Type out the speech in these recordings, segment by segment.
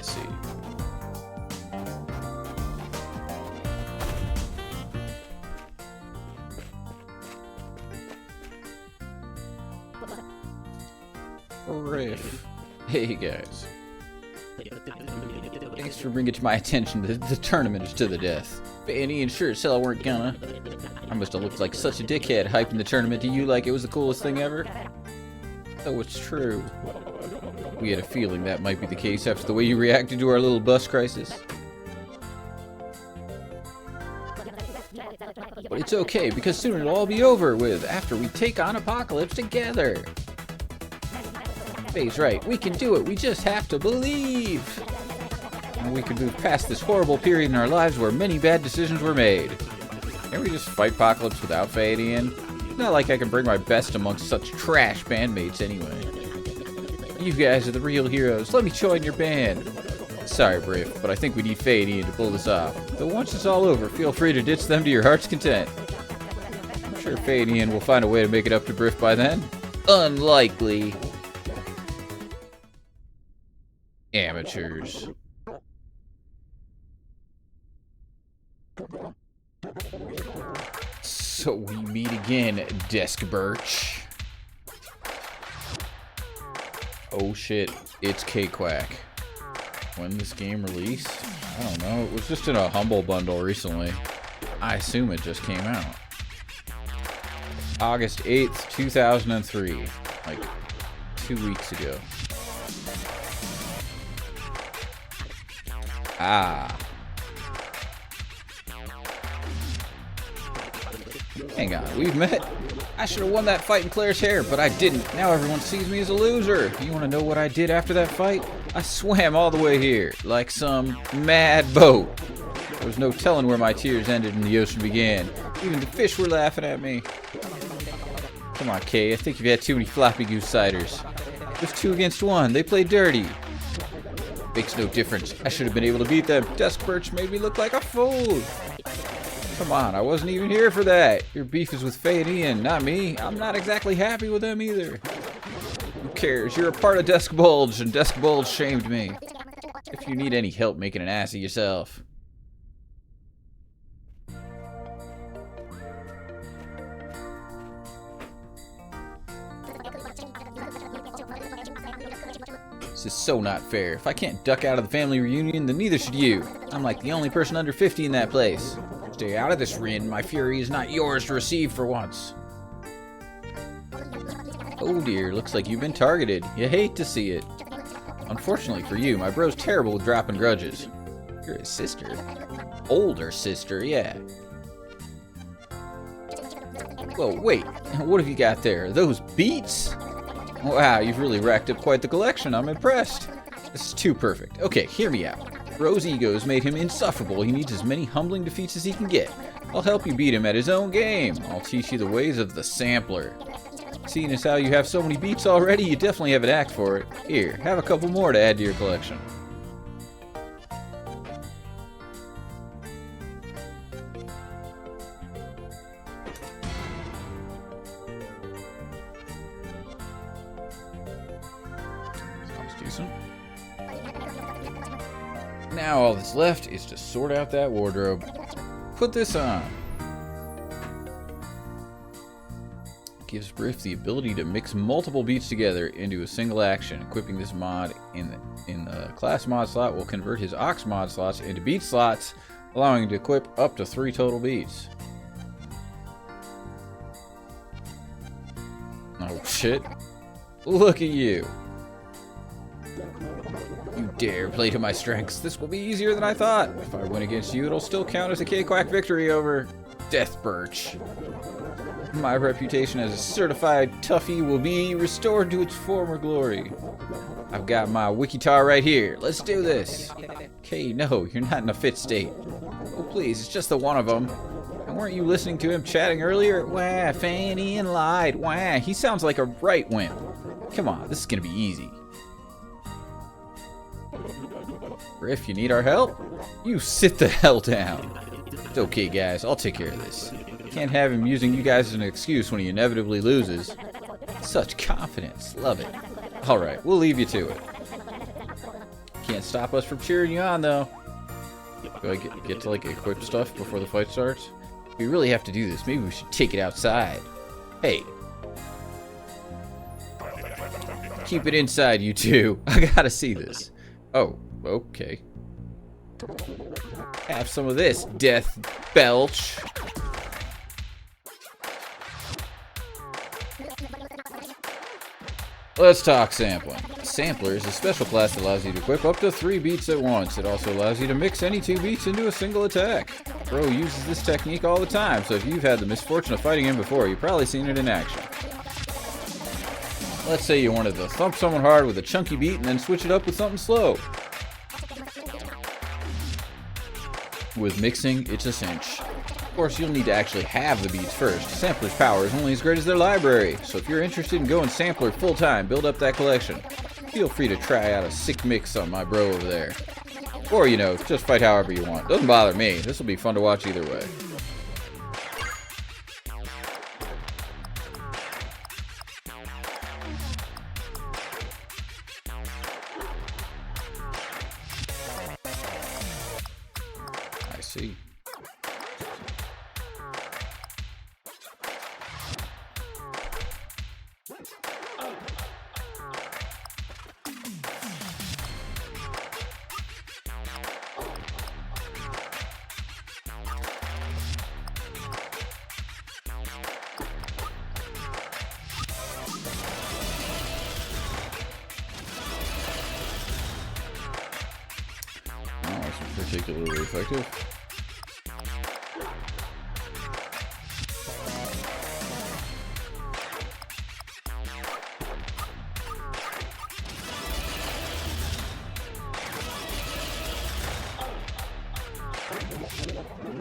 see. Riff. Hey guys. Thanks for bringing it to my attention that the tournament is to the death. Fanny and sure as hell weren't gonna. I must have looked like such a dickhead hyping the tournament to you like it was the coolest thing ever. Though it's true. We had a feeling that might be the case after the way you reacted to our little bus crisis. But it's okay, because soon it'll all be over with after we take on Apocalypse together. Faye's right, we can do it, we just have to believe. And we can move past this horrible period in our lives where many bad decisions were made. Can't we just fight Apocalypse without Faye at the end? It's not like I can bring my best amongst such trash bandmates anyway. You guys are the real heroes, let me join your band. Sorry, Briff, but I think we need Faye and Ian to pull this off. Though once it's all over, feel free to ditch them to your heart's content. I'm sure Faye and Ian will find a way to make it up to Briff by then. Unlikely. Amateurs. So we meet again, DeathBulge. Oh shit, it's K-Quack. When this game released? I don't know, it was just in a Humble Bundle recently. I assume it just came out. August 8th, 2003. Like 2 weeks ago. Ah. Hang on, we've met? I should have won that fight in Claire's hair, but I didn't. Now everyone sees me as a loser. You want to know what I did after that fight? I swam all the way here, like some mad boat. There was no telling where my tears ended and the ocean began. Even the fish were laughing at me. Come on, Kay, I think you've had too many floppy goose ciders. It was 2 against 1. They played dirty. Makes no difference. I should have been able to beat them. DeathBulge made me look like a fool. Come on, I wasn't even here for that. Your beef is with Faye and Ian, not me. I'm not exactly happy with them either. Who cares? You're a part of DeathBulge, and DeathBulge shamed me. If you need any help making an ass of yourself. This is so not fair. If I can't duck out of the family reunion, then neither should you. I'm like the only person under 50 in that place. Stay out of this, Rin. My fury is not yours to receive for once. Oh dear, looks like you've been targeted. You hate to see it. Unfortunately for you, my bro's terrible with dropping grudges. You're his sister. Older sister, yeah. Whoa, wait. What have you got there? Those beats? Wow, you've really racked up quite the collection. I'm impressed. This is too perfect. Okay, hear me out. Bro's ego's made him insufferable. He needs as many humbling defeats as he can get. I'll help you beat him at his own game. I'll teach you the ways of the sampler. Seeing as how you have so many beats already, you definitely have an act for it. Here, have a couple more to add to your collection. Sounds decent. Now all that's left is to sort out that wardrobe. Put this on. Gives Briff the ability to mix multiple beats together into a single action. Equipping this mod in the class mod slot will convert his aux mod slots into beat slots, allowing him to equip up to 3 total beats. Oh shit. Look at you. You dare play to my strengths. This will be easier than I thought. If I win against you, it'll still count as a K-Quack victory over DeathBulge. My reputation as a certified toughie will be restored to its former glory. I've got my Wikitar right here. Let's do this. Okay, no, you're not in a fit state. Oh, please, it's just the one of them. And weren't you listening to him chatting earlier? Wah, Fanny and lied. Wah, he sounds like a right wimp. Come on, this is gonna be easy. If you need our help, you sit the hell down. It's okay, guys. I'll take care of this. Can't have him using you guys as an excuse when he inevitably loses. Such confidence. Love it. Alright, we'll leave you to it. can't stop us from cheering you on, though. Do I get to, like, equip stuff before the fight starts? We really have to do this. Maybe we should take it outside. Hey. Keep it inside, you two. I gotta see this. Oh, okay. Have some of this, DeathBulge. Let's talk sampling. Sampler is a special class that allows you to equip up to 3 beats at once. It also allows you to mix any 2 beats into a single attack. Bro uses this technique all the time, so if you've had the misfortune of fighting him before, you've probably seen it in action. Let's say you wanted to thump someone hard with a chunky beat and then switch it up with something slow. With mixing, it's a cinch. Of course, you'll need to actually have the beats first. Sampler's power is only as great as their library, so if you're interested in going sampler full-time, build up that collection. Feel free to try out a sick mix on my bro over there. Or, you know, just fight however you want. Doesn't bother me. This will be fun to watch either way. I see. Particularly effective.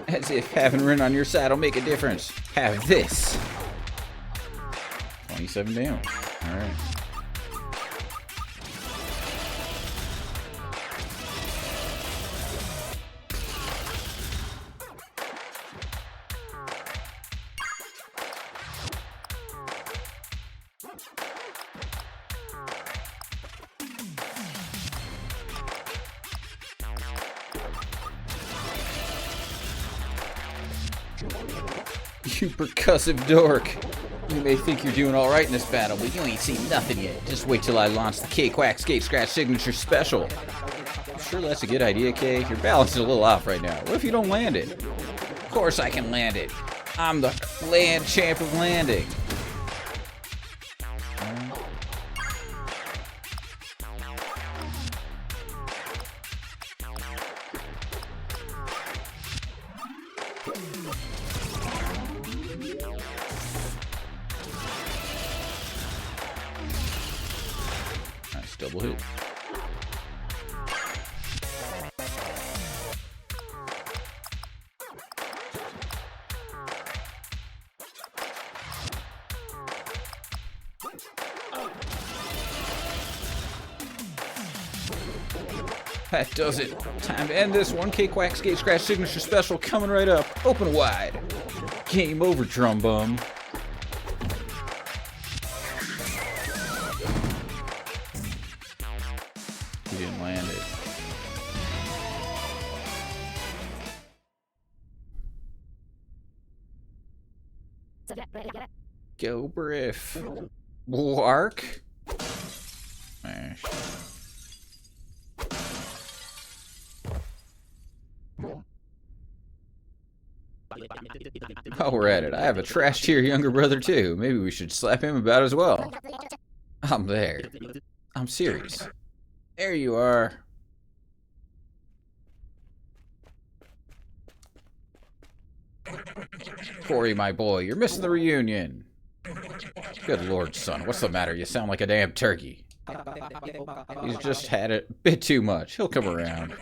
As if having Rin on your saddle make a difference. Have this. 27 damage. Alright. You percussive dork. You may think you're doing alright in this battle, but you ain't seen nothing yet. Just wait till I launch the K-Quack Skate Scratch Signature Special. I'm sure that's a good idea, K. Your balance is a little off right now. What if you don't land it? Of course I can land it. I'm the land champ of landing. Nice double hit. That does it. Time to end this one. K-Quack Skate Scratch Signature Special coming right up. Open wide. Game over, drum bum. He didn't land it. Go, Briff. Wark. Smash. Oh, we're at it. I have a trash tier younger brother too. Maybe we should slap him about as well. I'm there. I'm serious. There you are. Corey, my boy, you're missing the reunion. Good lord, son. What's the matter? You sound like a damn turkey. He's just had it a bit too much. He'll come around.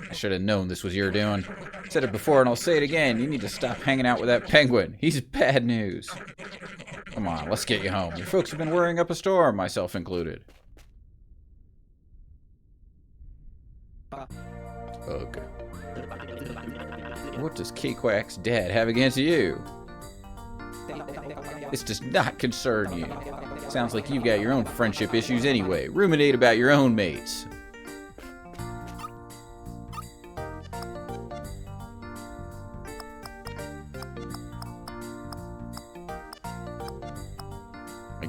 I should have known this was your doing. Said it before and I'll say it again. You need to stop hanging out with that penguin. He's bad news. Come on, let's get you home. Your folks have been worrying up a storm, myself included. Ugh. What does K-Quack's dad have against you? This does not concern you. Sounds like you've got your own friendship issues anyway. Ruminate about your own mates.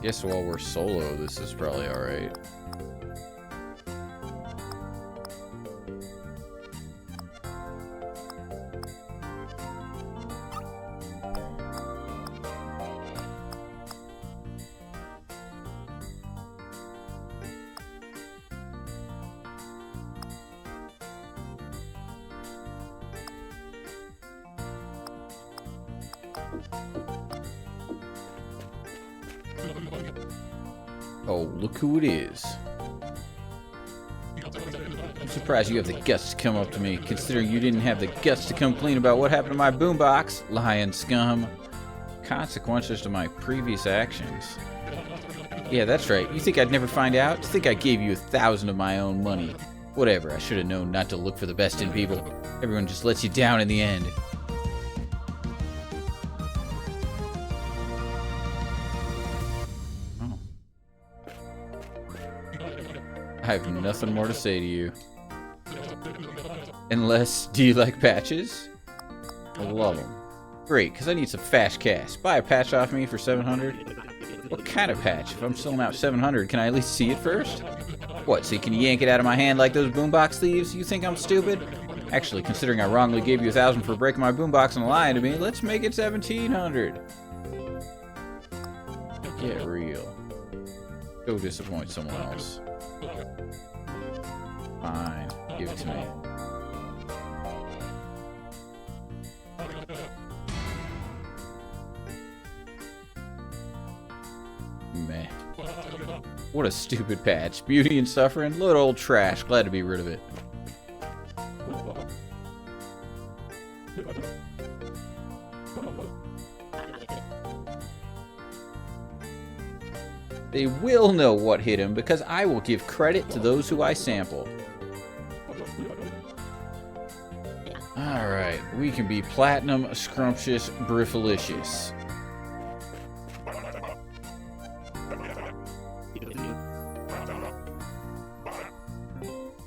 Guess while we're solo, this is probably alright. Oh, look who it is. I'm surprised you have the guts to come up to me, considering you didn't have the guts to come clean about what happened to my boombox, lying scum. Consequences to my previous actions. Yeah, that's right. You think I'd never find out? You think I gave you 1,000 of my own money? Whatever, I should have known not to look for the best in people. Everyone just lets you down in the end. I have nothing more to say to you. Unless, do you like patches? I love them. Great, because I need some fast cash. Buy a patch off me for 700? What kind of patch? If I'm selling out 700, can I at least see it first? What, so you can yank it out of my hand like those boombox thieves? You think I'm stupid? Actually, considering I wrongly gave you 1,000 for breaking my boombox and lying to me, let's make it 1,700. Get real. Go disappoint someone else. Fine, give it to me. Meh. What a stupid patch. Beauty and suffering? Load old trash. Glad to be rid of it. They will know what hit him because I will give credit to those who I sample. Alright, we can be platinum, scrumptious, briffalicious.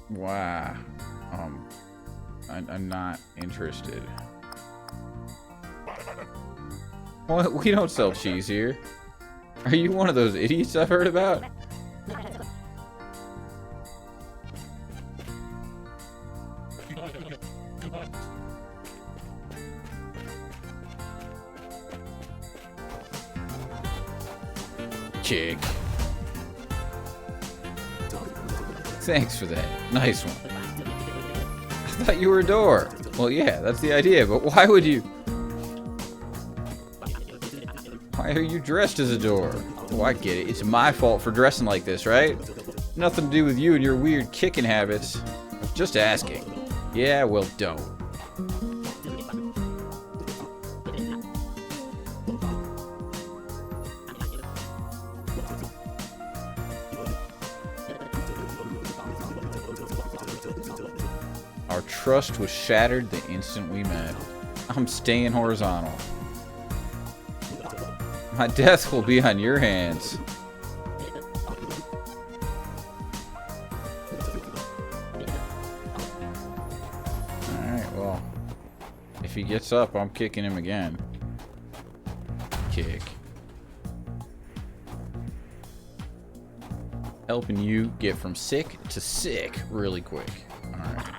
Wow. I'm not interested. What? We don't sell cheese here. Are you one of those idiots I've heard about? Kick. Thanks for that. Nice one. I thought you were a door. Well, yeah, that's the idea, but why would you... Why are you dressed as a door? Oh, I get it. It's my fault for dressing like this, right? Nothing to do with you and your weird kicking habits. Just asking. Yeah, well, don't. Our trust was shattered the instant we met. I'm staying horizontal. My death will be on your hands. Alright, well. If he gets up, I'm kicking him again. Kick. Helping you get from sick to sick really quick. Alright.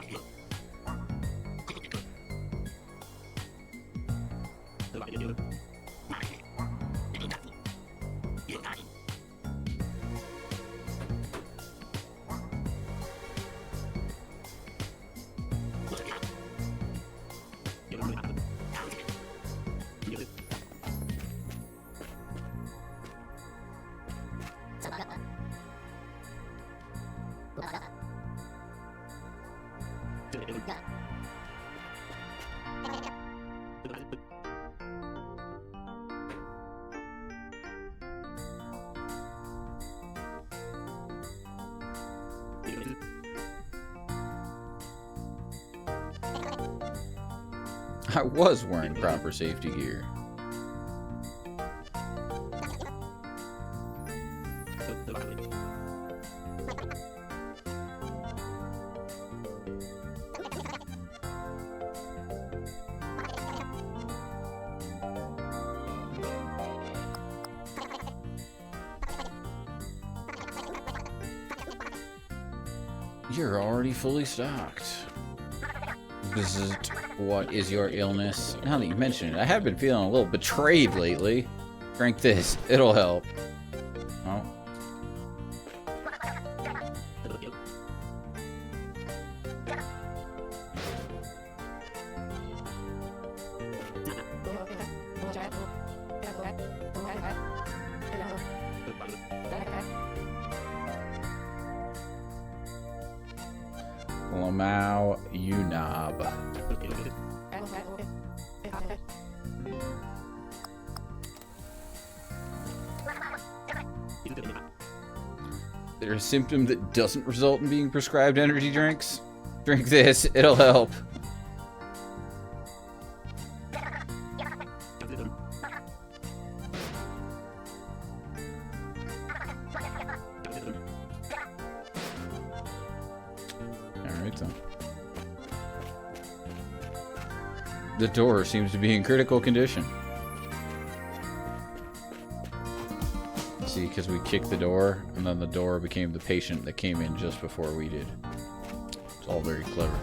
I was wearing proper safety gear. you're already fully stocked. Bzzzt. What is your illness? Now that you mention it, I have been feeling a little betrayed lately. Drink this. It'll help. Oh. Lamau, you knob. There a symptom that doesn't result in being prescribed energy drinks? Drink this, it'll help. Alright then. The door seems to be in critical condition. See, because we kicked the door, and then the door became the patient that came in just before we did. It's all very clever.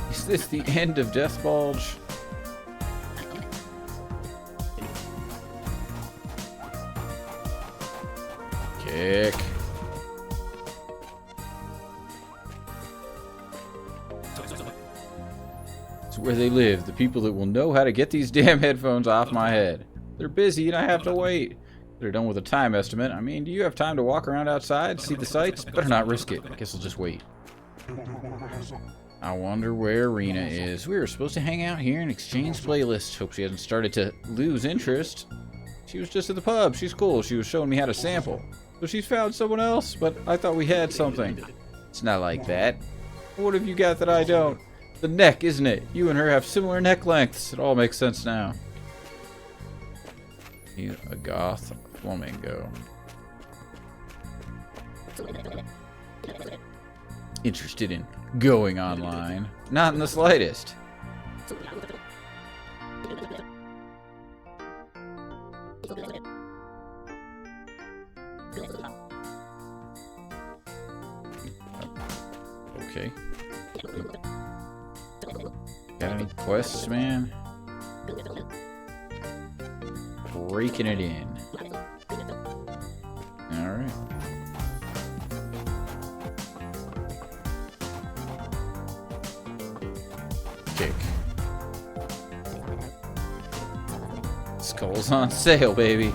Is this the end of DeathBulge? Kick. It's where they live, the people that will know how to get these damn headphones off my head. They're busy and I have to wait. They're done with a time estimate. I mean, do you have time to walk around outside, see the sights? Better not risk it. I guess I'll just wait. I wonder where Rena is. We were supposed to hang out here and exchange playlists. Hope she hasn't started to lose interest. She was just at the pub. She's cool. She was showing me how to sample. So she's found someone else, but I thought we had something. It's not like that. What have you got that I don't? The neck, isn't it? You and her have similar neck lengths. It all makes sense now. He's a goth flamingo. Interested in going online? Not in the slightest. Okay. Got any quests, man? Breaking it in. Alright. Kick. Skull's on sale, baby.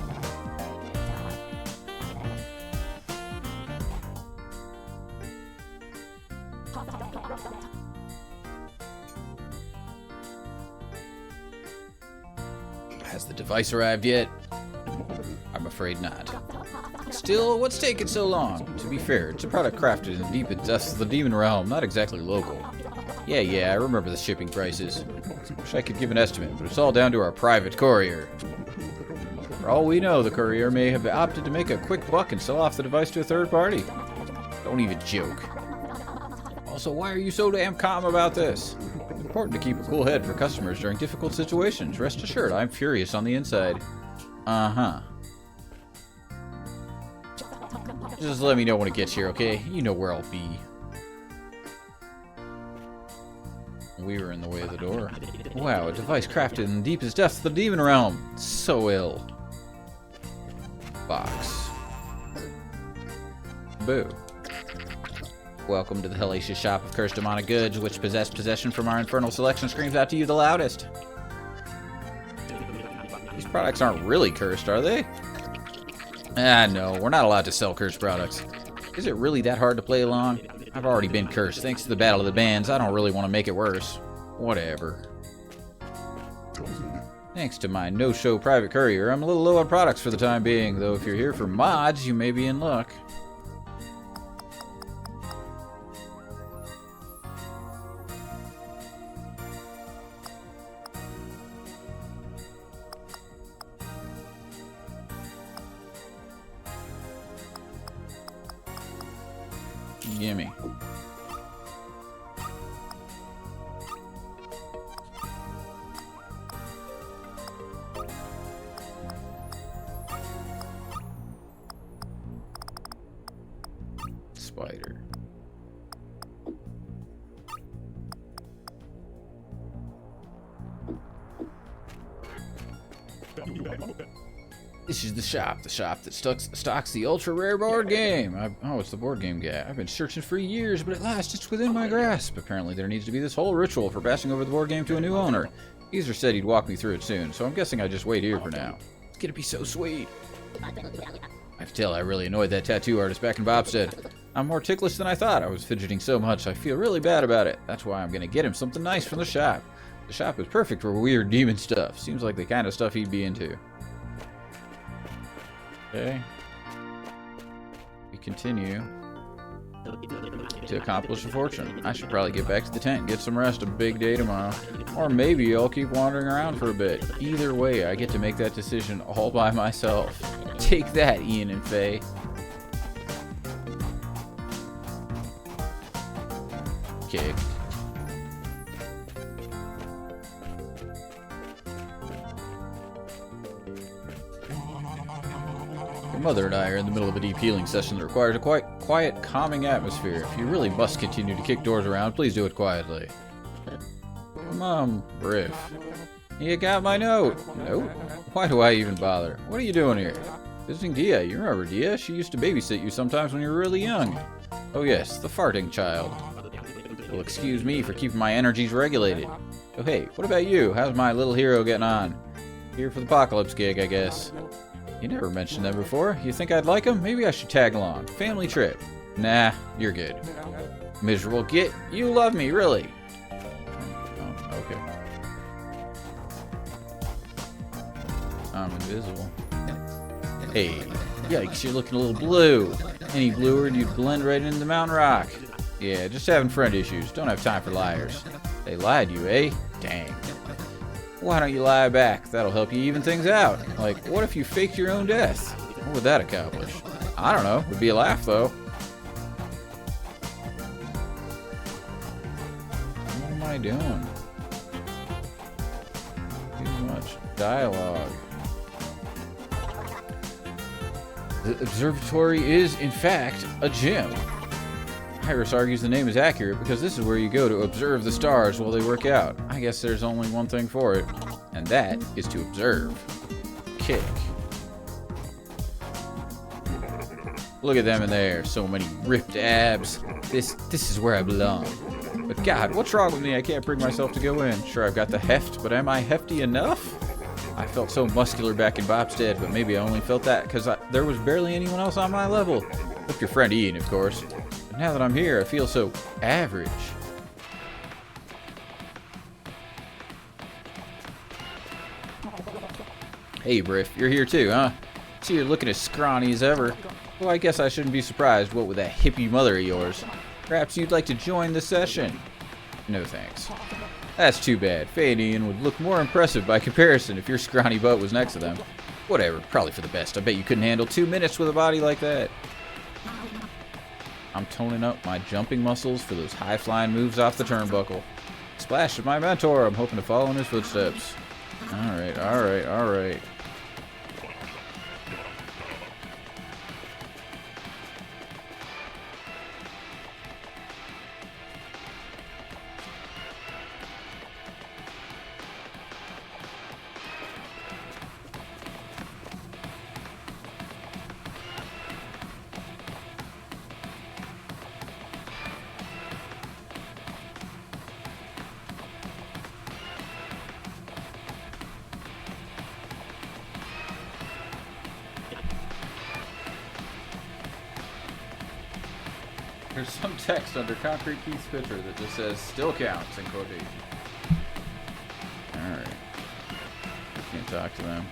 Has the device arrived yet? I'm afraid not. Still, what's taking so long? To be fair, it's a product crafted in the deep depths of the demon realm, not exactly local. Yeah, I remember the shipping prices. Wish I could give an estimate, but it's all down to our private courier. For all we know, the courier may have opted to make a quick buck and sell off the device to a third party. Don't even joke. Also, why are you so damn calm about this? It's important to keep a cool head for customers during difficult situations. Rest assured, I'm furious on the inside. Uh-huh. Just let me know when it gets here, okay? You know where I'll be. We were in the way of the door. Wow, a device crafted in the deepest depths of the demon realm. So ill. Box. Boo. Welcome to the hellacious shop of cursed demonic goods, which possession from our infernal selection screams out to you the loudest. These products aren't really cursed, are they? Ah, no, we're not allowed to sell cursed products. Is it really that hard to play along? I've already been cursed. Thanks to the Battle of the Bands, I don't really want to make it worse. Whatever. Thanks to my no-show private courier, I'm a little low on products for the time being, though if you're here for mods, you may be in luck. Gimme. Spider. This is the shop that stocks the ultra rare board game. Oh, it's the board game guy. I've been searching for years, but at last it's within my grasp. Apparently there needs to be this whole ritual for passing over the board game to a new owner. Geezer said he'd walk me through it soon, so I'm guessing I just wait here for now. It's gonna be so sweet. I can tell I really annoyed that tattoo artist back in Bobstead. I'm more ticklish than I thought. I was fidgeting so much, I feel really bad about it. That's why I'm gonna get him something nice from the shop. The shop is perfect for weird demon stuff. Seems like the kind of stuff he'd be into. Okay. We continue to accomplish a fortune. I should probably get back to the tent, get some rest. A big day tomorrow. Or maybe I'll keep wandering around for a bit. Either way, I get to make that decision all by myself. Take that, Ian and Faye. Kick. Your mother and I are in the middle of a deep healing session that requires a quite quiet, calming atmosphere. If you really must continue to kick doors around, please do it quietly. Mom, Riff. You got my note. Nope. Why do I even bother? What are you doing here? Visiting Dia. You remember Dia? She used to babysit you sometimes when you were really young. Oh yes, the farting child. Well, excuse me for keeping my energies regulated. Oh hey, what about you? How's my little hero getting on? Here for the apocalypse gig, I guess. You never mentioned them before. You think I'd like them? Maybe I should tag along. Family trip. Nah, you're good. Miserable git. You love me, really. Oh, okay. I'm invisible. Hey, yikes, you're looking a little blue. Any bluer and you'd blend right into Mountain Rock. Yeah, just having friend issues. Don't have time for liars. They lied to you, eh? Dang. Why don't you lie back? That'll help you even things out. Like, what if you faked your own death? What would that accomplish? I don't know. Would be a laugh, though. What am I doing? Too much dialogue. The observatory is, in fact, a gym. Iris argues the name is accurate because this is where you go to observe the stars while they work out. I guess there's only one thing for it, and that is to observe. Kick. Look at them in there. So many ripped abs. This is where I belong. But God, what's wrong with me? I can't bring myself to go in. Sure, I've got the heft, but am I hefty enough? I felt so muscular back in Bobstead, but maybe I only felt that because there was barely anyone else on my level. With your friend Ian, of course. But now that I'm here, I feel so average. Hey, Briff, you're here too, huh? See, you're looking as scrawny as ever. Well, I guess I shouldn't be surprised, what with that hippie mother of yours. Perhaps you'd like to join the session. No thanks. That's too bad. Faye and Ian would look more impressive by comparison if your scrawny butt was next to them. Whatever, probably for the best. I bet you couldn't handle 2 minutes with a body like that. I'm toning up my jumping muscles for those high-flying moves off the turnbuckle. Splash is my mentor. I'm hoping to follow in his footsteps. Alright, alright, alright. There's some text under Concrete Keith's picture that just says, still counts, in quotation. Alright. Can't talk to them.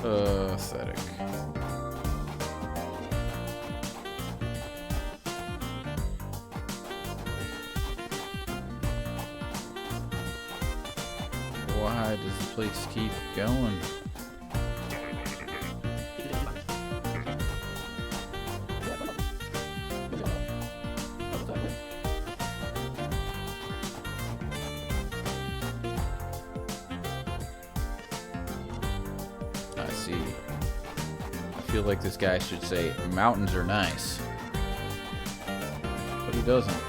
Pathetic. Why does the place keep going? I see. I feel like this guy should say, mountains are nice. But he doesn't.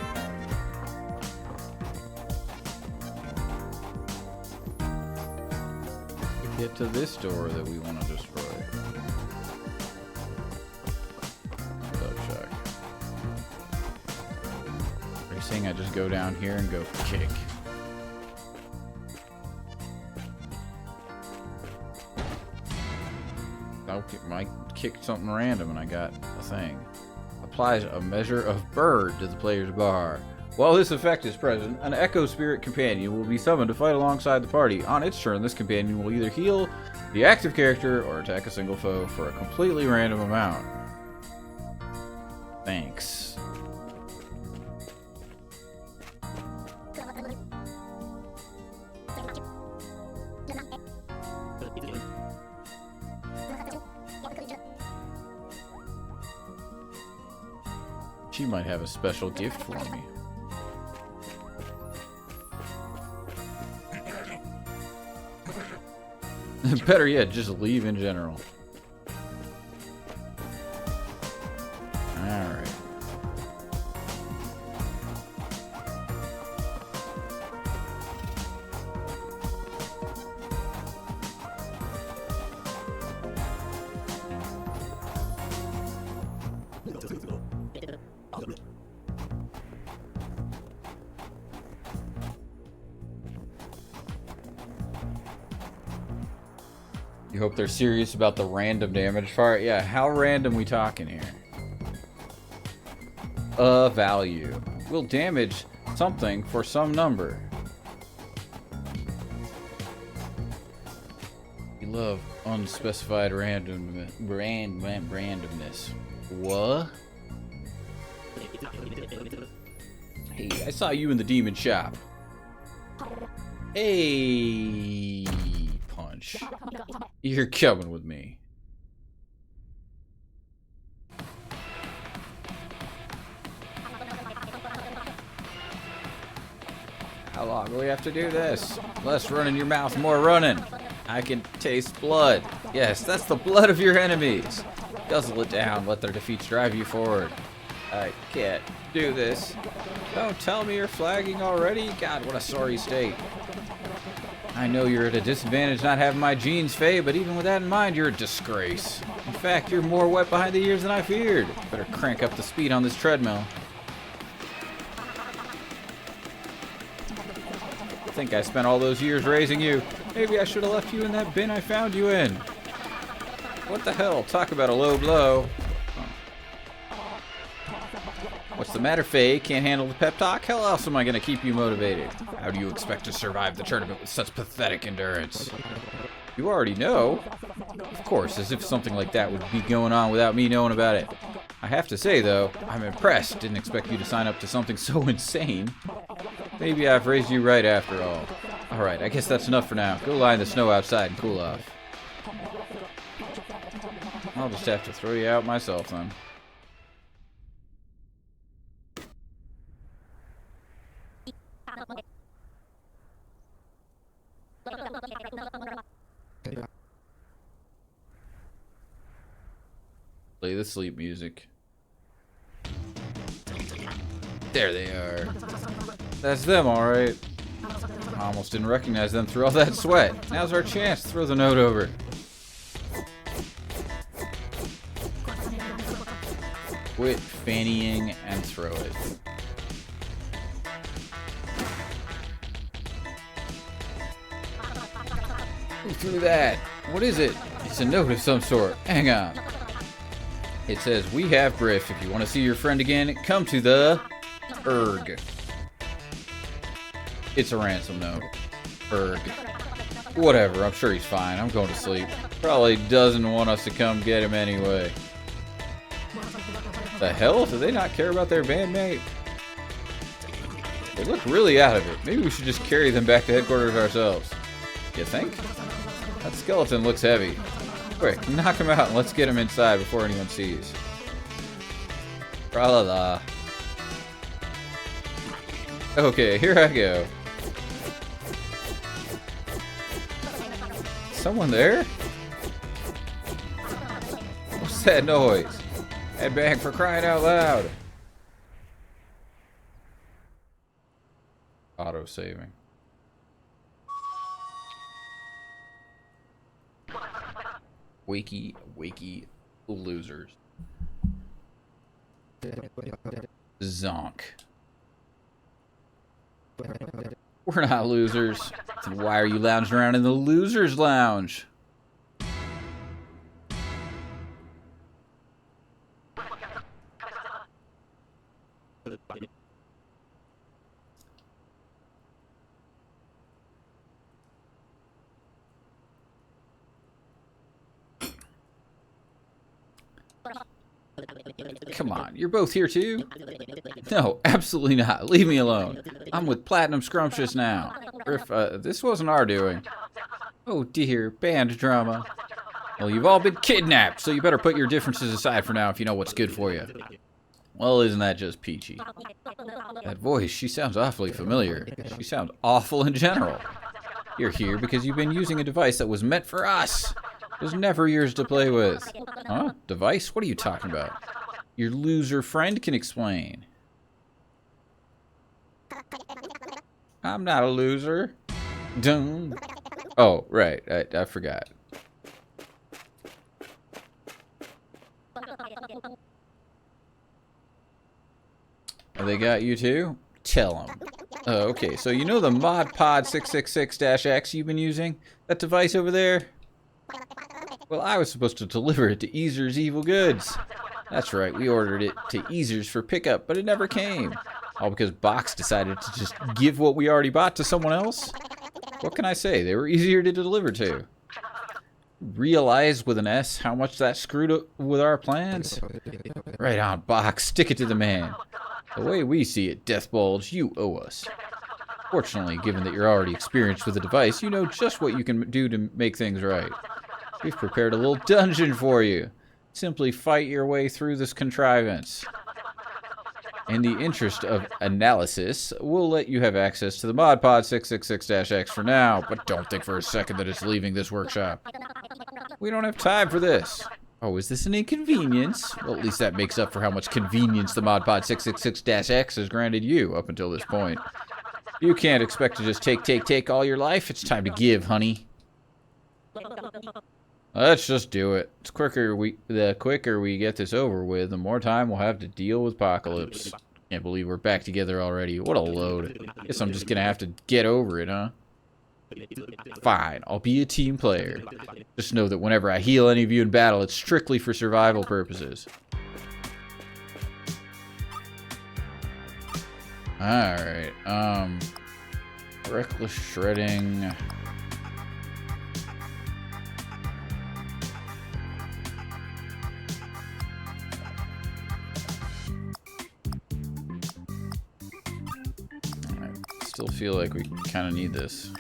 Get to this door that we want to destroy. Check. Are you saying I just go down here and go kick? I kicked something random and I got a thing. Applies a measure of bird to the player's bar. While this effect is present, an Echo Spirit companion will be summoned to fight alongside the party. On its turn, this companion will either heal the active character or attack a single foe for a completely random amount. Thanks. She might have a special gift for me. Better yet, just leave in general. Alright. You hope they're serious about the random damage part? Yeah, how random we talking here? A value. Will damage something for some number. You love unspecified randomness. What? Hey, I saw you in the demon shop. Hey, punch. You're coming with me. How long do we have to do this? Less running your mouth, more running. I can taste blood. Yes, that's the blood of your enemies. Guzzle it down, let their defeats drive you forward. I can't do this. Don't tell me you're flagging already. God, what a sorry state. I know you're at a disadvantage not having my genes, Faye, but even with that in mind, you're a disgrace. In fact, you're more wet behind the ears than I feared. Better crank up the speed on this treadmill. I think I spent all those years raising you. Maybe I should have left you in that bin I found you in. What the hell? Talk about a low blow. What's the matter, Faye? Can't handle the pep talk? How else am I going to keep you motivated? How do you expect to survive the tournament with such pathetic endurance? You already know. Of course, as if something like that would be going on without me knowing about it. I have to say, though, I'm impressed. Didn't expect you to sign up to something so insane. Maybe I've raised you right after all. Alright, I guess that's enough for now. Go lie in the snow outside and cool off. I'll just have to throw you out myself, then. Play the sleep music. There they are. That's them, alright. I almost didn't recognize them through all that sweat. Now's our chance to throw the note over. Quit fannying and throw it. Who threw that? What is it? It's a note of some sort. Hang on. It says, we have Griff. If you want to see your friend again, come to the Erg. It's a ransom note. Erg. Whatever, I'm sure he's fine. I'm going to sleep. Probably doesn't want us to come get him anyway. The hell? Do they not care about their bandmate? They look really out of it. Maybe we should just carry them back to headquarters ourselves. You think? That skeleton looks heavy. Quick, knock him out and let's get him inside before anyone sees. Tra-la-la. Okay, here I go. Someone there? What's that noise? Headbang for crying out loud. Auto-saving. Wakey losers. Zonk. We're not losers. Then why are you lounging around in the losers' lounge? Come on, you're both here too? No, absolutely not. Leave me alone. I'm with Platinum Scrumptious now. If this wasn't our doing. Oh dear, band drama. Well, you've all been kidnapped, so you better put your differences aside for now if you know what's good for you. Well, isn't that just peachy? That voice, she sounds awfully familiar. She sounds awful in general. You're here because you've been using a device that was meant for us. It was never yours to play with. Huh? Device? What are you talking about? Your loser friend can explain. I'm not a loser. Dun. Oh, right. I forgot. They got you too? Tell them. Okay, so you know the ModPod 666-X you've been using? That device over there? Well, I was supposed to deliver it to Easer's Evil Goods. That's right, we ordered it to Easer's for pickup, but it never came. All because Box decided to just give what we already bought to someone else? What can I say? They were easier to deliver to. Realize with an S how much that screwed up with our plans? Right on, Box. Stick it to the man. The way we see it, DeathBulge, you owe us. Fortunately, given that you're already experienced with the device, you know just what you can do to make things right. We've prepared a little dungeon for you. Simply fight your way through this contrivance. In the interest of analysis, we'll let you have access to the ModPod 666-X for now, but don't think for a second that it's leaving this workshop. We don't have time for this. Oh, is this an inconvenience? Well, at least that makes up for how much convenience the ModPod 666-X has granted you up until this point. You can't expect to just take all your life. It's time to give, honey. Let's just do it. The quicker we get this over with, the more time we'll have to deal with Apocalypse. Can't believe we're back together already. What a load. Guess I'm just gonna have to get over it, huh? Fine, I'll be a team player. Just know that whenever I heal any of you in battle, it's strictly for survival purposes. Alright, reckless shredding. Still feel like we kind of need this.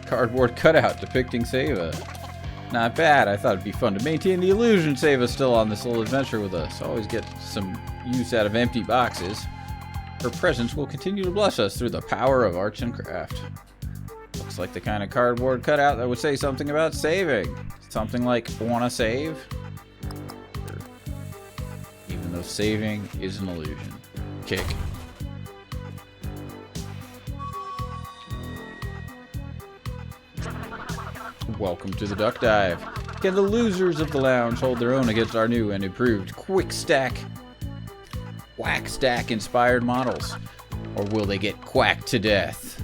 Cardboard cutout depicting Seva. Not bad. I thought it'd be fun to maintain the illusion Seva's still on this little adventure with us. Always get some use out of empty boxes. Her presence will continue to bless us through the power of arts and craft. Looks like the kind of cardboard cutout that would say something about saving. Something like, wanna save? Or, even though saving is an illusion. Kick. Welcome to the duck dive. Can the losers of the lounge hold their own against our new and improved quick stack, whack stack inspired models? Or will they get quacked to death?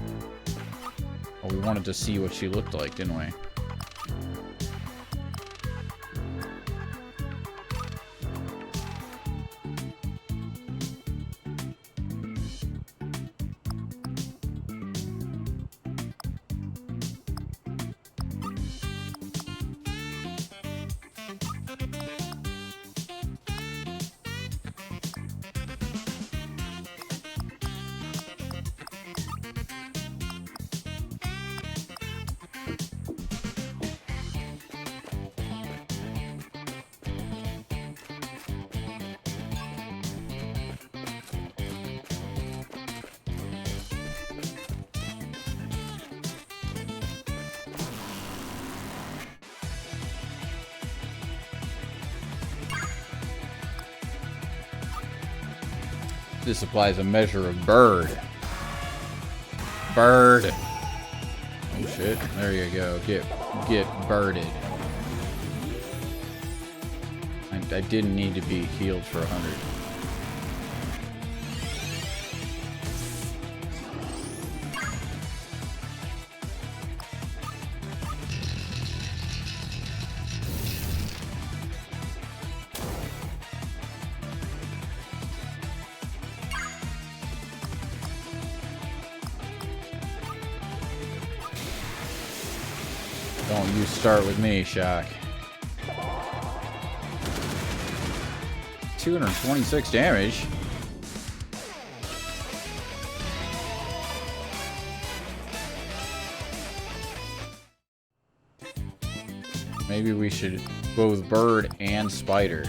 Oh, we wanted to see what she looked like, didn't we? This applies a measure of bird. Bird. Oh shit. There you go. Get birded. I didn't need to be healed for 100. Don't you start with me, Shock. 226 damage. Maybe we should both bird and spider.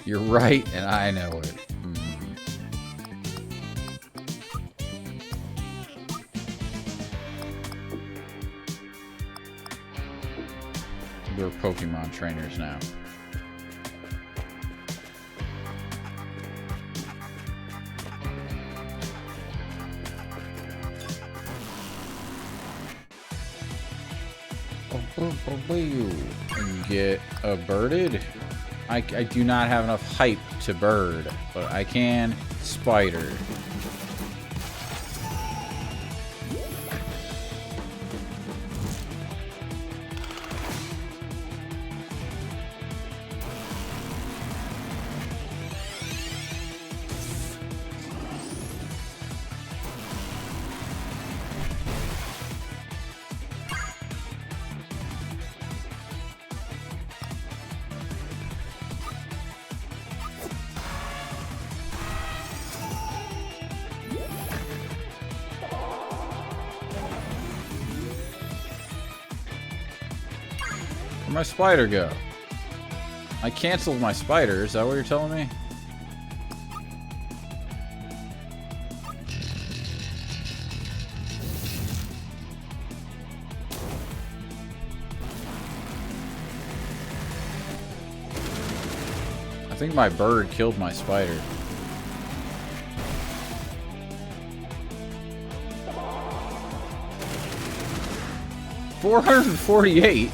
You're right, and I know it. We're Pokemon trainers now. And get a birded. I do not have enough hype to bird, but I can spider. Where'd my spider go? I canceled my spider, is that what you're telling me? I think my bird killed my spider. $448?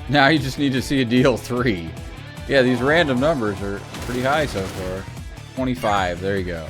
Now you just need to see a deal 3. Yeah, these random numbers are pretty high so far. 25, there you go.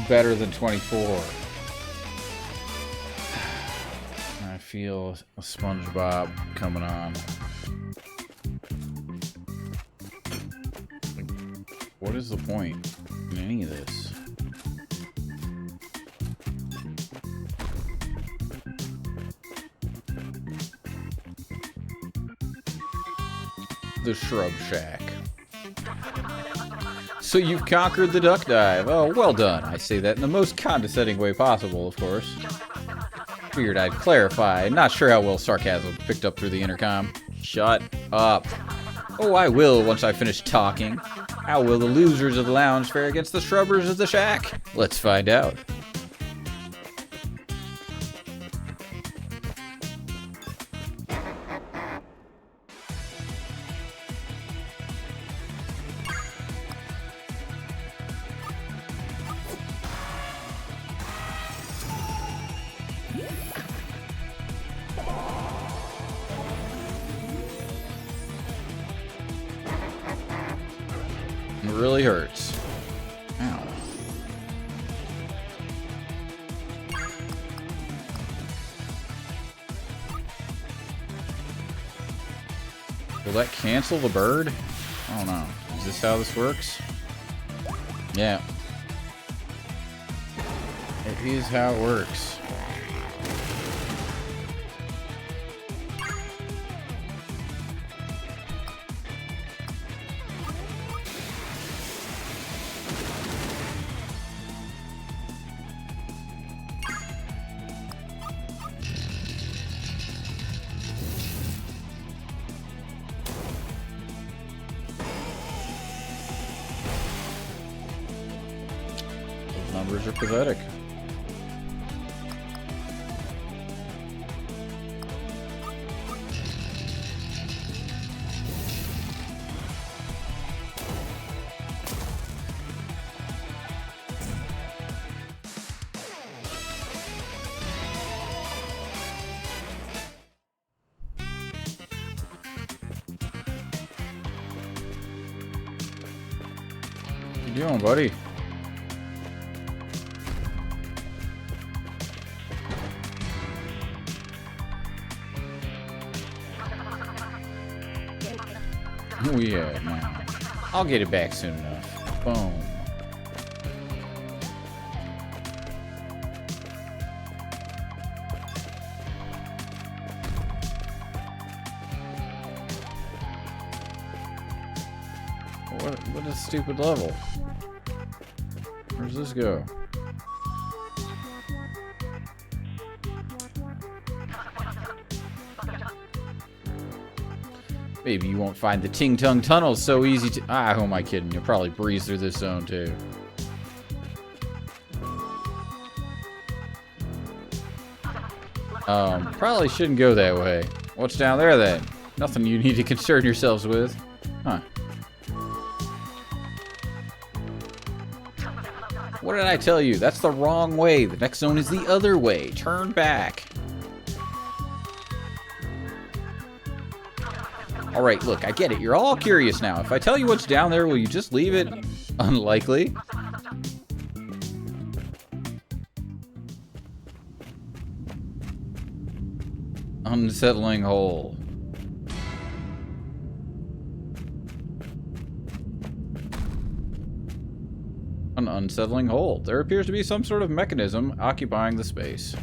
better than 24. I feel a SpongeBob coming on. What is the point in any of this? The Shrub Shack. So you've conquered the duck dive. Oh, well done. I say that in the most condescending way possible, of course. Figured I'd clarify. Not sure how well sarcasm picked up through the intercom. Shut up. Oh, I will once I finish talking. How will the losers of the lounge fare against the shrubbers of the shack? Let's find out. It really hurts. Ow. Will that cancel the bird? I don't know. Is this how this works? Yeah. It is how it works. Numbers are pathetic. What you doing, buddy? Oh yeah, now. I'll get it back soon enough. Boom. What a stupid level. Where's this go? Maybe you won't find the Ting Tung tunnels so easy to... Ah, who am I kidding? You'll probably breeze through this zone, too. Probably shouldn't go that way. What's down there, then? Nothing you need to concern yourselves with. Huh. What did I tell you? That's the wrong way. The next zone is the other way. Turn back. Alright, look, I get it. You're all curious now. If I tell you what's down there, will you just leave it? Unlikely. Unsettling hole. An unsettling hole. There appears to be some sort of mechanism occupying the space.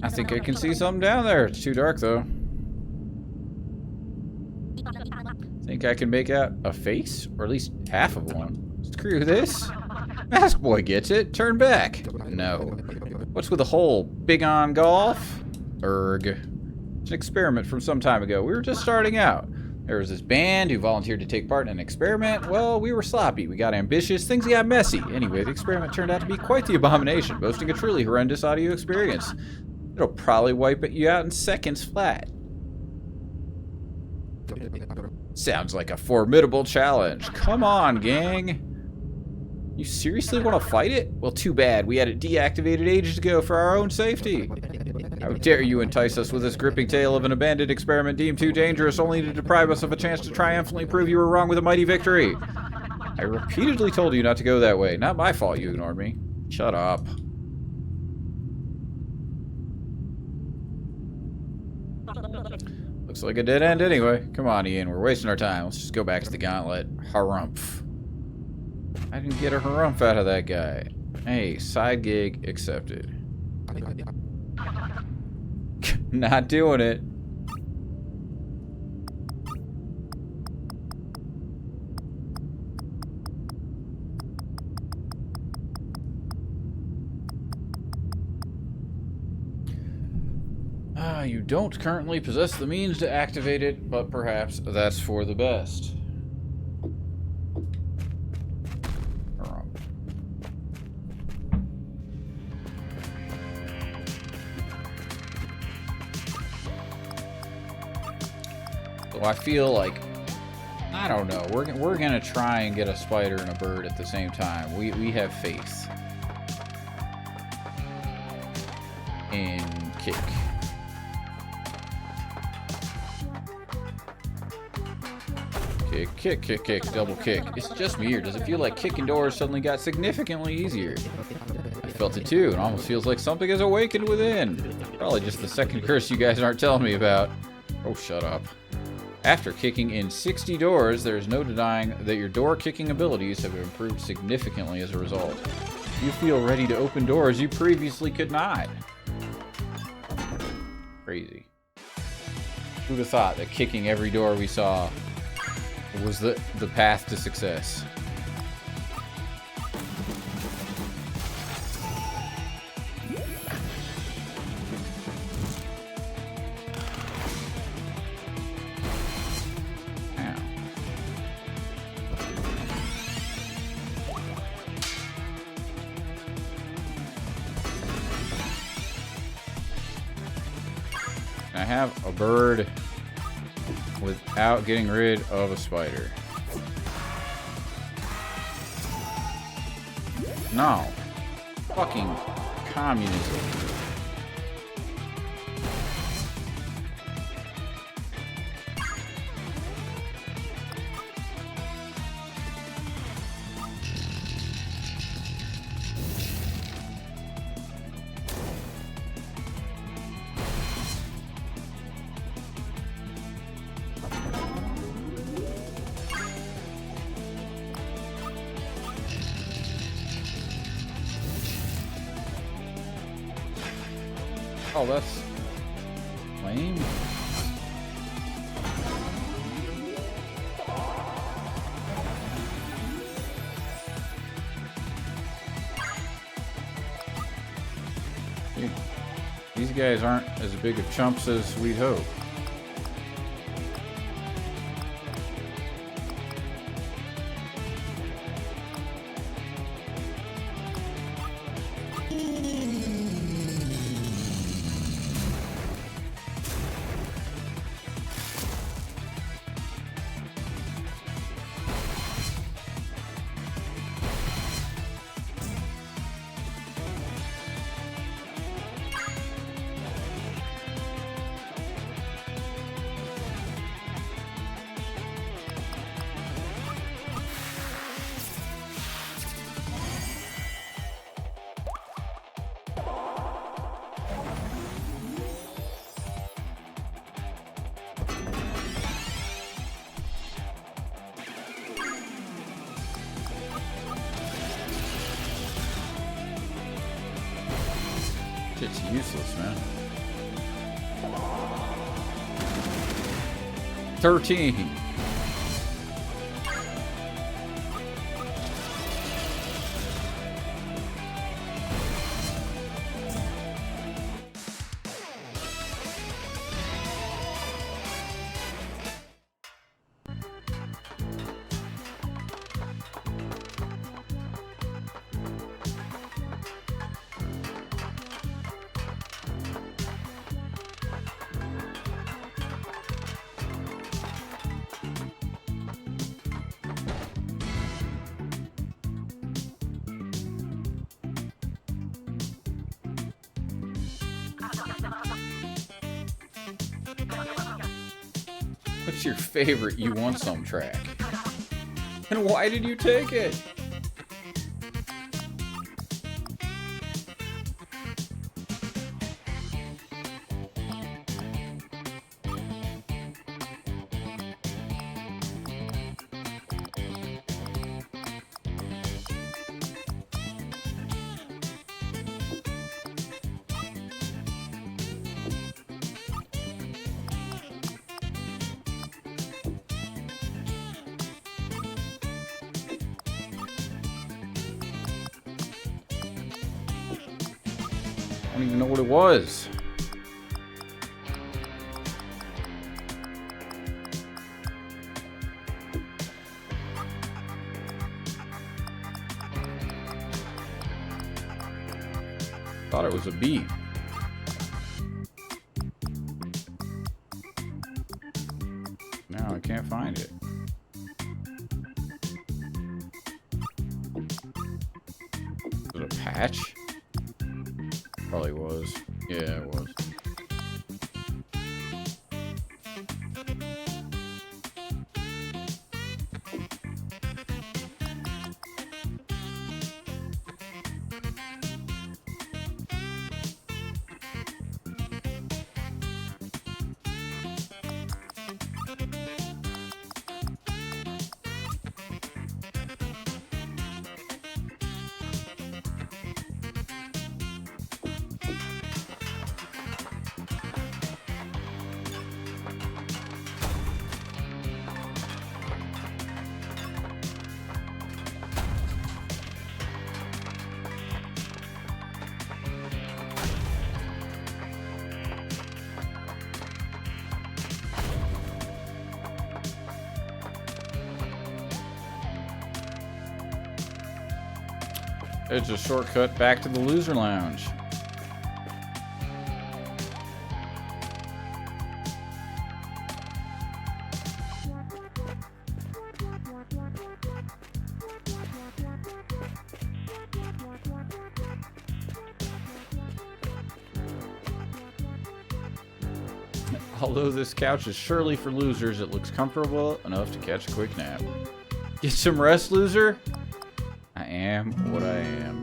I think I can see something down there. It's too dark, though. Think I can make out a face? Or at least half of one. Screw this. Mask Boy gets it. Turn back. No. What's with the hole? Big on golf? Erg. It's an experiment from some time ago. We were just starting out. There was this band who volunteered to take part in an experiment. Well, we were sloppy. We got ambitious. Things got messy. Anyway, the experiment turned out to be quite the abomination, boasting a truly horrendous audio experience. It'll probably wipe you out in seconds flat. Sounds like a formidable challenge. Come on, gang. You seriously want to fight it? Well, too bad. We had it deactivated ages ago for our own safety. How dare you entice us with this gripping tale of an abandoned experiment deemed too dangerous only to deprive us of a chance to triumphantly prove you were wrong with a mighty victory. I repeatedly told you not to go that way. Not my fault you ignored me. Shut up. Looks like a dead end anyway. Come on, Ian. We're wasting our time. Let's just go back to the gauntlet. Harumph. I didn't get a harumph out of that guy. Hey, side gig accepted. Not doing it. You don't currently possess the means to activate it, but perhaps that's for the best. So I feel like, I don't know, we're gonna try and get a spider and a bird at the same time. We have faith in kick. Kick, kick, kick, double kick. It's just me, or does it feel like kicking doors suddenly got significantly easier? I felt it too. It almost feels like something has awakened within. Probably just the second curse you guys aren't telling me about. Oh, shut up. After kicking in 60 doors, there is no denying that your door kicking abilities have improved significantly as a result. You feel ready to open doors you previously could not. Crazy. Who'd have thought that kicking every door we saw was the path to success? Ow. Can I have a bird without getting rid of a spider? No. Fucking communism. Oh, that's lame. Dude, these guys aren't as big of chumps as we'd hope. It's useless, man. 13. What's your favorite You Want Some track? And why did you take it? I don't even know what it was. Thought it was a bee. No, I can't find it. Was it a patch? Probably was. Yeah, it was. It's a shortcut back to the loser lounge. Although this couch is surely for losers, it looks comfortable enough to catch a quick nap. Get some rest, loser? I am what I am.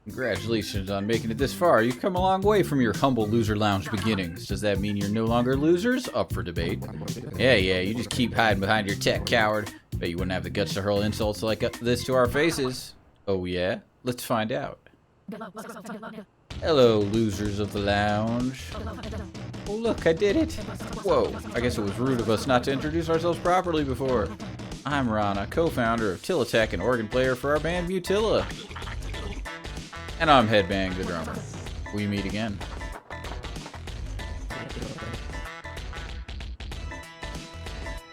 Congratulations on making it this far. You've come a long way from your humble loser lounge beginnings. Does that mean you're no longer losers? Up for debate. Yeah, you just keep hiding behind your tech, coward. Bet you wouldn't have the guts to hurl insults like this to our faces. Oh yeah? Let's find out. Hello, losers of the lounge. Oh look, I did it. Whoa, I guess it was rude of us not to introduce ourselves properly before. I'm Rana, co-founder of Tilla Tech and organ player for our band Mutilla. And I'm Headbang the drummer. We meet again.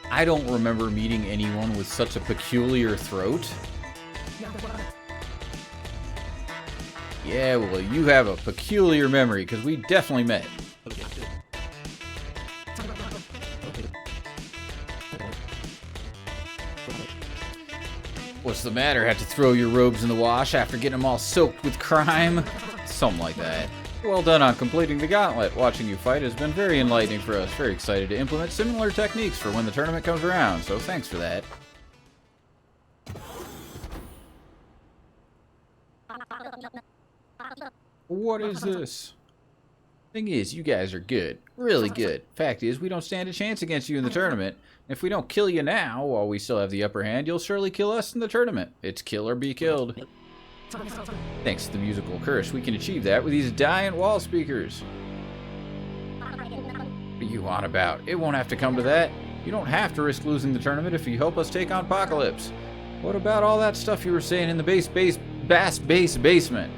I don't remember meeting anyone with such a peculiar throat. Yeah, well, you have a peculiar memory, because we definitely met. What's the matter? Had to throw your robes in the wash after getting them all soaked with crime? Something like that. Well done on completing the gauntlet. Watching you fight has been very enlightening for us. Very excited to implement similar techniques for when the tournament comes around, so thanks for that. What is this? Thing is, you guys are good. Really good. Fact is, we don't stand a chance against you in the tournament. If we don't kill you now, while we still have the upper hand, you'll surely kill us in the tournament. It's kill or be killed. Thanks to the musical curse, we can achieve that with these giant wall speakers. What are you on about? It won't have to come to that. You don't have to risk losing the tournament if you help us take on Apocalypse. What about all that stuff you were saying in the basement? Basement.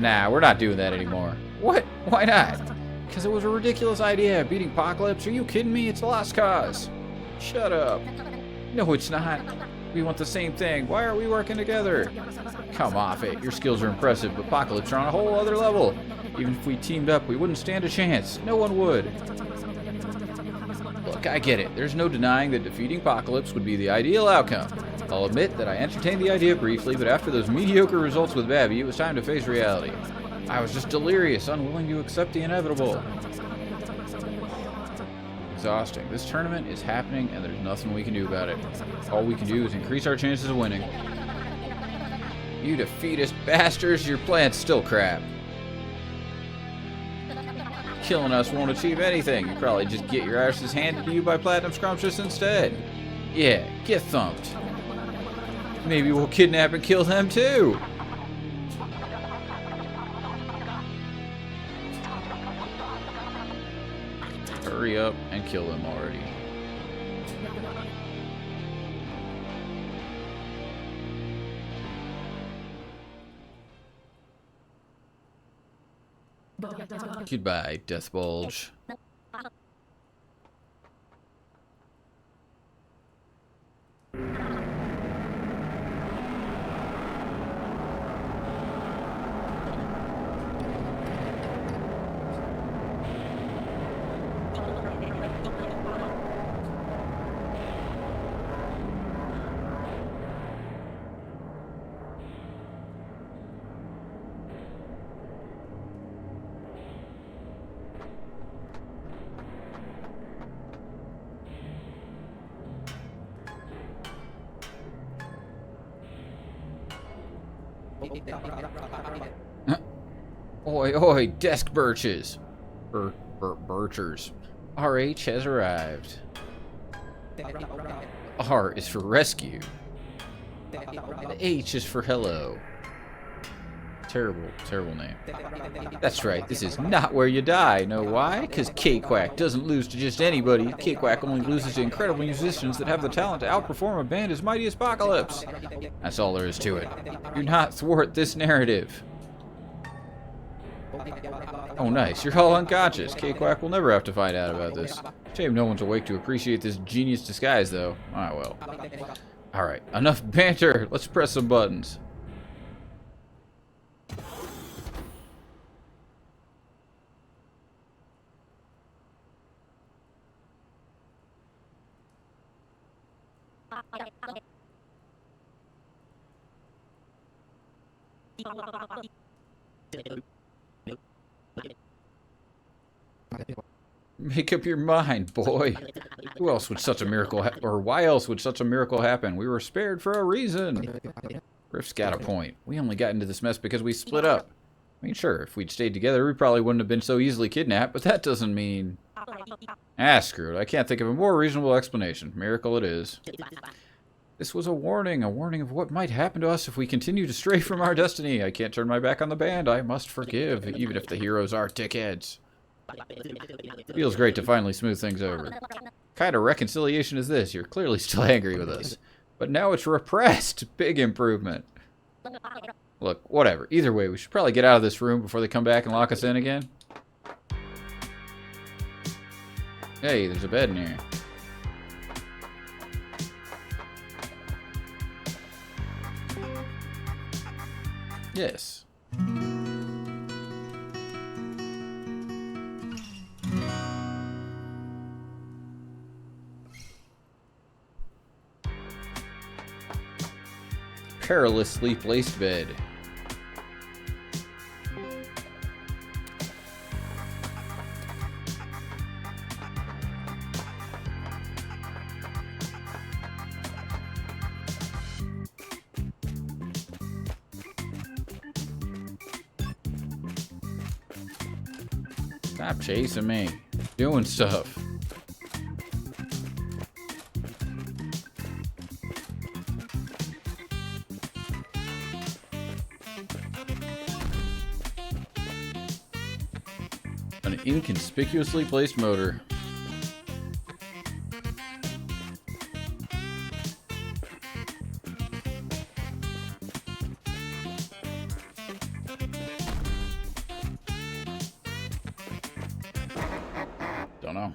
Nah, we're not doing that anymore. What? Why not? Because it was a ridiculous idea. Beating Apocalypse? Are you kidding me? It's a lost cause. Shut up. No, it's not. We want the same thing. Why aren't we working together? Come off it. Your skills are impressive, but Apocalypse are on a whole other level. Even if we teamed up, we wouldn't stand a chance. No one would. Look, I get it. There's no denying that defeating Apocalypse would be the ideal outcome. I'll admit that I entertained the idea briefly, but after those mediocre results with Babby, it was time to face reality. I was just delirious, unwilling to accept the inevitable. Exhausting. This tournament is happening, and there's nothing we can do about it. All we can do is increase our chances of winning. You defeatist bastards, your plan's still crap. Killing us won't achieve anything. You probably just get your asses handed to you by Platinum Scrumptious instead. Yeah, get thumped. Maybe we'll kidnap and kill them too. Hurry up and kill them already. Goodbye, DeathBulge. Oi, oi, desk birches. Birchers. RH has arrived. R is for rescue. The H is for hello. Terrible name. That's right, this is not where you die. Know why? Because K-Quack doesn't lose to just anybody. K-Quack only loses to incredible musicians that have the talent to outperform a band as mighty as Apocalypse. That's all there is to it. Do not thwart this narrative. Oh, nice. You're all unconscious. K-Quack will never have to find out about this. Shame no one's awake to appreciate this genius disguise, though. Ah, well. Alright, enough banter. Let's press some buttons. Make up your mind, boy. Who else would such a miracle or why else would such a miracle happen? We were spared for a reason. Riff's got a point. We only got into this mess because we split up. I mean, sure, if we'd stayed together, we probably wouldn't have been so easily kidnapped, but that doesn't mean... Ah, screw it. I can't think of a more reasonable explanation. Miracle it is. This was a warning of what might happen to us if we continue to stray from our destiny. I can't turn my back on the band. I must forgive, even if the heroes are dickheads. Feels great to finally smooth things over. What kind of reconciliation is this? You're clearly still angry with us. But now it's repressed. Big improvement. Look, whatever. Either way, we should probably get out of this room before they come back and lock us in again. Hey, there's a bed in here. Yes. Perilously placed bed. Stop chasing me. Doing stuff. An inconspicuously placed motor. Don't know.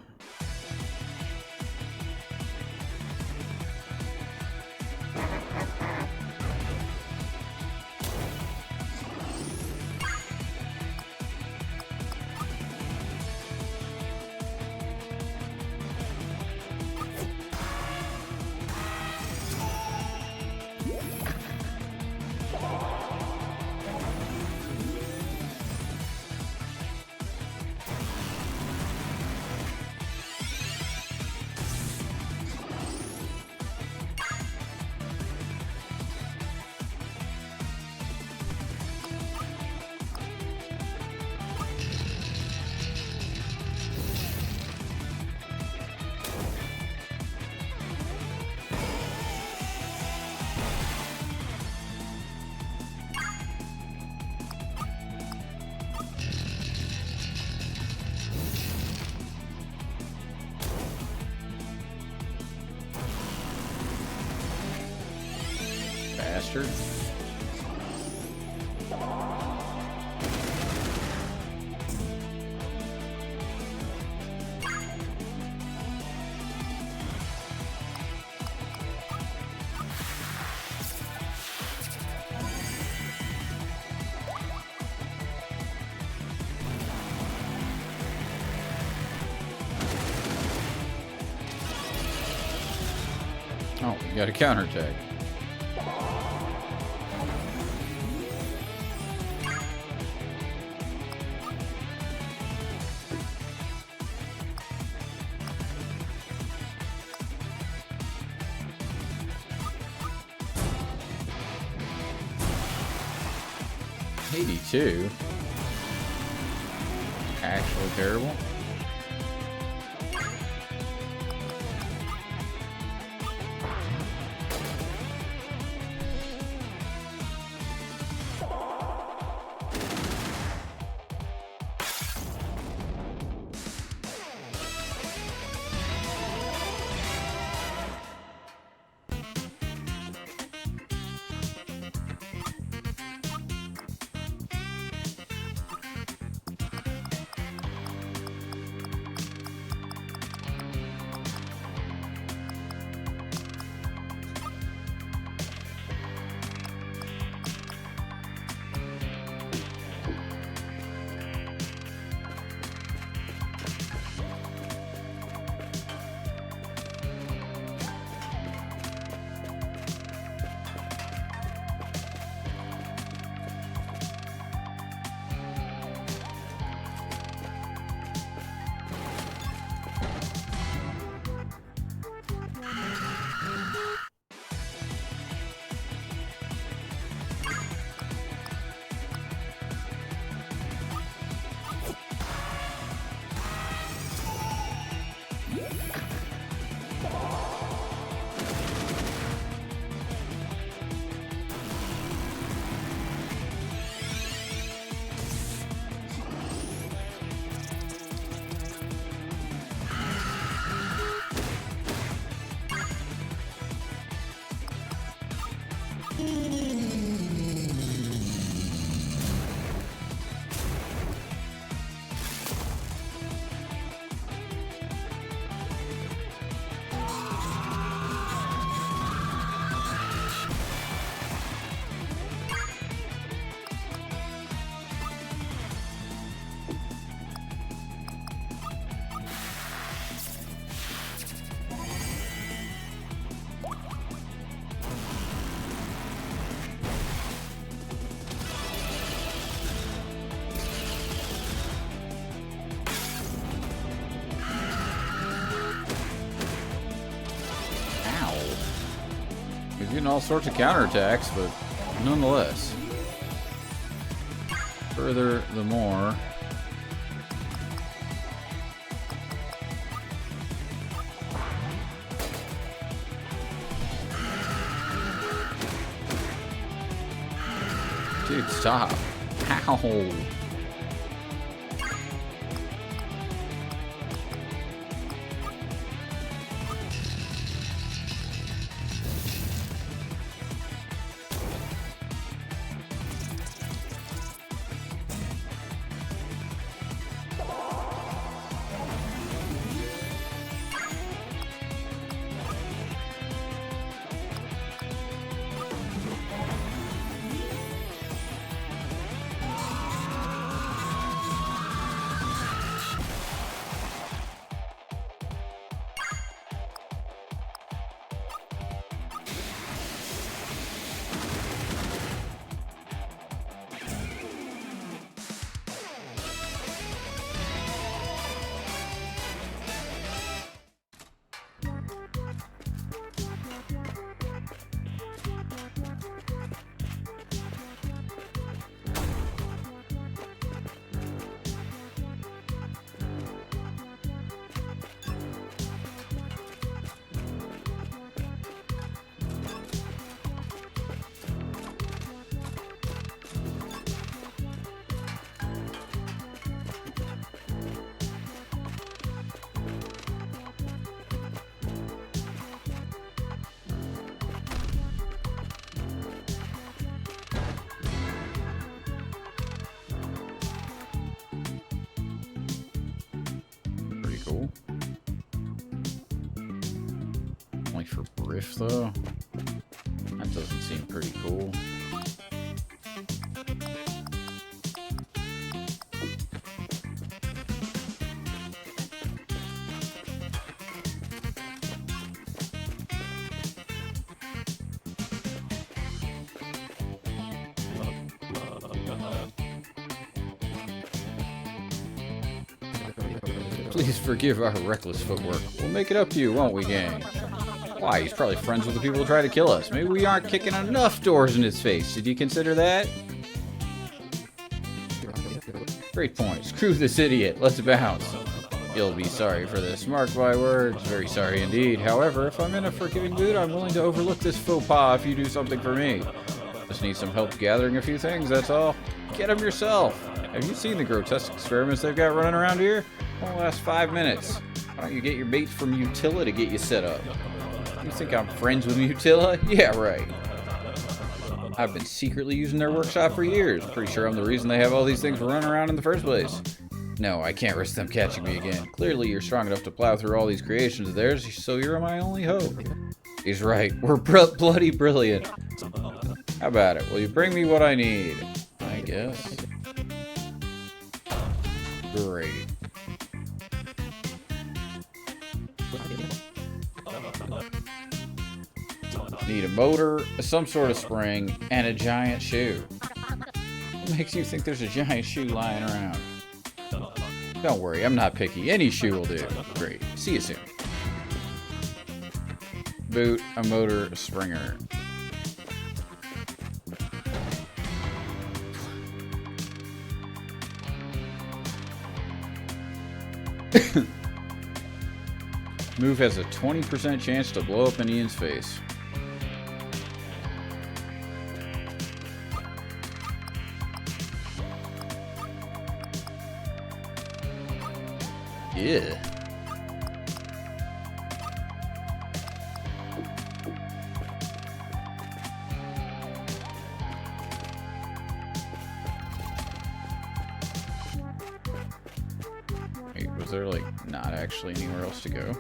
bastard. Oh, you got a counterattack. $82. Actually terrible. He's getting all sorts of counterattacks, but nonetheless. Furthermore, dude, stop. Ow. cool. Only for Briff, though? That doesn't seem pretty cool. Please forgive our reckless footwork. We'll make it up to you, won't we, gang? Why, he's probably friends with the people who try to kill us. Maybe we aren't kicking enough doors in his face. Did you consider that? Great point. Screw this idiot. Let's bounce. You'll be sorry for this. Mark my words. Very sorry indeed. However, if I'm in a forgiving mood, I'm willing to overlook this faux pas if you do something for me. Just need some help gathering a few things, that's all. Get them yourself. Have you seen the grotesque experiments they've got running around here? Won't last 5 minutes. Why don't you get your baits from Mutilla to get you set up? You think I'm friends with Mutilla? Yeah, right. I've been secretly using their workshop for years. Pretty sure I'm the reason they have all these things running around in the first place. No, I can't risk them catching me again. Clearly you're strong enough to plow through all these creations of theirs, so you're my only hope. He's right. We're bloody brilliant. How about it? Will you bring me what I need? I guess. Great. Need a motor, some sort of spring, and a giant shoe. What makes you think there's a giant shoe lying around? Don't worry, I'm not picky. Any shoe will do. Great. See you soon. Boot, a motor, a springer. Move has a 20% chance to blow up in Ian's face. Yeah. Wait, was there like not actually anywhere else to go?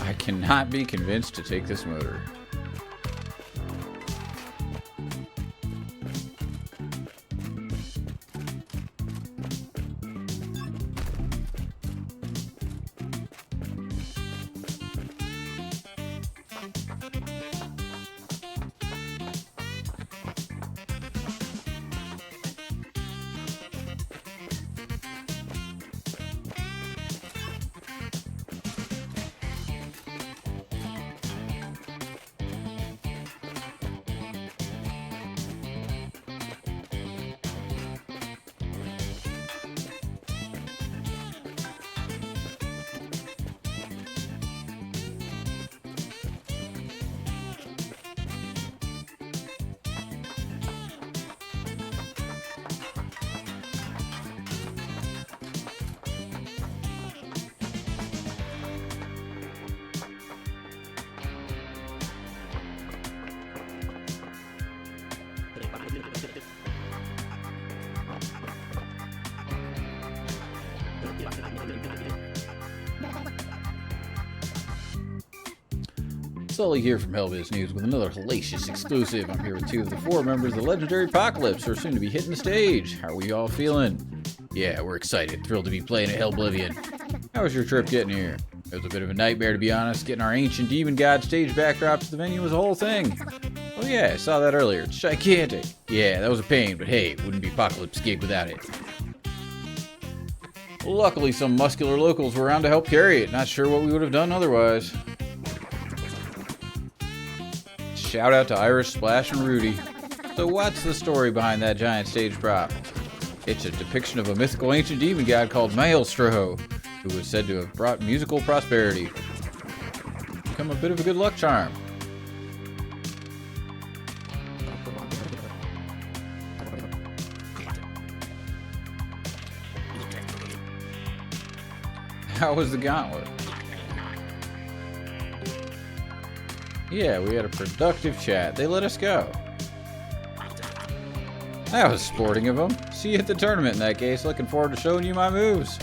I cannot be convinced to take this motor. Sully here from Hellbiz News with another hellacious exclusive. I'm here with two of the four members of the legendary Apocalypse who are soon to be hitting the stage. How are we all feeling? Yeah, we're excited. Thrilled to be playing at Hellblivion. How was your trip getting here? It was a bit of a nightmare, to be honest. Getting our ancient demon god stage backdrop to the venue was a whole thing. Oh yeah, I saw that earlier. It's gigantic. Yeah, that was a pain, but hey, it wouldn't be Apocalypse gig without it. Luckily, some muscular locals were around to help carry it. Not sure what we would have done otherwise. Shout out to Irish, Splash, and Rudy. So what's the story behind that giant stage prop? It's a depiction of a mythical ancient demon god called Maelstro, who was said to have brought musical prosperity. Become a bit of a good luck charm. How was the gauntlet? Yeah, we had a productive chat. They let us go. That was sporting of them. See you at the tournament in that case. Looking forward to showing you my moves.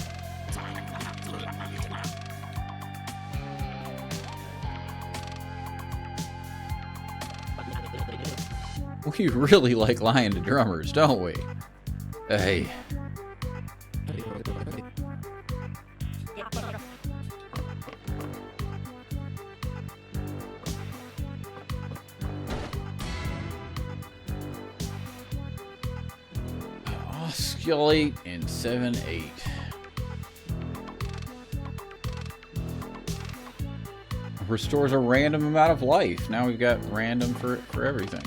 We really like lying to drummers, don't we? Hey. Osculate in 7-8. Restores a random amount of life. Now we've got random for everything.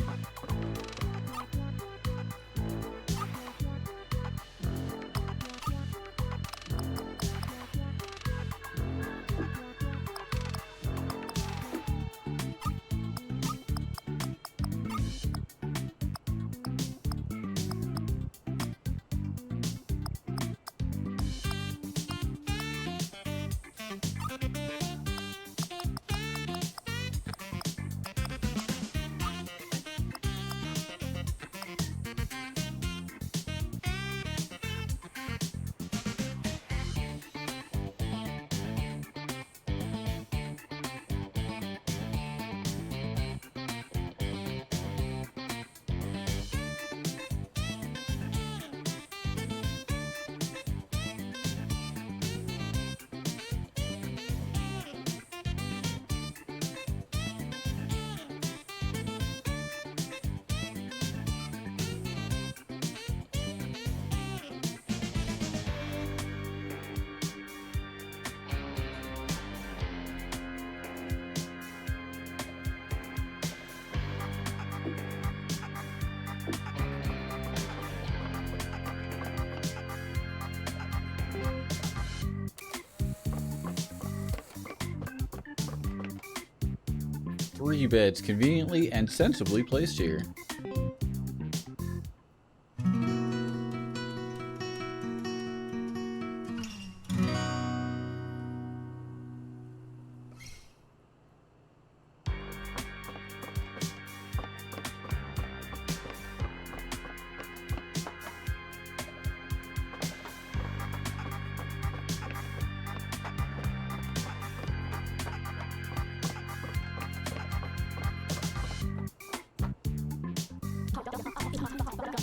Three beds conveniently and sensibly placed here.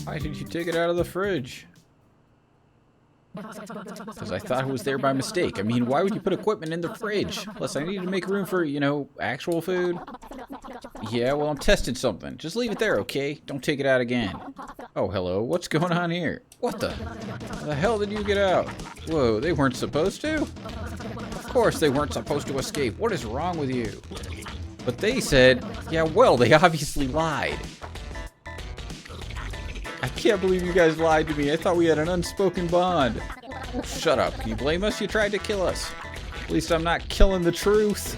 Why did you take it out of the fridge? Because I thought it was there by mistake. I mean, why would you put equipment in the fridge? Plus, I needed to make room for, you know, actual food. Yeah, well, I'm testing something. Just leave it there, okay? Don't take it out again. Oh, hello. What's going on here? What the hell did you get out? Whoa, they weren't supposed to? Of course they weren't supposed to escape. What is wrong with you? But they said, yeah, well, they obviously lied. I can't believe you guys lied to me. I thought we had an unspoken bond. Oh, shut up. Can you blame us? You tried to kill us. At least I'm not killing the truth.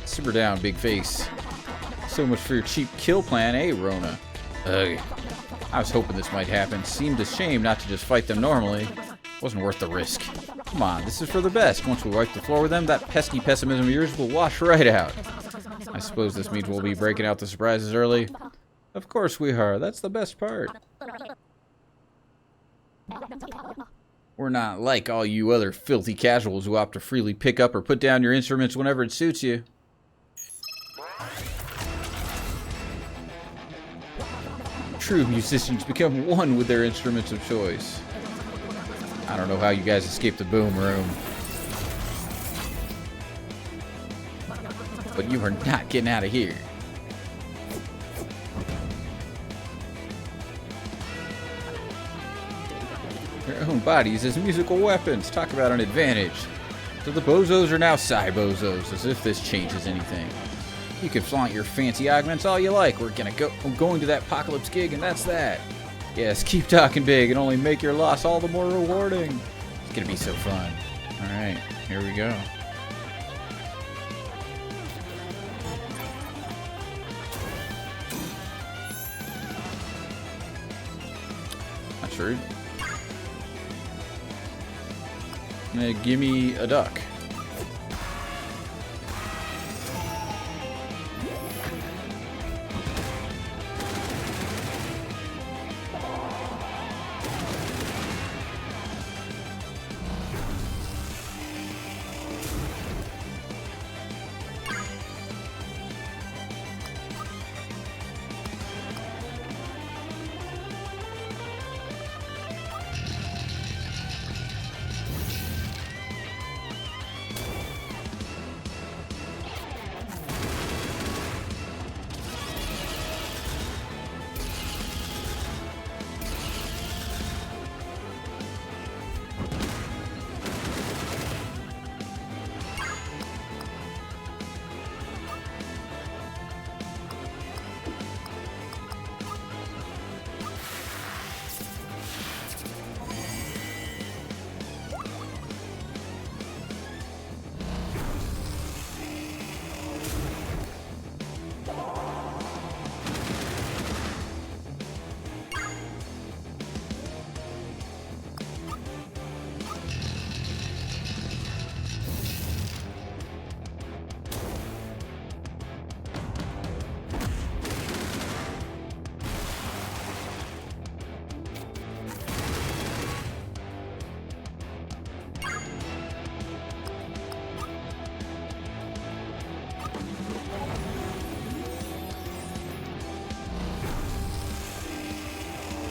Simmer down, big face. So much for your cheap kill plan, eh, Rona? Ugh. I was hoping this might happen. Seemed a shame not to just fight them normally. Wasn't worth the risk. Come on, this is for the best. Once we wipe the floor with them, that pesky pessimism of yours will wash right out. I suppose this means we'll be breaking out the surprises early. Of course we are. That's the best part. We're not like all you other filthy casuals who opt to freely pick up or put down your instruments whenever it suits you. True musicians become one with their instruments of choice. I don't know how you guys escaped the boom room. But you are not getting out of here. Their own bodies as musical weapons. Talk about an advantage. So the bozos are now Psy-bozos, as if this changes anything. You can flaunt your fancy augments all you like. I'm going to that apocalypse gig, and that's that. Yes, keep talking big and only make your loss all the more rewarding. It's gonna be so fun. Alright, here we go. Not sure. Give me a duck.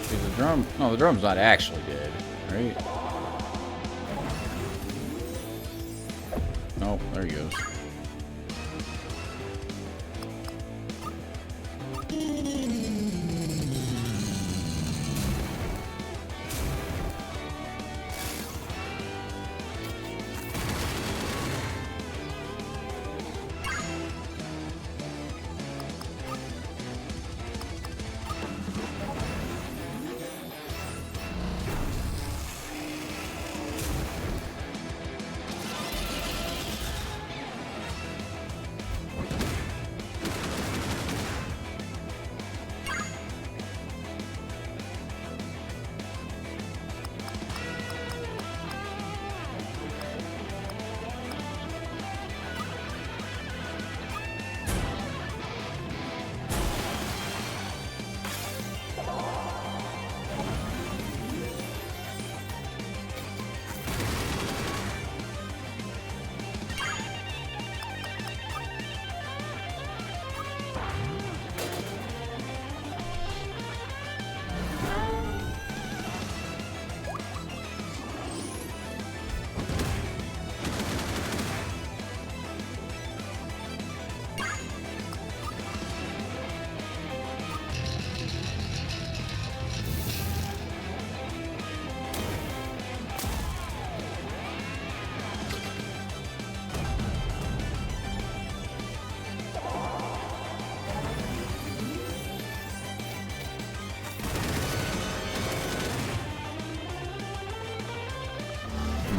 The drum. No, the drum's not actually dead, right? Oh, there he goes.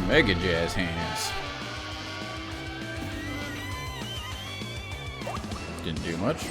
Mega Jazz Hands. Didn't do much.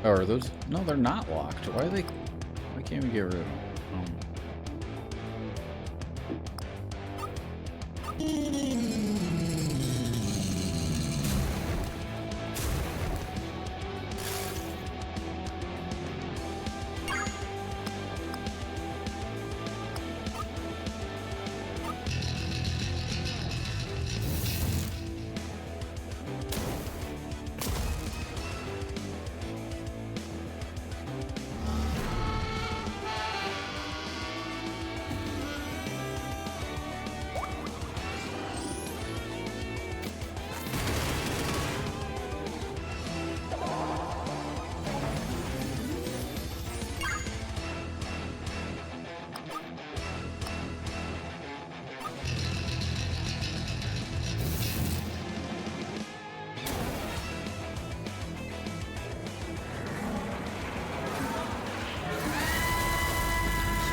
Oh, are those? No, they're not locked. Why are they? Why can't we get rid of them?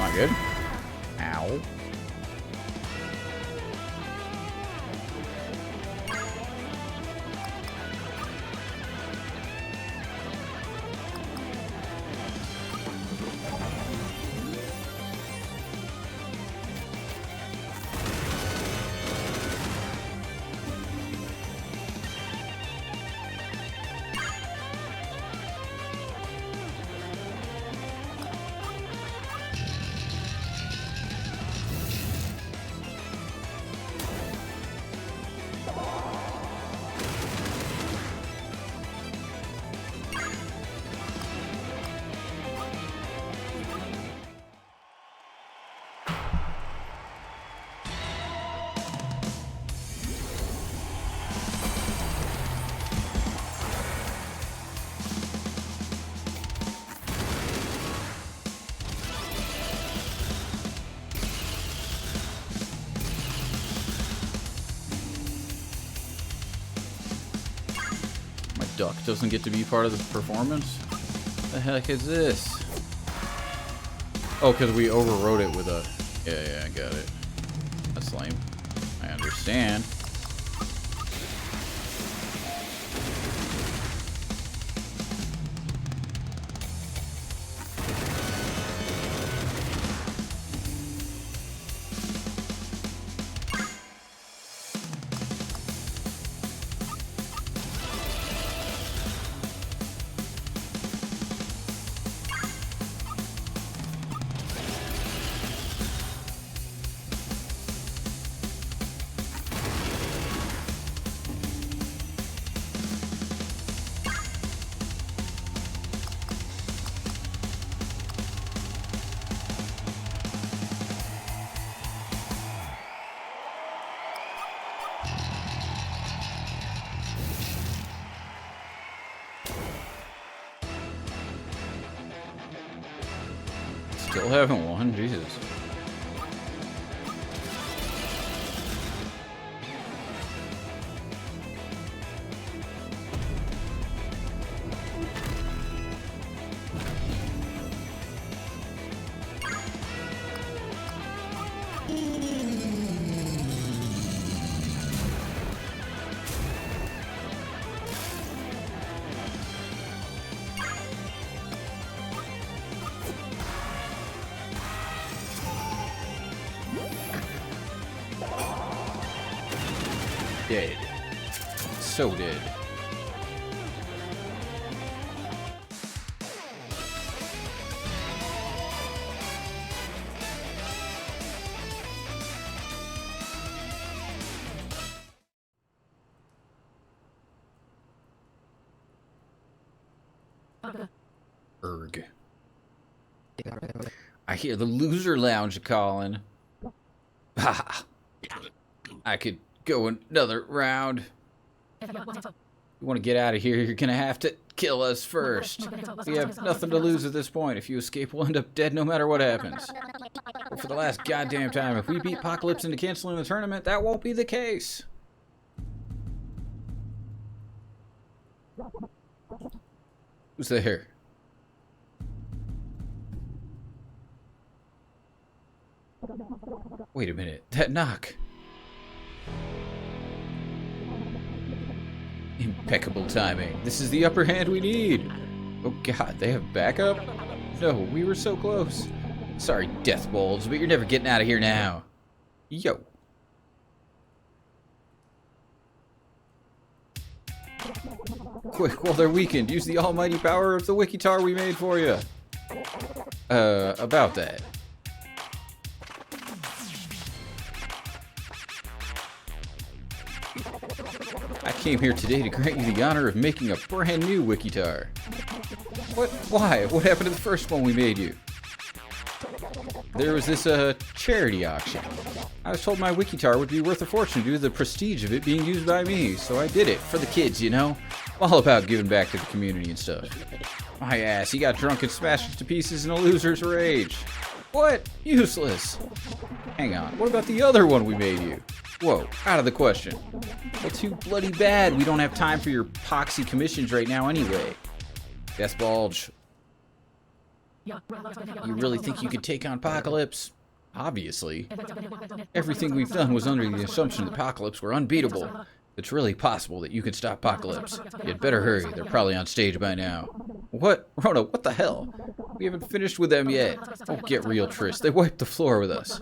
not good. Ow. Duck doesn't get to be part of the performance? The heck is this? Oh, because we overrode it with a... Yeah, I got it. That's lame. I understand. Still haven't won, Jesus. Dead. So dead. Erg. I hear the loser lounge calling. Ha! I could go another round. You want to get out of here, you're gonna have to kill us first. We have nothing to lose at this point. If you escape, we'll end up dead no matter what happens. But for the last goddamn time, if we beat Apocalypse into canceling the tournament, that won't be the case. Who's there? Wait a minute, that knock. Impeccable timing. This is the upper hand we need. Oh god, they have backup? No, we were so close. Sorry, DeathBulge, but you're never getting out of here now. Yo. Quick, while they're weakened, use the almighty power of the Wikitar we made for you. About that. I came here today to grant you the honor of making a brand new Wikitar. What? Why? What happened to the first one we made you? There was this, charity auction. I was told my Wikitar would be worth a fortune due to the prestige of it being used by me, so I did it. For the kids, you know? I'm all about giving back to the community and stuff. My ass, he got drunk and smashed it to pieces in a loser's rage. What? Useless. Hang on, what about the other one we made you? Whoa, out of the question. Well, too bloody bad. We don't have time for your poxy commissions right now anyway. DeathBulge. You really think you could take on Apocalypse? Obviously. Everything we've done was under the assumption the Apocalypse were unbeatable. It's really possible that you could stop Apocalypse. You'd better hurry. They're probably on stage by now. What? Rona, what the hell? We haven't finished with them yet. Oh, get real, Triss. They wiped the floor with us.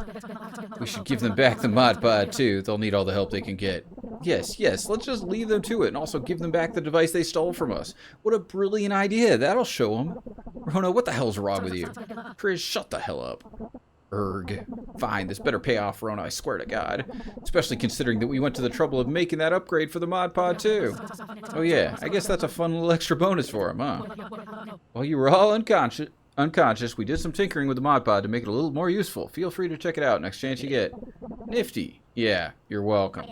We should give them back the mod pod, too. They'll need all the help they can get. Yes, let's just leave them to it and also give them back the device they stole from us. What a brilliant idea. That'll show them. Rona, what the hell's wrong with you? Triss, shut the hell up. Erg. Fine, this better pay off, Rona, I swear to God. Especially considering that we went to the trouble of making that upgrade for the mod pod, too. Oh yeah, I guess that's a fun little extra bonus for him, huh? While you were all unconscious, we did some tinkering with the mod pod to make it a little more useful. Feel free to check it out next chance you get. Nifty. Yeah, you're welcome.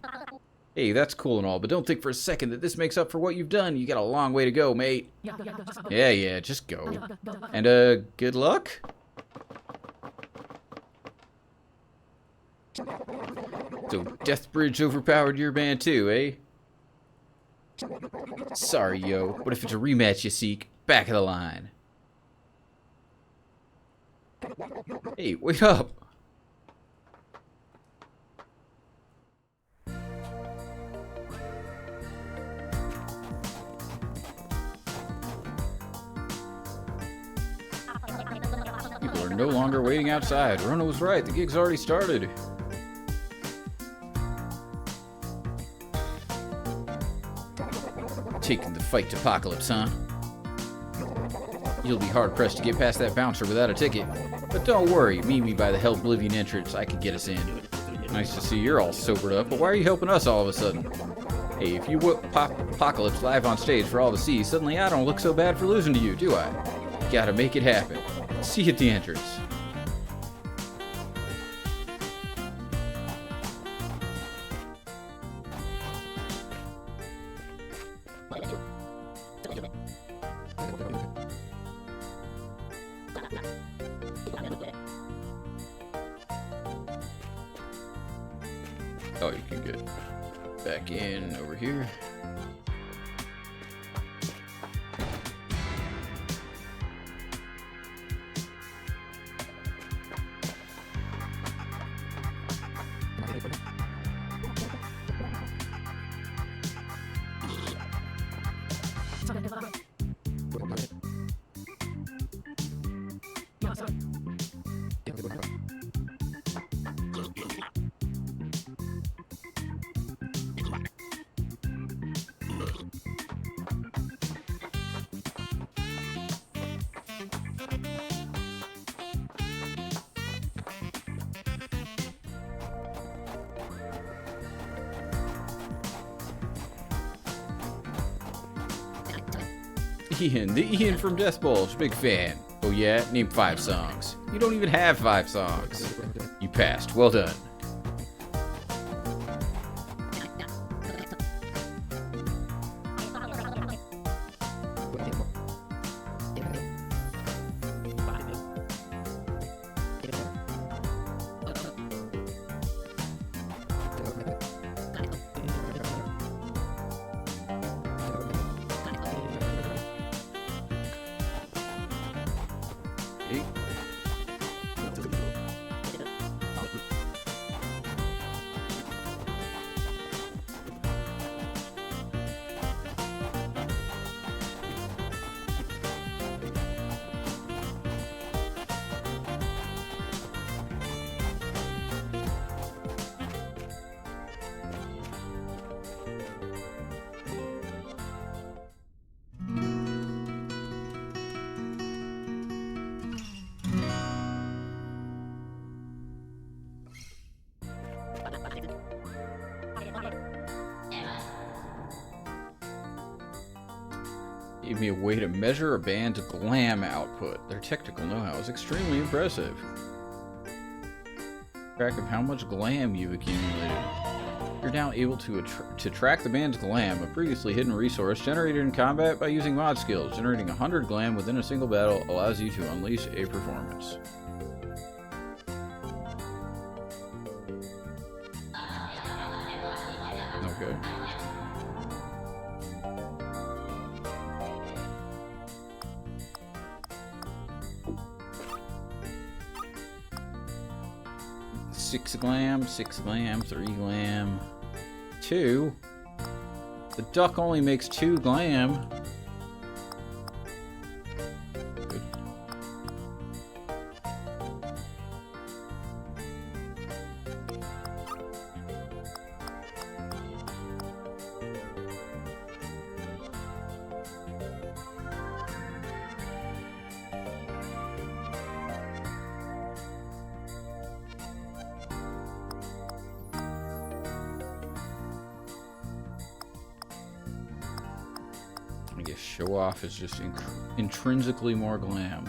Hey, that's cool and all, but don't think for a second that this makes up for what you've done. You got a long way to go, mate. Yeah, just go. And, good luck? So, DeathBulge overpowered your band too, eh? Sorry, yo. What if it's a rematch you seek? Back of the line. Hey, wake up! People are no longer waiting outside. Rona was right. The gig's already started. Taking the fight to Apocalypse, huh? You'll be hard-pressed to get past that bouncer without a ticket. But don't worry, meet me by the Hellblivion entrance. I can get us in. Nice to see you're all sobered up, but why are you helping us all of a sudden? Hey, if you whip Apocalypse live on stage for all to see, suddenly I don't look so bad for losing to you, do I? Gotta make it happen. See you at the entrance. Oh, you can get back in over here. Ian, the Ian from DeathBulge, big fan. Oh yeah? Name 5 songs. You don't even have 5 songs. You passed. Well done. Gave me a way to measure a band's glam output. Their technical know-how is extremely impressive. Track of how much glam you've accumulated. You're now able to track the band's glam, a previously hidden resource generated in combat by using mod skills. Generating 100 glam within a single battle allows you to unleash a performance. Okay. 6 glam, 6 glam, 3 glam, 2. The duck only makes 2 glam. Good. I guess show off is just intrinsically more glam.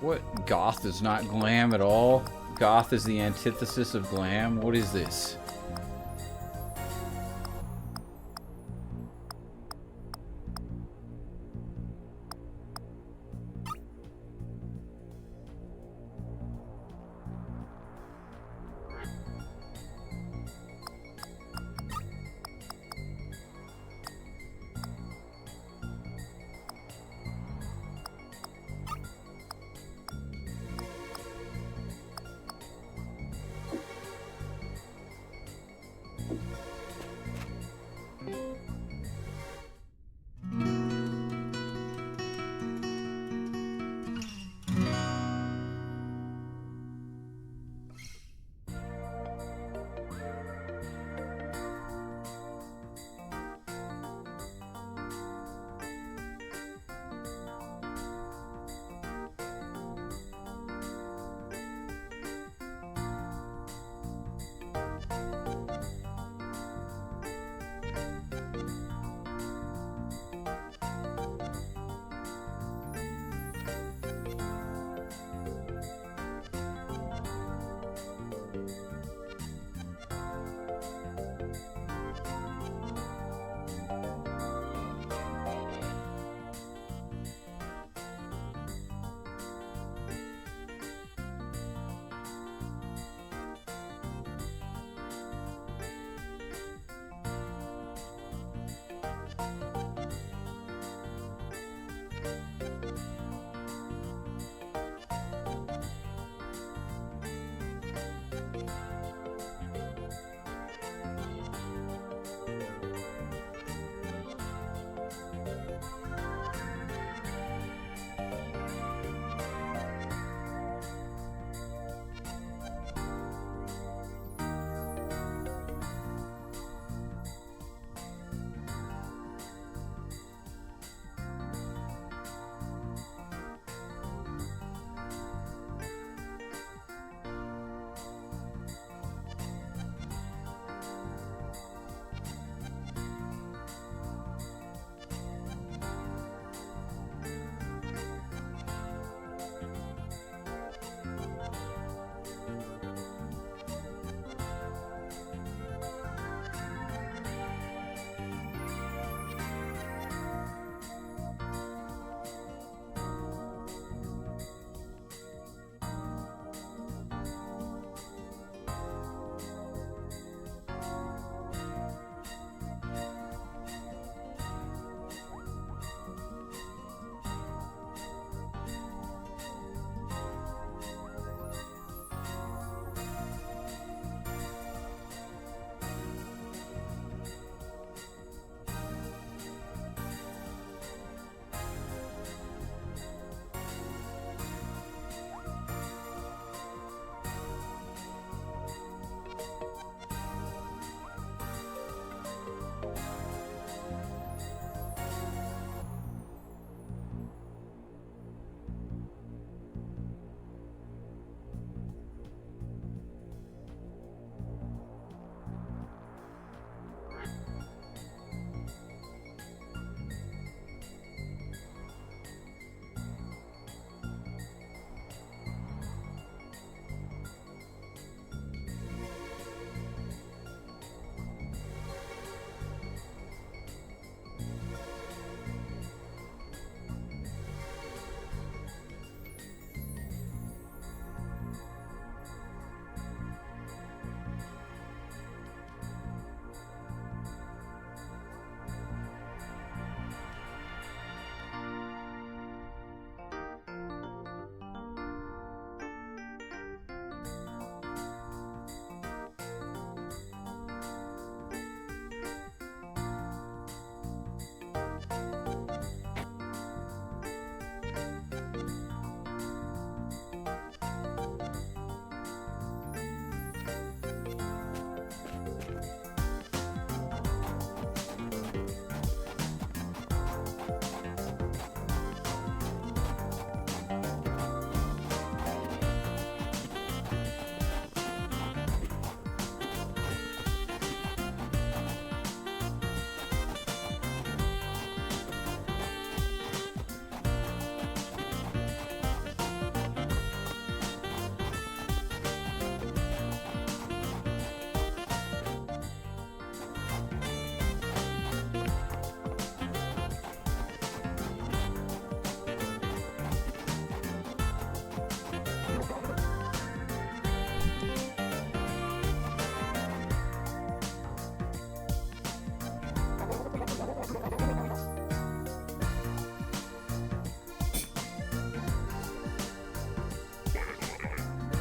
What? Goth is not glam at all? Goth is the antithesis of glam? What is this?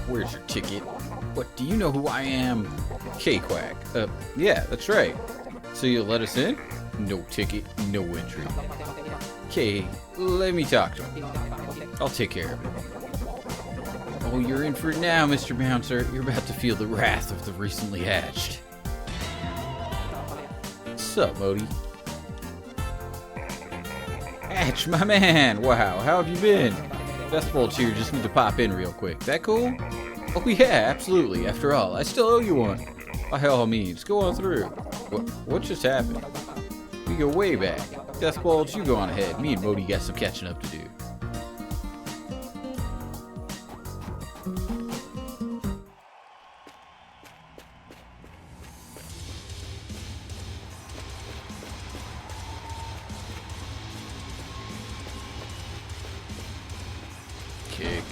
Where's your ticket? What, do you know who I am? K-Quack. Yeah, that's right. So you'll let us in? No ticket, no entry. Okay, let me talk to him. I'll take care of it. Oh, you're in for it now, Mr. Bouncer. You're about to feel the wrath of the recently hatched. What's up, Modi? Hatch, my man! Wow, how have you been? DeathBulge here, just need to pop in real quick. That cool? Oh yeah, absolutely. After all, I still owe you one. By all means, go on through. What just happened? We go way back. DeathBulge, you go on ahead. Me and Modi got some catching up to do. Kick.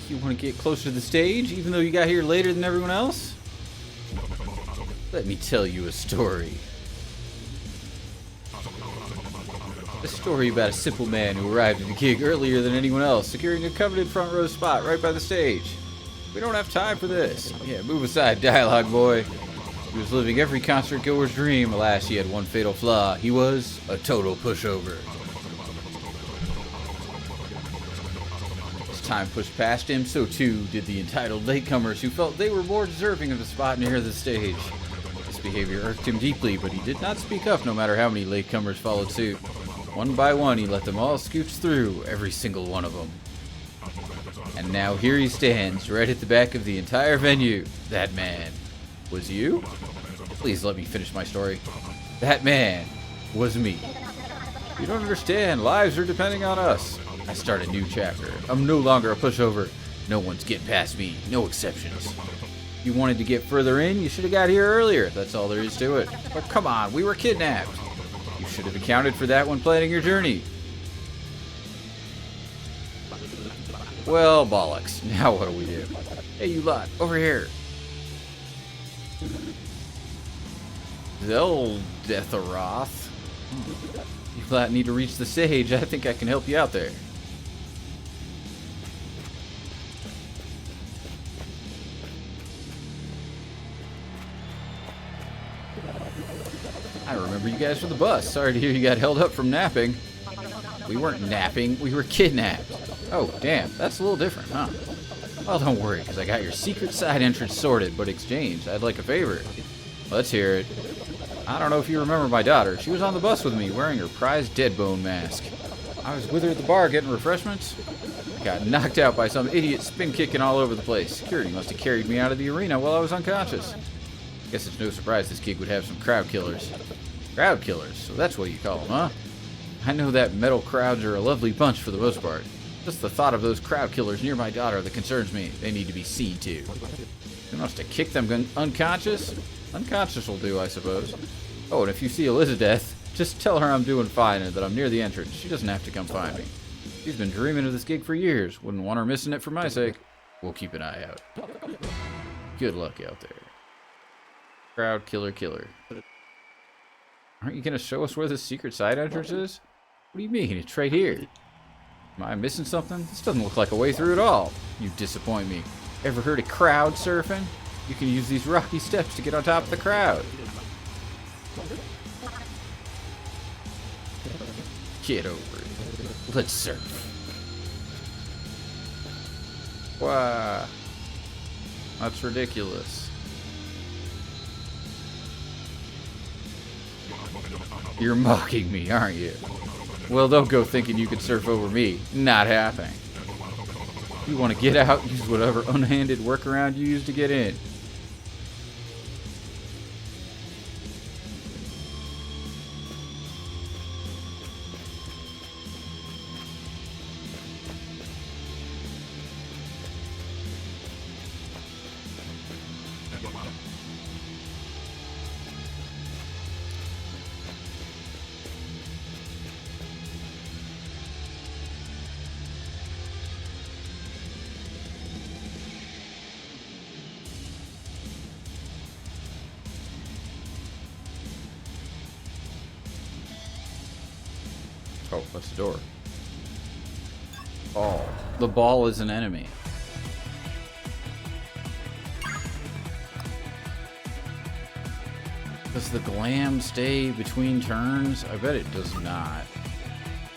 You want to get closer to the stage, even though you got here later than everyone else? Let me tell you a story. A story about a simple man who arrived at the gig earlier than anyone else, securing a coveted front row spot right by the stage. We don't have time for this. Yeah, move aside, dialogue boy. He was living every concert goer's dream. Alas, he had one fatal flaw. He was a total pushover. As time pushed past him, so too did the entitled latecomers who felt they were more deserving of a spot near the stage. This behavior irked him deeply, but he did not speak up no matter how many latecomers followed suit. One by one, he let them all scooch through, every single one of them. And now here he stands, right at the back of the entire venue. That man was you? Please let me finish my story. That man was me. You don't understand. Lives are depending on us. I start a new chapter. I'm no longer a pushover. No one's getting past me. No exceptions. You wanted to get further in? You should have got here earlier. That's all there is to it. Oh, come on. We were kidnapped. You should have accounted for that when planning your journey. Well, bollocks. Now what do we do? Hey, you lot. Over here. They'll Death-a-Roth. You lot need to reach the stage. I think I can help you out there. I remember you guys from the bus. Sorry to hear you got held up from napping. We weren't napping, we were kidnapped. Oh, damn, that's a little different, huh? Well, don't worry, because I got your secret side entrance sorted, but exchanged, I'd like a favor. Let's hear it. I don't know if you remember my daughter. She was on the bus with me, wearing her prized deadbone mask. I was with her at the bar getting refreshments. Got knocked out by some idiot spin-kicking all over the place. Security must have carried me out of the arena while I was unconscious. Guess it's no surprise this gig would have some crowd killers. Crowd killers, so that's what you call them, huh? I know that metal crowds are a lovely bunch for the most part. Just the thought of those crowd killers near my daughter that concerns me. They need to be seen to. Who wants to kick them unconscious? Unconscious will do, I suppose. Oh, and if you see Elizabeth, just tell her I'm doing fine and that I'm near the entrance. She doesn't have to come find me. She's been dreaming of this gig for years. Wouldn't want her missing it for my sake. We'll keep an eye out. Good luck out there. Crowd killer killer. Aren't you going to show us where the secret side entrance is? What do you mean? It's right here. Am I missing something? This doesn't look like a way through at all. You disappoint me. Ever heard of crowd surfing? You can use these rocky steps to get on top of the crowd. Get over it. Let's surf. Wow. That's ridiculous. You're mocking me, aren't you? Well, don't go thinking you can surf over me. Not happening. You want to get out, use whatever unhanded workaround you use to get in. Oh, what's the door? Ball. The ball is an enemy. Does the glam stay between turns? I bet it does not.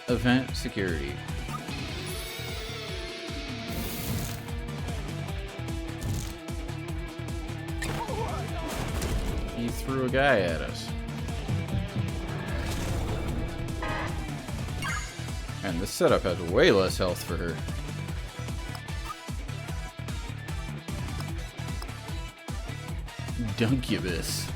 Event security. He threw a guy at us. And this setup has way less health for her. Dunkubus.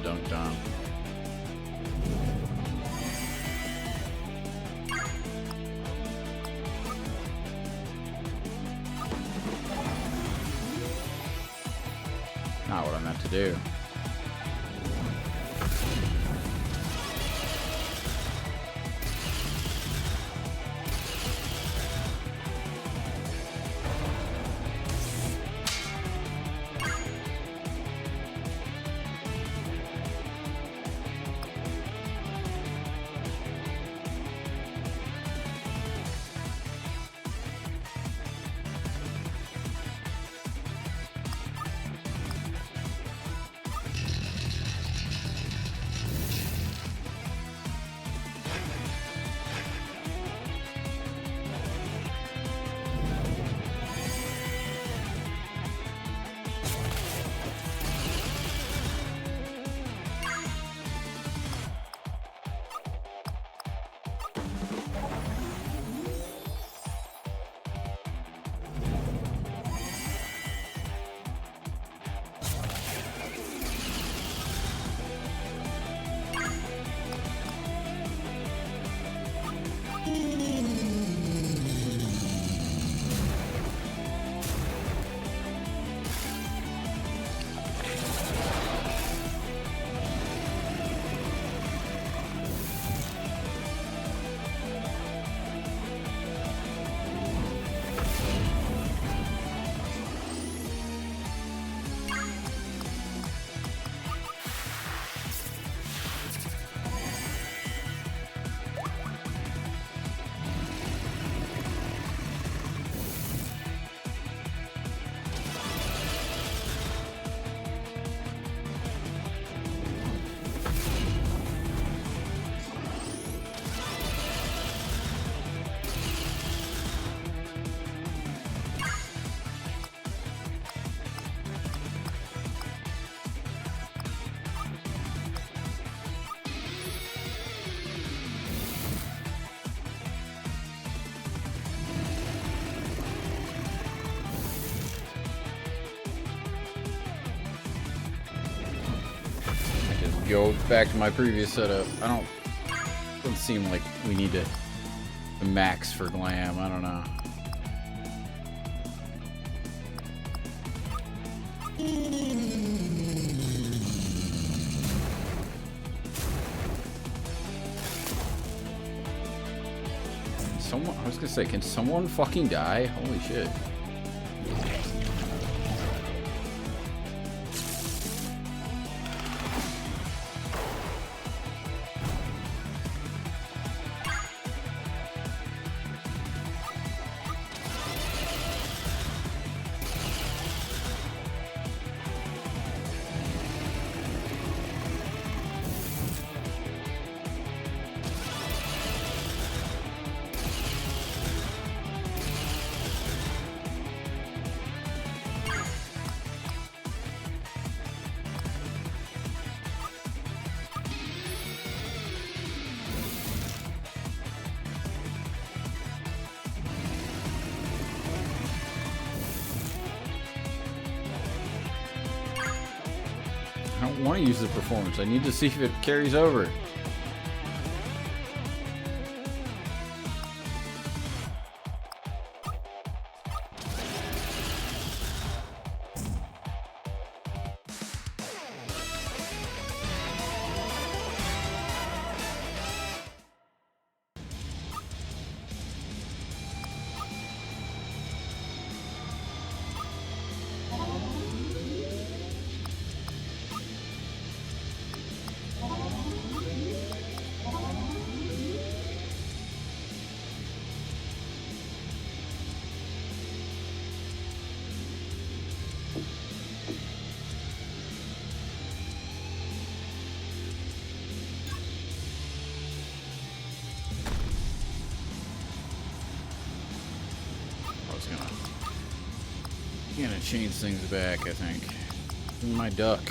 Dunked on. Not what I meant to do. Go back to my previous setup. Doesn't seem like we need to max for glam. I don't know. I was gonna say, can someone fucking die? Holy shit. I don't want to use the performance. I need to see if it carries over. It's gonna change things back, I think. My duck.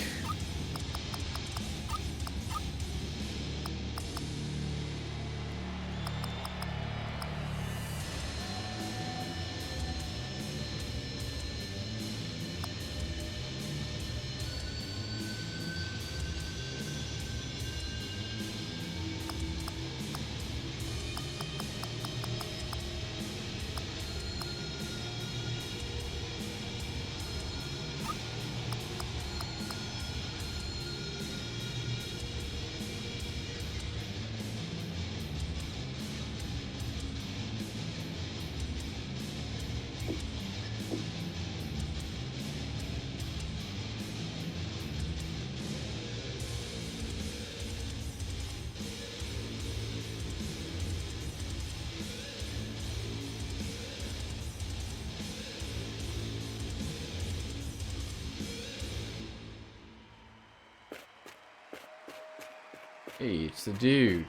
Hey, it's the dude.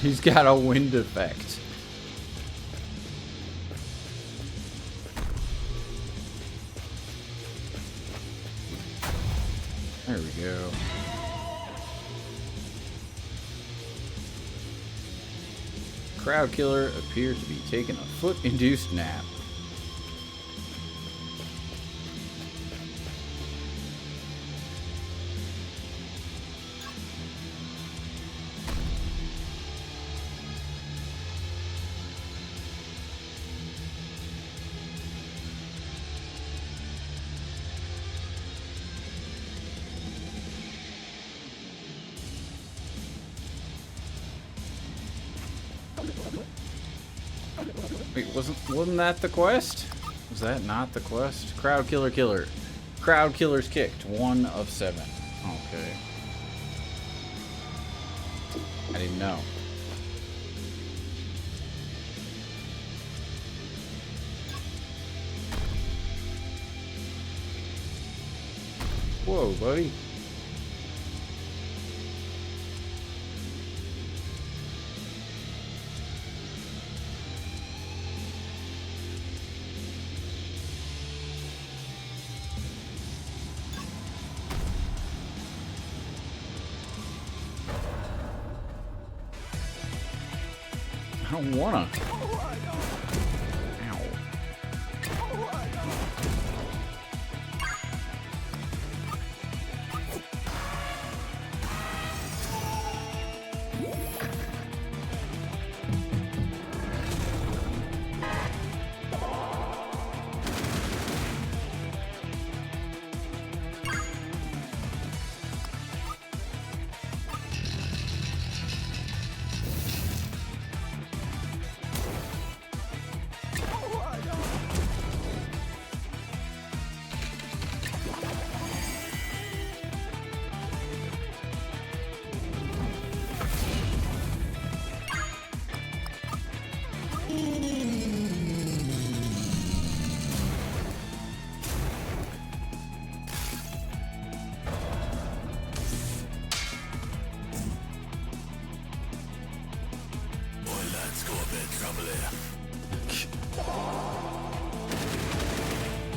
He's got a wind effect. There we go. Crowd killer appears to be taking a foot-induced nap. Wait, wasn't that the quest? Was that not the quest? Crowd killer killer. Crowd killers kicked. 1 of 7. Okay. I didn't know. Whoa, buddy. I don't wanna. Ow.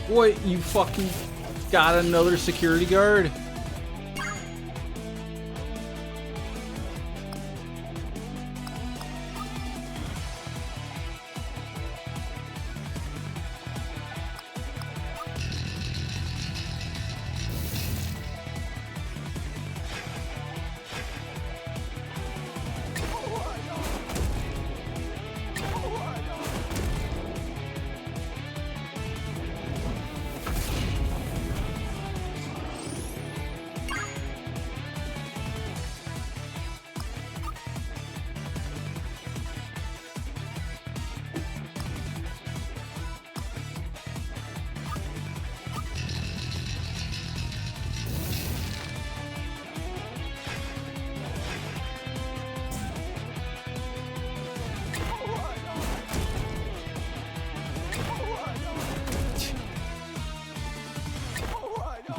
What, you fucking got another security guard?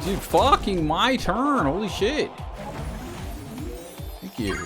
Dude, fucking my turn. Holy shit. Thank you.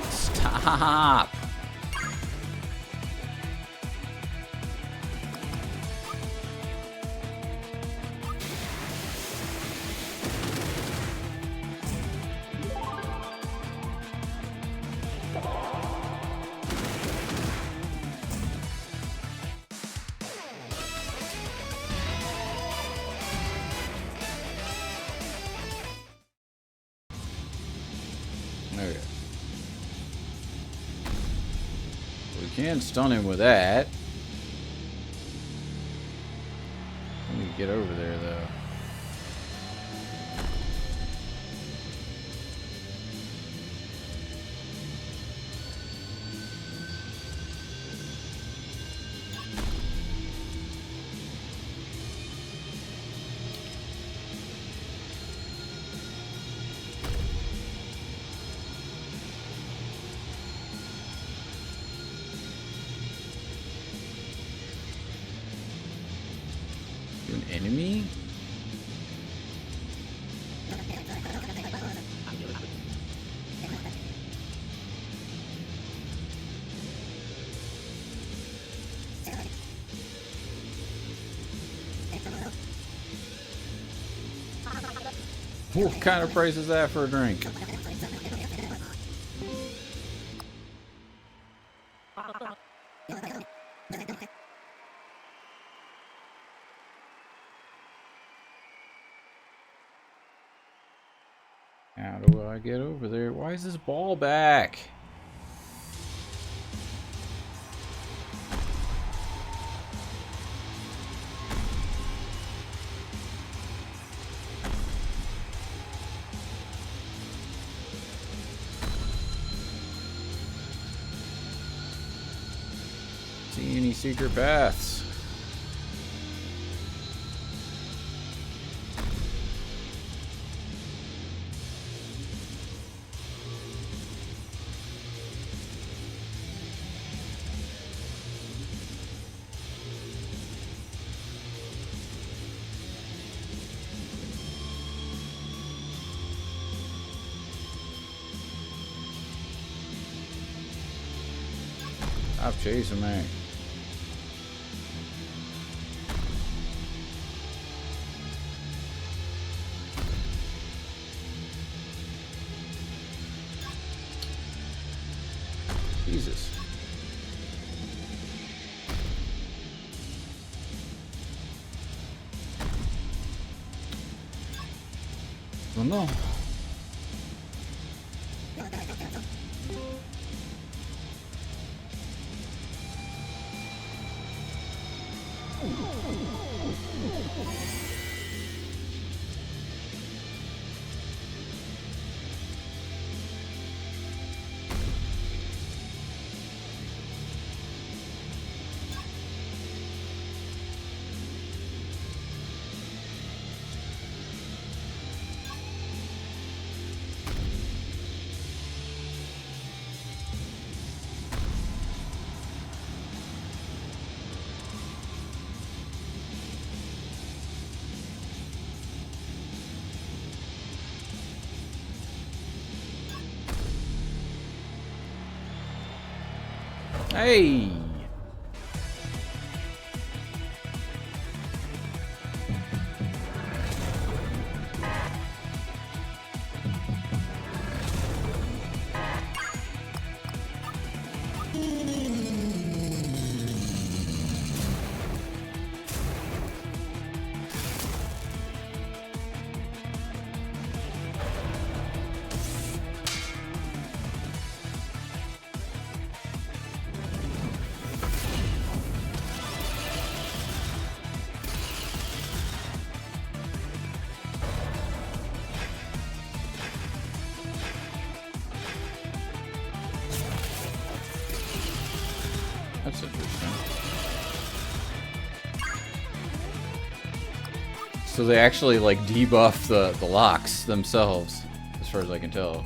Stop. Okay. We can stun him with that. We need to get over there, though. An enemy? What kind of price is that for a drink? How do I get over there? Why is this ball back? See any secret paths? Stop chasing me. Jesus. Oh no. Hey! That's interesting. So they actually like debuff the locks themselves, as far as I can tell.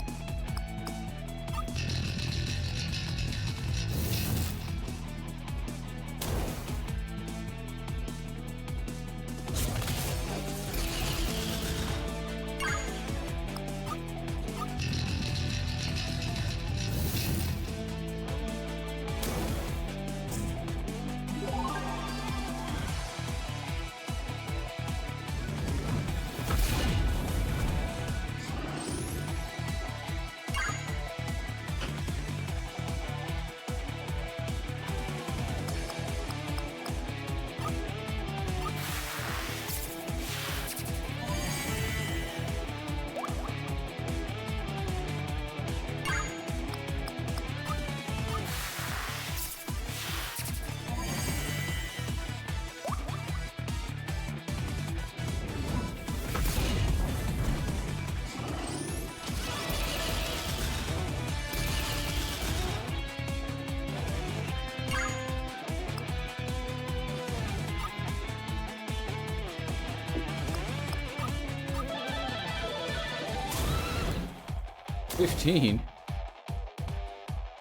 $15?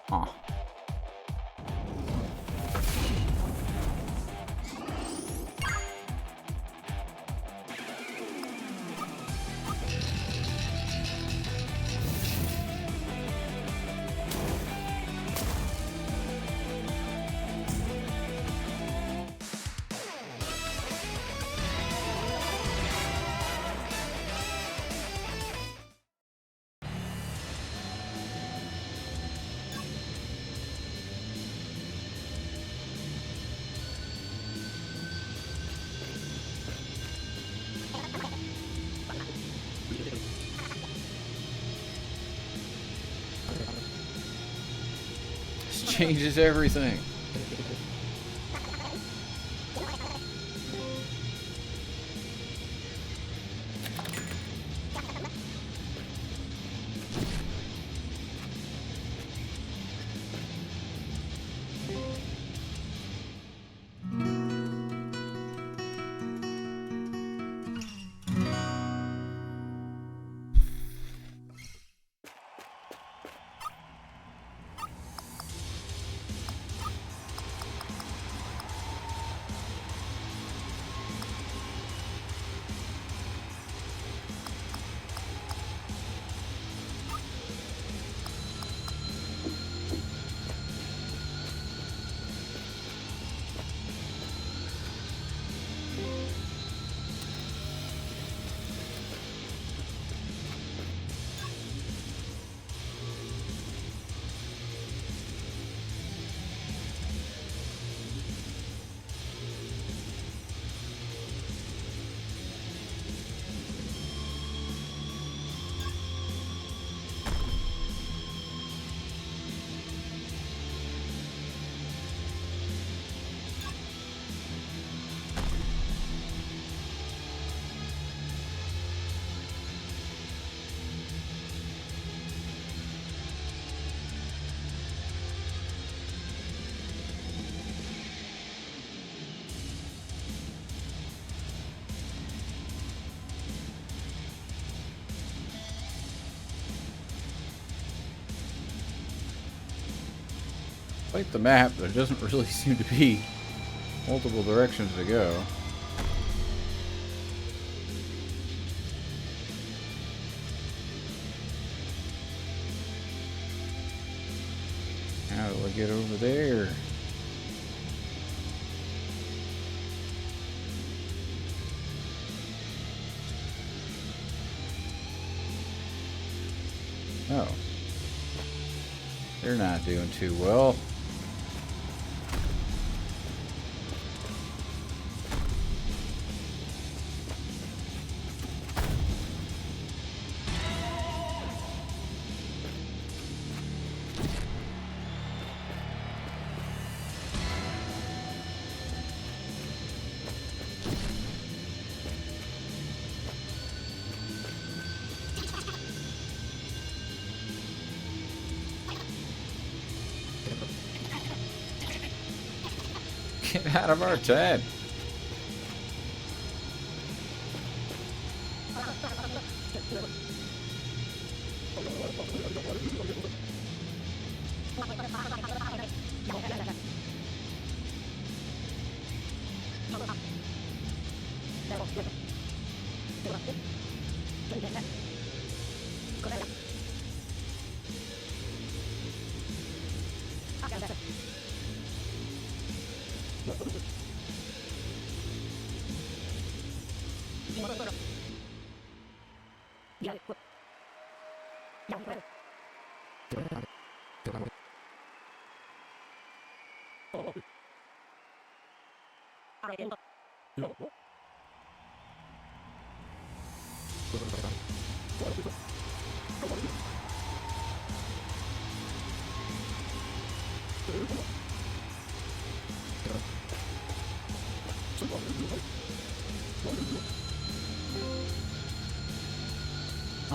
Huh. This changes everything. Quite the map, there doesn't really seem to be multiple directions to go. How do I get over there? Oh. They're not doing too well. Get out of our tent.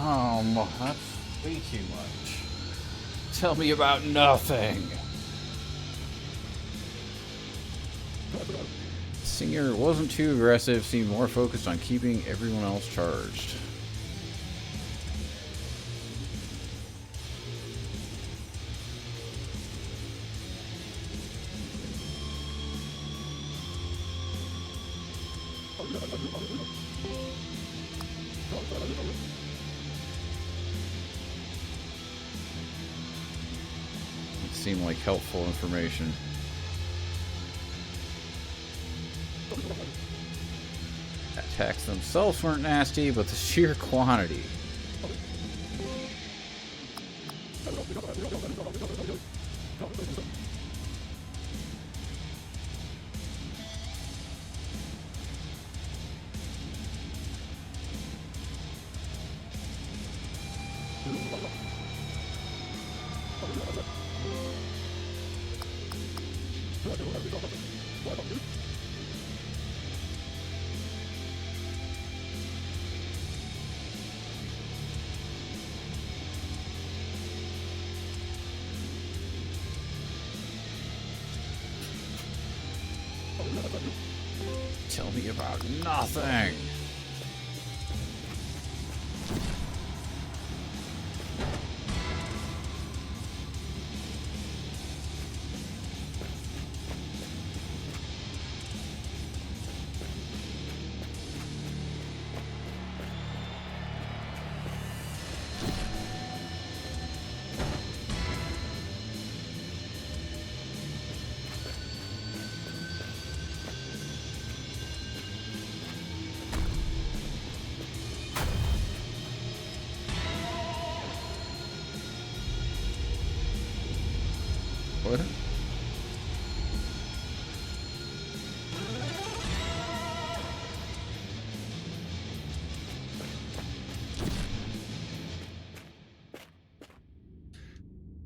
Oh, that's way too much. Tell me about nothing. Singer wasn't too aggressive, seemed more focused on keeping everyone else charged. It seemed like helpful information. Attacks themselves weren't nasty, but the sheer quantity. Tell me about nothing. What?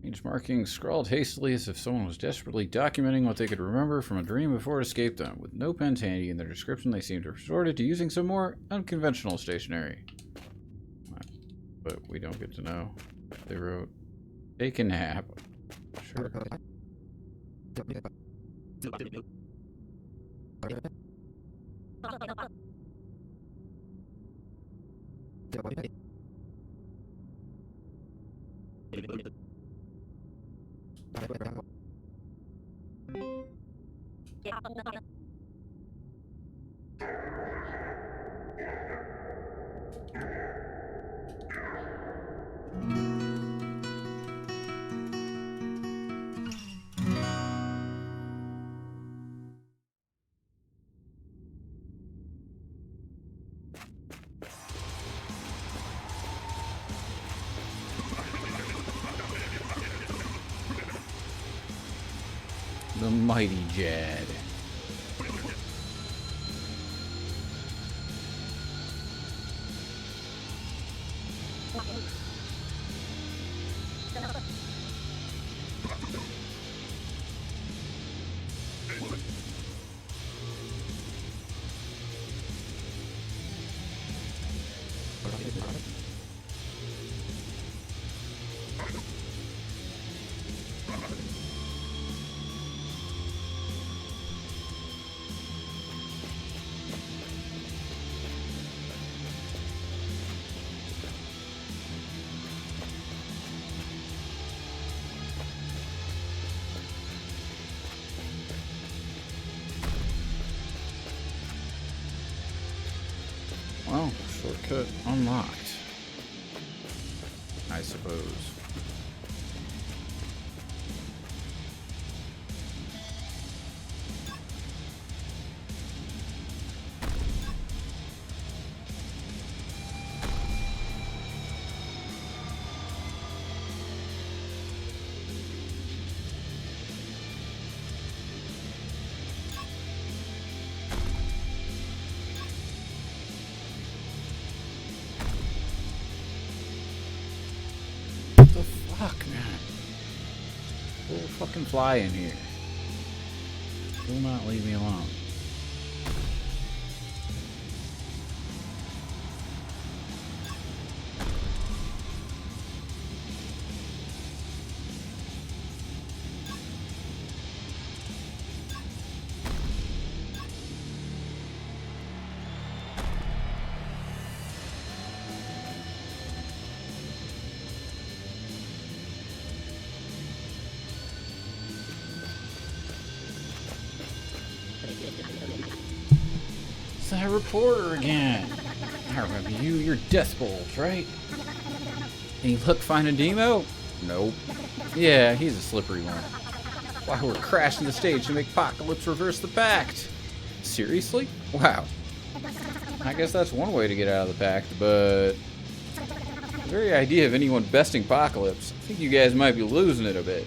Each marking scrawled hastily as if someone was desperately documenting what they could remember from a dream before it escaped them. With no pens handy in their description, they seemed to have resorted to using some more unconventional stationery. But we don't get to know. They wrote, take a nap. Sure. The mighty Jad. Well, shortcut unlocked, I suppose. What the fuck, man? Little fucking fly in here. Do not leave me alone. It's that reporter again. I remember you. You're DeathBulge, right? Any luck finding Demo? Nope. Yeah, he's a slippery one. Why, we're crashing the stage to make Apocalypse reverse the pact. Seriously? Wow. I guess that's one way to get out of the pact, but the very idea of anyone besting Apocalypse, I think you guys might be losing it a bit.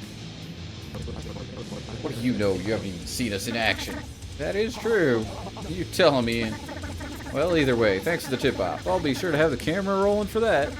What do you know? You haven't even seen us in action. That is true. You telling me. And well, either way, thanks for the tip-off. I'll be sure to have the camera rolling for that.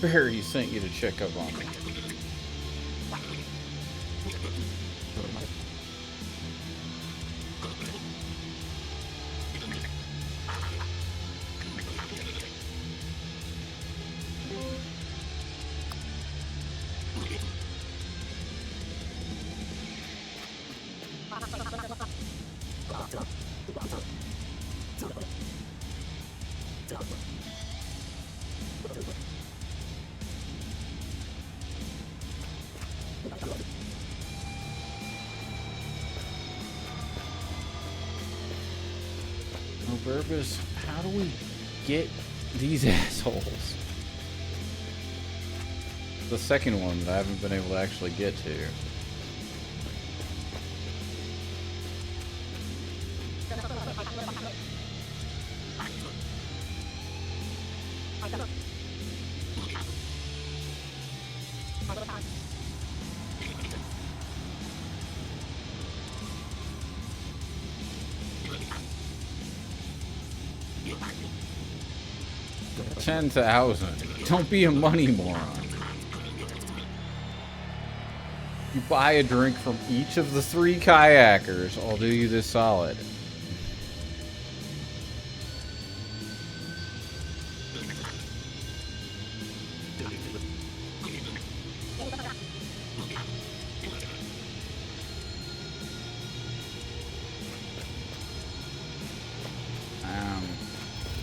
Barry sent you to check up on me. Oh, Burbus, how do we get these assholes? The second one that I haven't been able to actually get to. $10,000. Don't be a money moron. You buy a drink from each of the 3 kayakers, I'll do you this solid.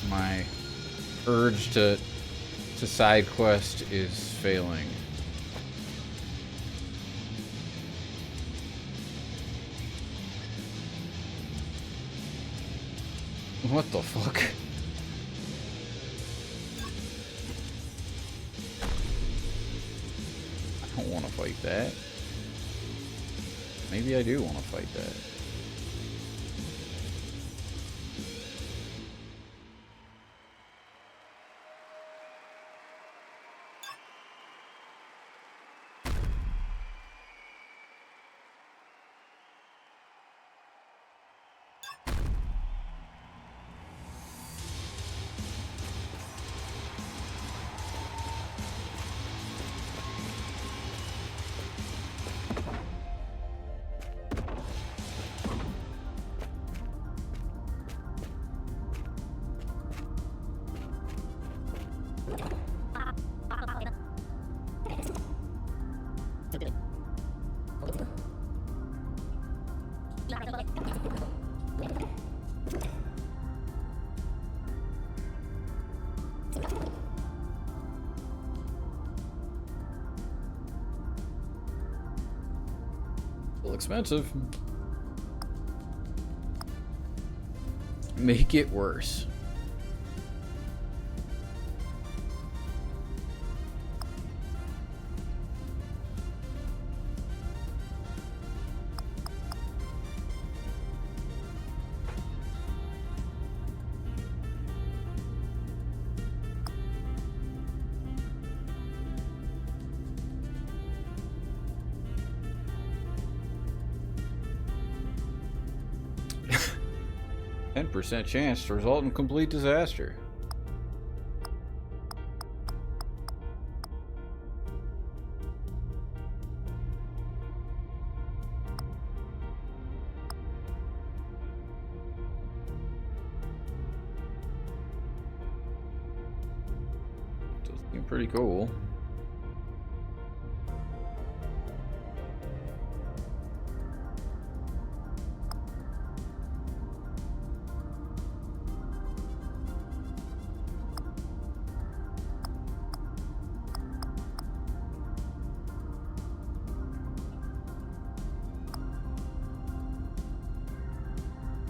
My urge to side quest is failing. What the fuck? I don't want to fight that. Maybe I do want to fight that. Still expensive. Make it worse. %, chance to result in complete disaster. Does seem pretty cool.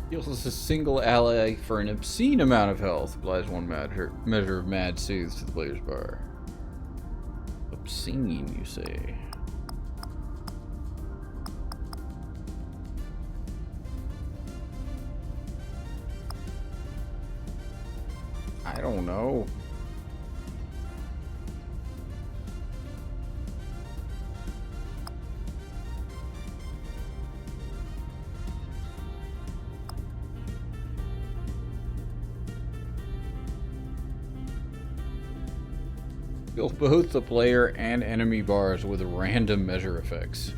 Heals a single ally for an obscene amount of health. Applies one measure of mad soothes to the player's bar. Obscene, you say? I don't know. Fill both the player and enemy bars with random measure effects.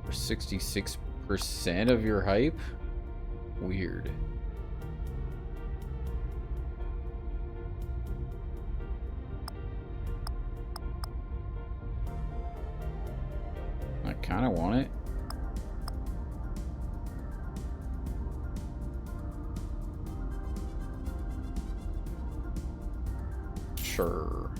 For 66% of your hype? Weird. I kind of want it. Sure.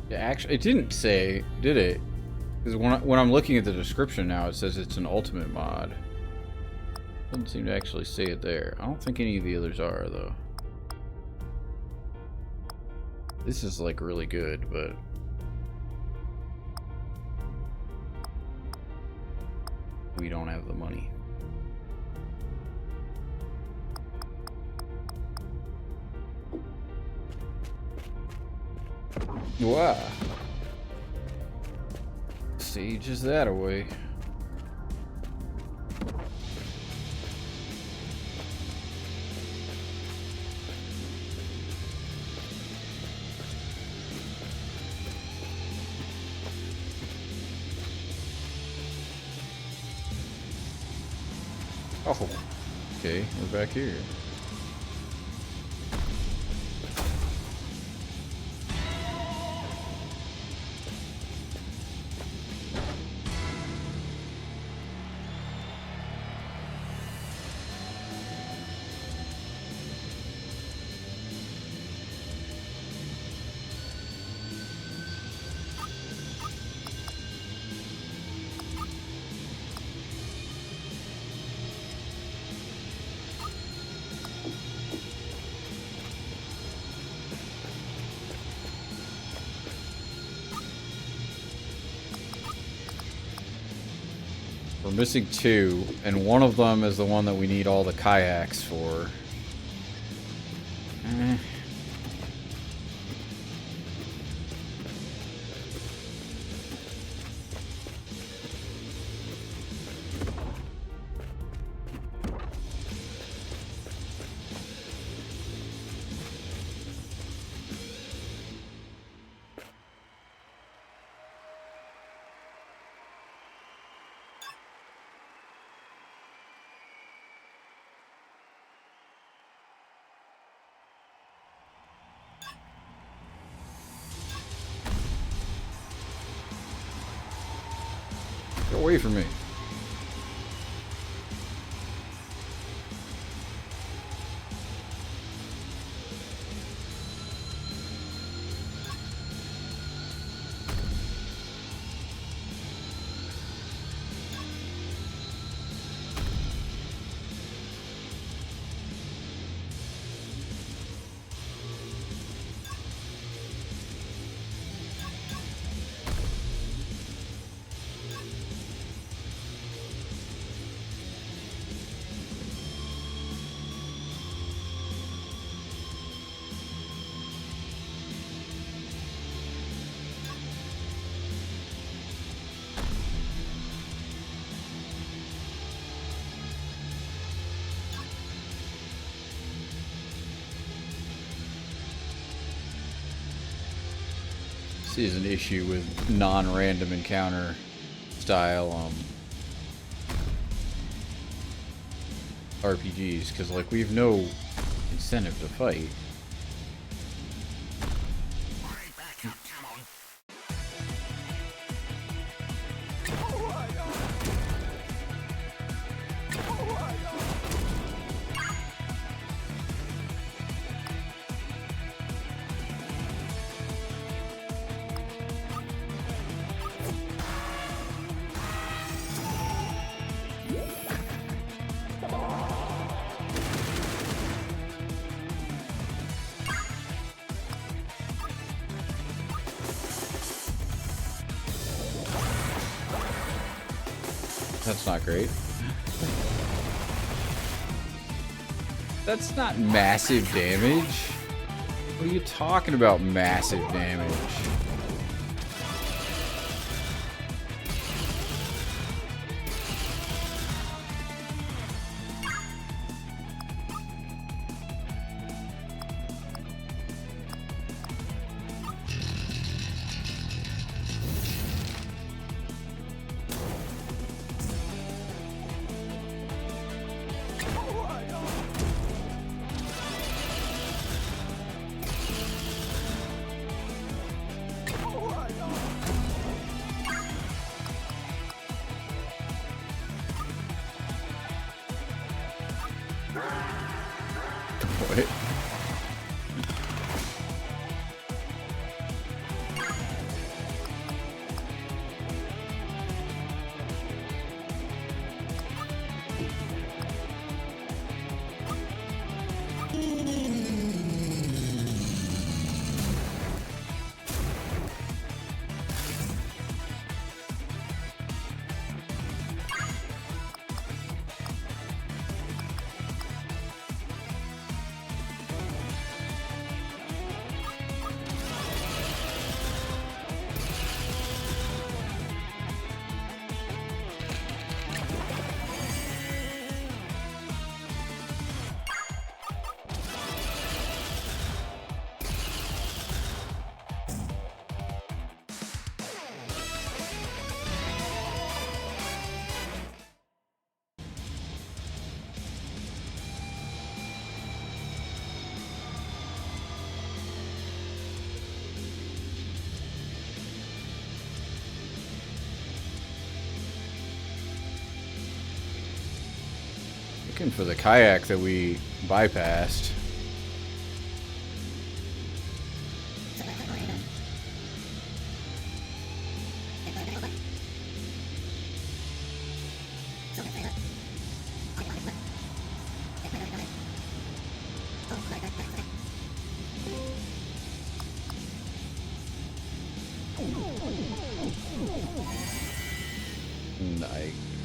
Actually, it didn't say, did it? Because when I'm looking at the description now, it says it's an ultimate mod. Doesn't seem to actually say it there. I don't think any of the others are, though. This is, like, really good, but... we don't have the money. Wow. Siege is that away. Oh, okay, we're back here. missing 2, and one of them is the one that we need all the kayaks for. Get away from me. This is an issue with non-random encounter style RPGs, because like we have no incentive to fight. That's not great. That's not massive damage. What are you talking about, massive damage? What? Looking for the kayak that we bypassed.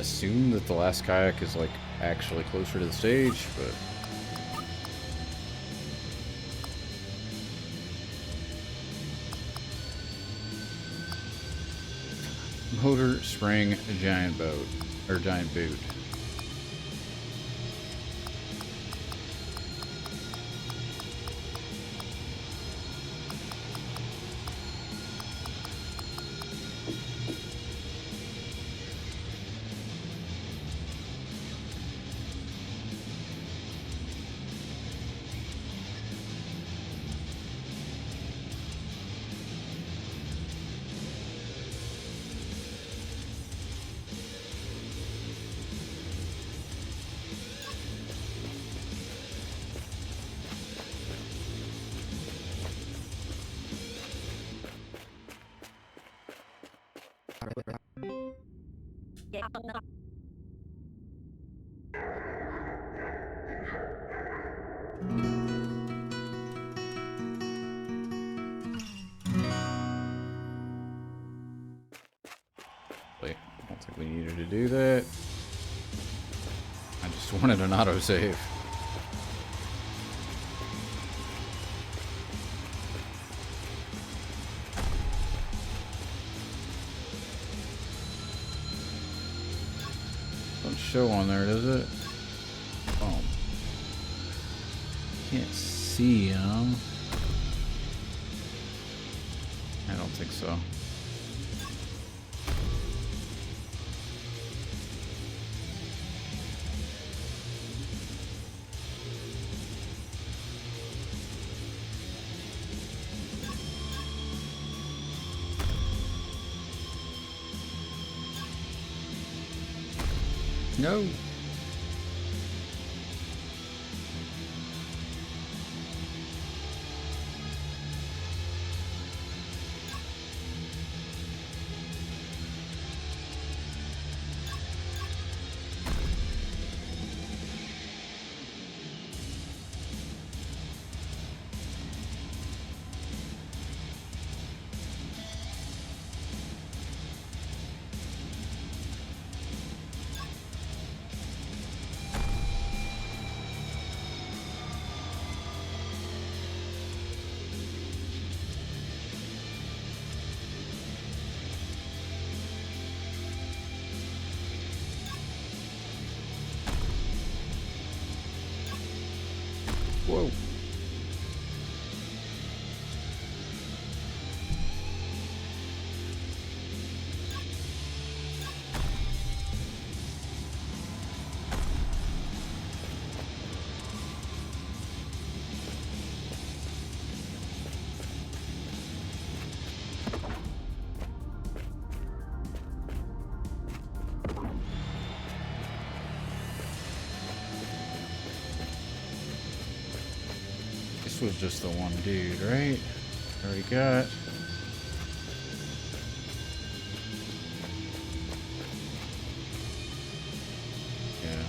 assume that the last kayak is, like, actually closer to the stage, but... Motor, spring, giant boat. Or giant boot. Wait, I don't think we needed to do that. I just wanted an autosave. Don't show on there, does it? Oh. Can't see him. I don't think so. No. Whoa. This was just the one dude, right? Already got. Yeah.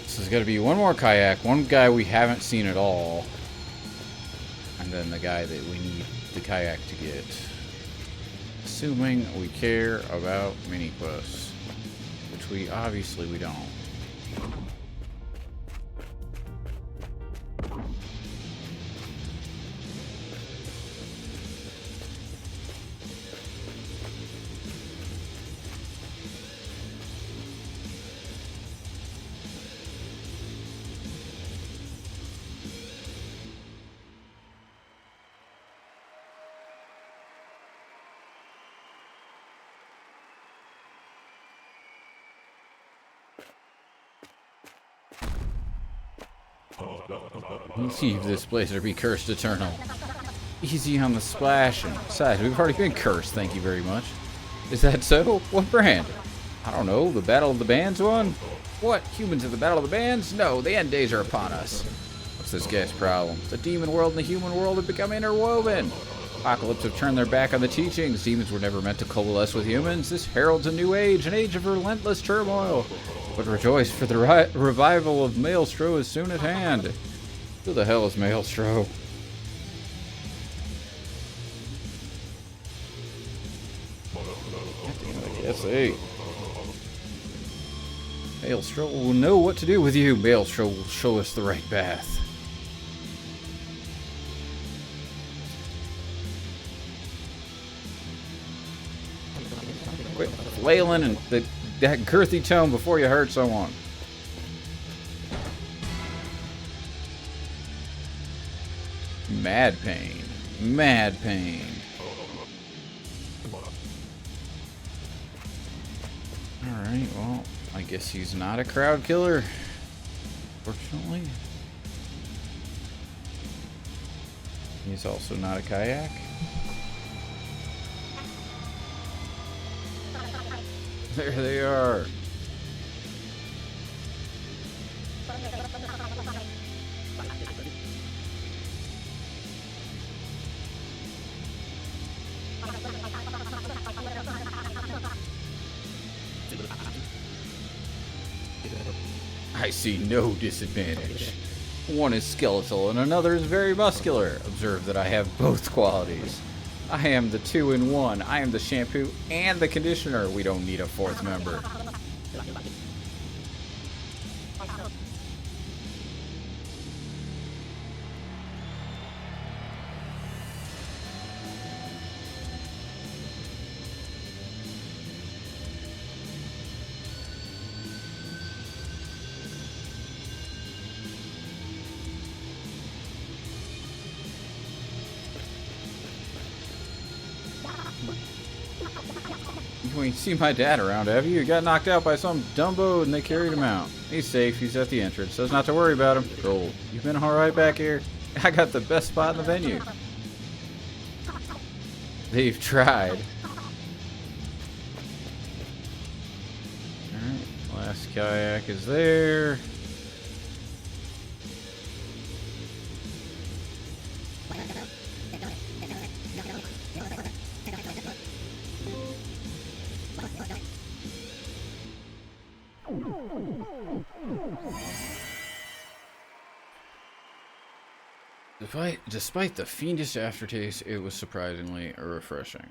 So there's got to be one more kayak, one guy we haven't seen at all, and then the guy that we need the kayak to get. Assuming we care about mini quests, which we obviously we don't. Leave this place or be cursed eternal. Easy on the splashing. Besides, we've already been cursed, thank you very much. Is that so? What brand? I don't know, the Battle of the Bands one? What? Humans at the Battle of the Bands? No, the end days are upon us. What's this guy's problem? The demon world and the human world have become interwoven. Apocalypse have turned their back on the teachings. Demons were never meant to coalesce with humans. This heralds a new age, an age of relentless turmoil. But rejoice, for the revival of Maelstro is soon at hand. Who the hell is Maelstro? see. Maelstrom will know what to do with you. Maelstrom will show us the right path. Quit flailing and that girthy tone before you hurt someone. Mad pain. Mad pain. Alright, well, I guess he's not a crowd killer. Fortunately. He's also not a kayak. There they are. I see no disadvantage. One is skeletal and another is very muscular. Observe that I have both qualities. I am the 2-in-1. I am the shampoo and the conditioner. We don't need a fourth member. You ain't seen my dad around, have you? He got knocked out by some Dumbo and they carried him out. He's safe. He's at the entrance. Says not to worry about him. Cool. You've been alright back here? I got the best spot in the venue. They've tried. Alright. Last kayak is there. Despite the fiendish aftertaste, it was surprisingly refreshing.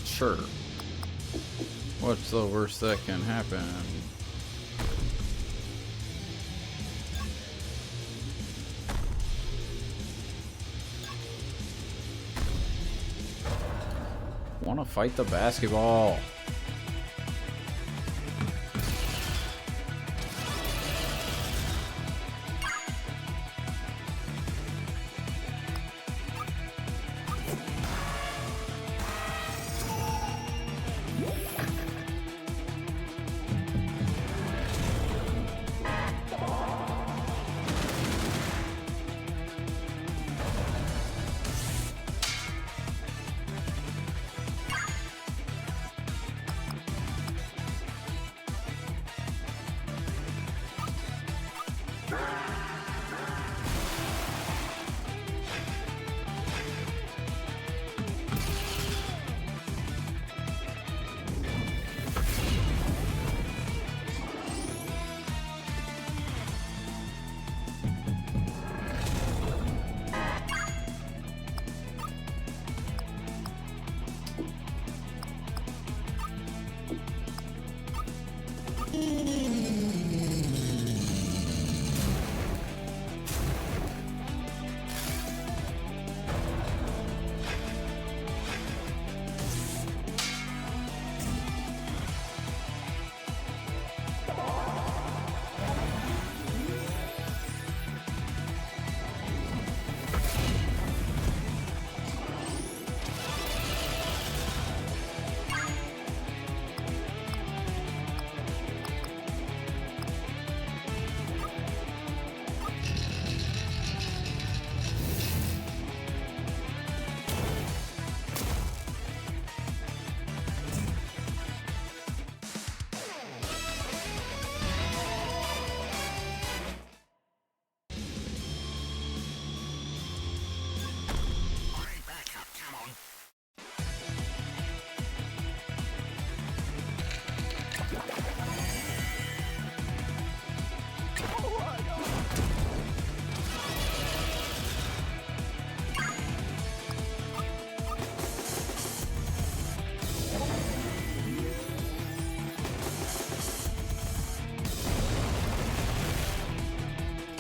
Sure. What's the worst that can happen? Wanna fight the basketball?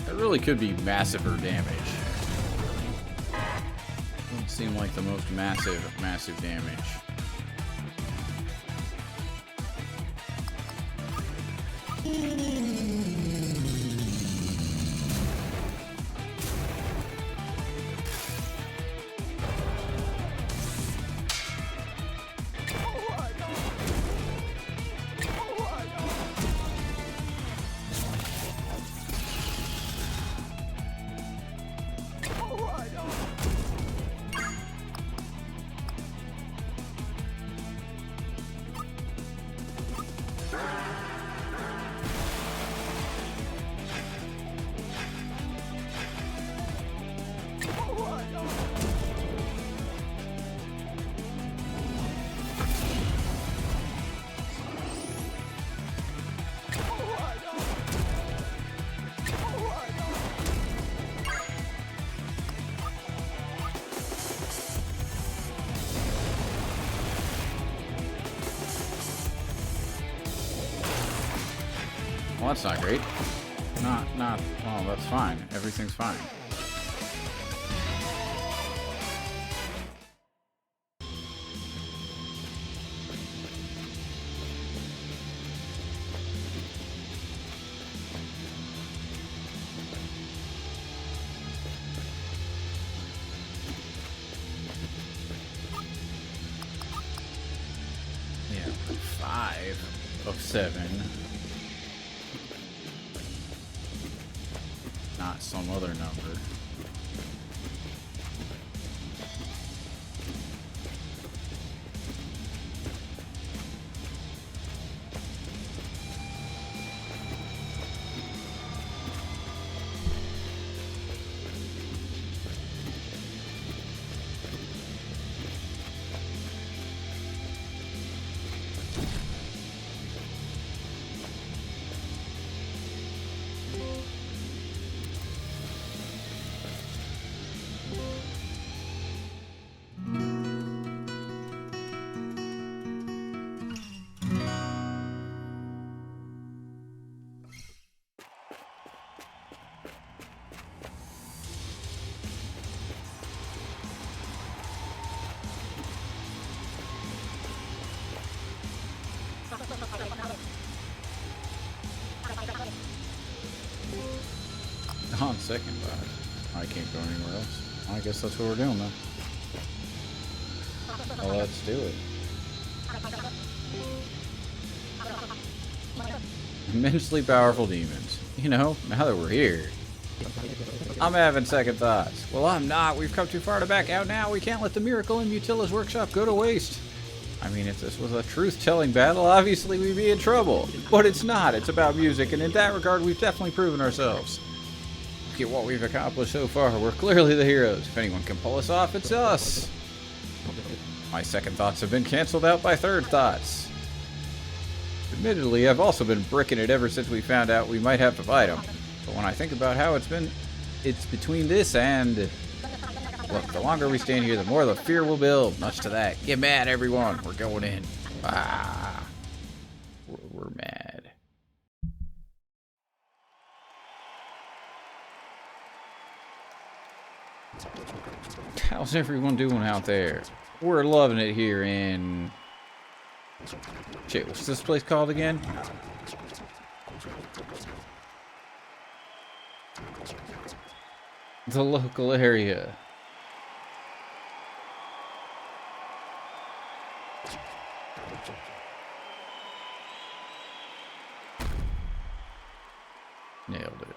That really could be massiver damage. Doesn't seem like the most massive damage. Well, that's not great. Well, that's fine. Everything's fine. Yeah, 5 of 7. Not some other number. On second thought, I can't go anywhere else. I guess that's what we're doing then. Well, let's do it. Immensely powerful demons. You know, now that we're here. I'm having second thoughts. Well, I'm not. We've come too far to back out now. We can't let the miracle in Mutila's workshop go to waste. I mean, if this was a truth-telling battle, obviously we'd be in trouble. But it's not. It's about music, and in that regard, we've definitely proven ourselves. Look at what we've accomplished so far. We're clearly the heroes. If anyone can pull us off, it's us. My second thoughts have been canceled out by third thoughts. Admittedly, I've also been bricking it ever since we found out we might have to fight him. But when I think about how it's between this and... Look, the longer we stand here, the more the fear will build. Much to that. Get mad, everyone. We're going in. Ah. We're mad. How's everyone doing out there? We're loving it here in... Shit, what's this place called again? The local area. Nailed it.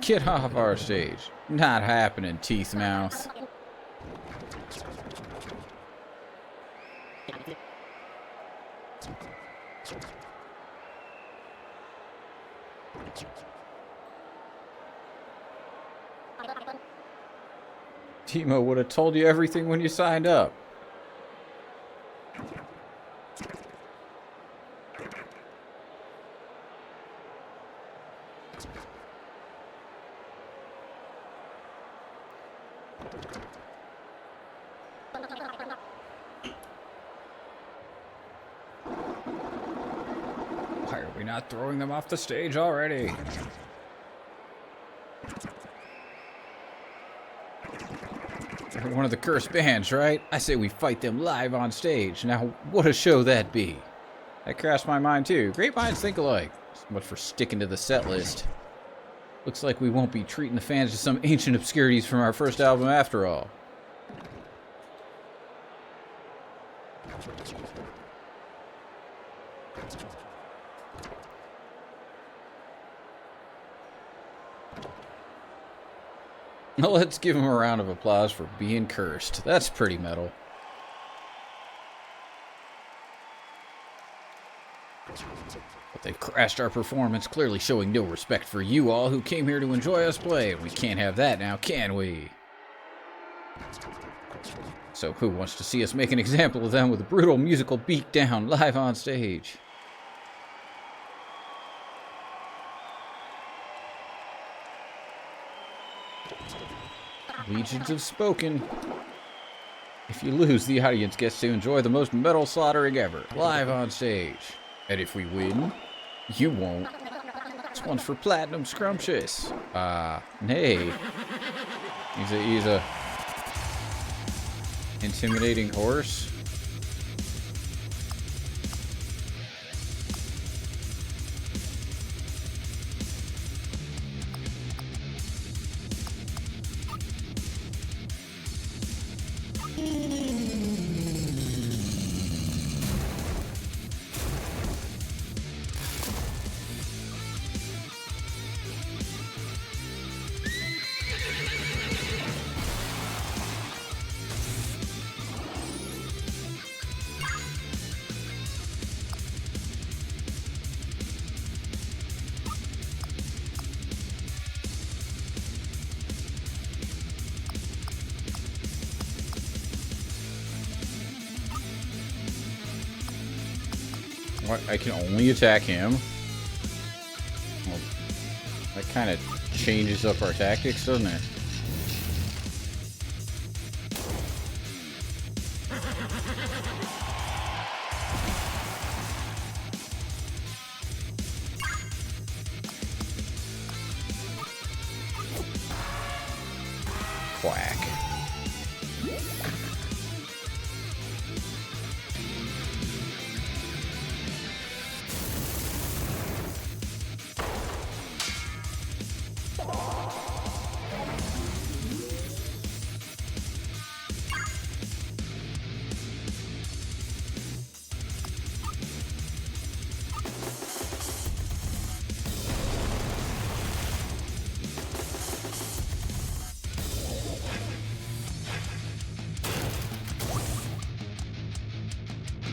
Get off our stage. Not happening, teeth mouth. Timo would have told you everything when you signed up. Why are we not throwing them off the stage already? They're one of the cursed bands, right? I say we fight them live on stage. Now, what a show that'd be. That crossed my mind too. Great minds think alike. So much for sticking to the set list. Looks like we won't be treating the fans to some ancient obscurities from our first album after all. Well, let's give him a round of applause for being cursed. That's pretty metal. But they crashed our performance, clearly showing no respect for you all who came here to enjoy us play. We can't have that now, can we? So who wants to see us make an example of them with a brutal musical beatdown live on stage? Legions have spoken. If you lose, the audience gets to enjoy the most metal slaughtering ever, live on stage. And if we win, you won't. This one's for Platinum Scrumptious. Nay. He's a intimidating horse. What? I can only attack him? Well, that kind of changes up our tactics, doesn't it? Quack.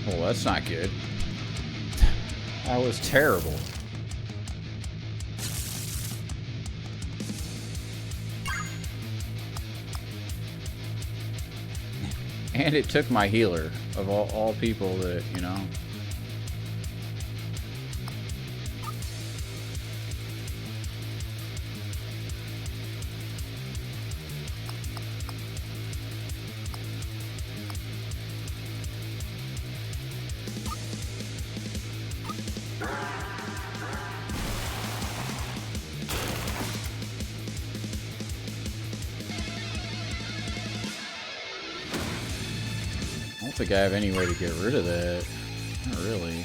Well, that's not good. That was terrible. And it took my healer, of all people that, you know. I don't think I have any way to get rid of that. Not really.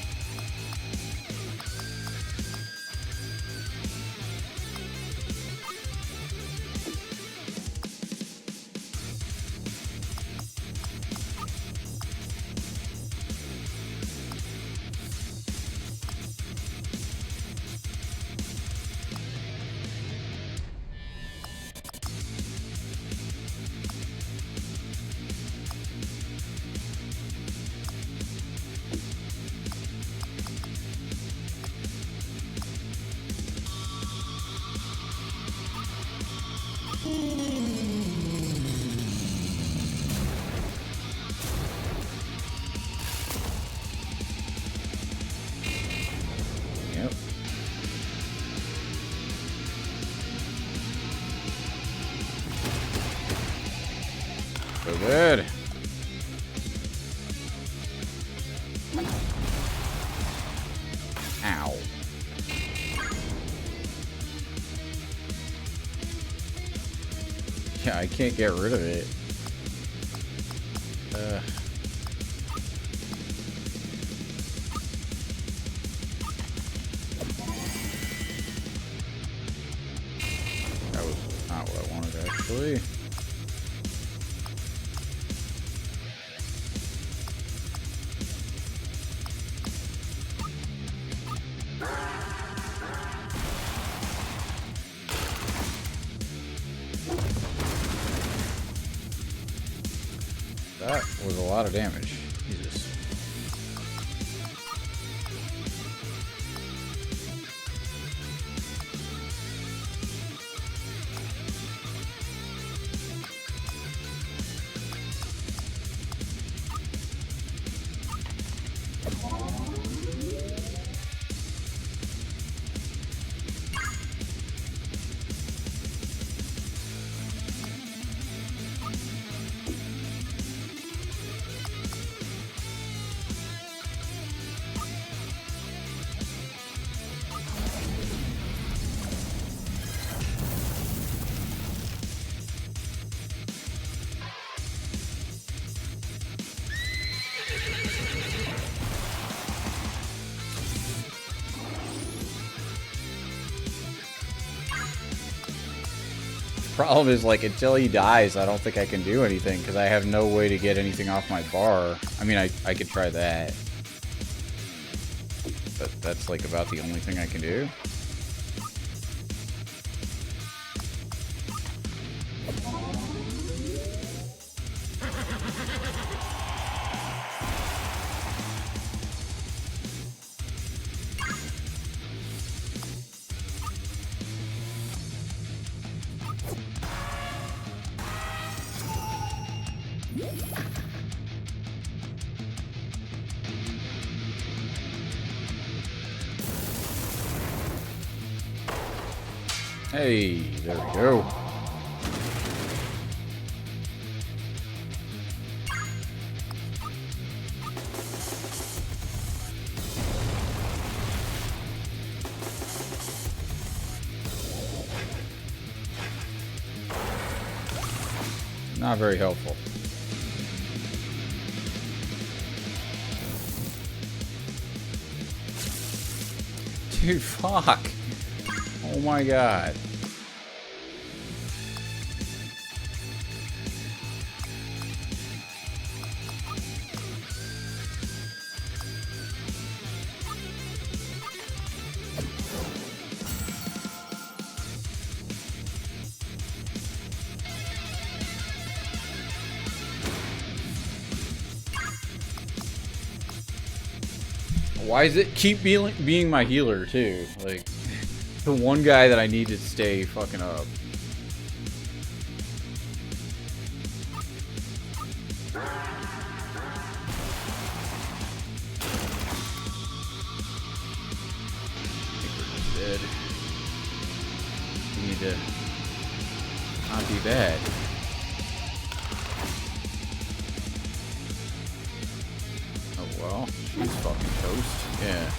So good. Ow. Yeah, I can't get rid of it. That was not what I wanted, actually. That was a lot of damage. Jesus. Problem is, like, until he dies, I don't think I can do anything because I have no way to get anything off my bar. I mean, I could try that, but that's like about the only thing I can do. Hey, there we go. Not very helpful. Dude, fuck. Oh my god. Why does it keep being my healer too? Like, the one guy that I need to stay fucking up. I think we're dead. We need to not be bad. Oh well, she's fucking toast. Yeah.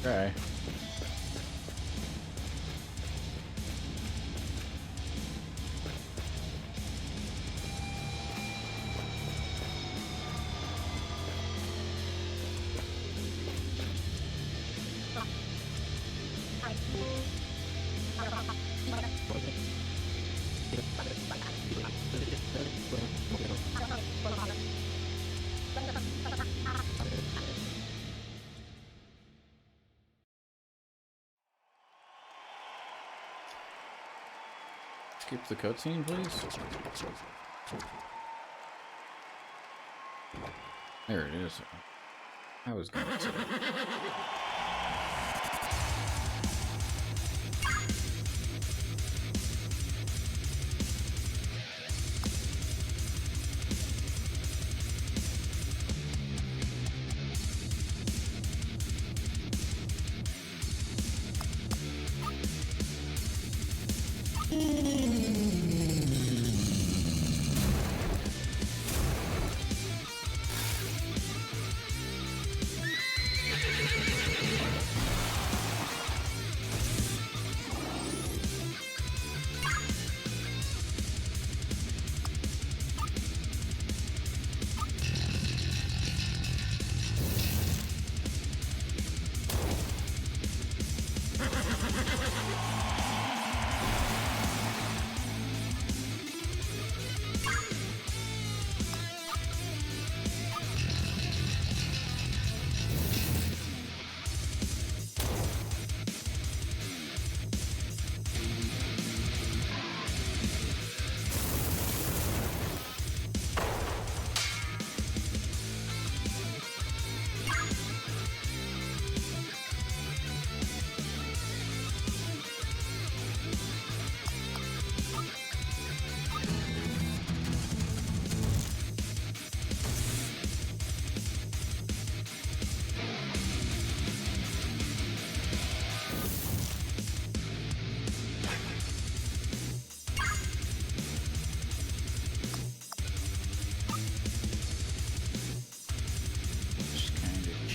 Try. Skip the cutscene, please. There it is. I was going to say.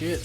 Shit.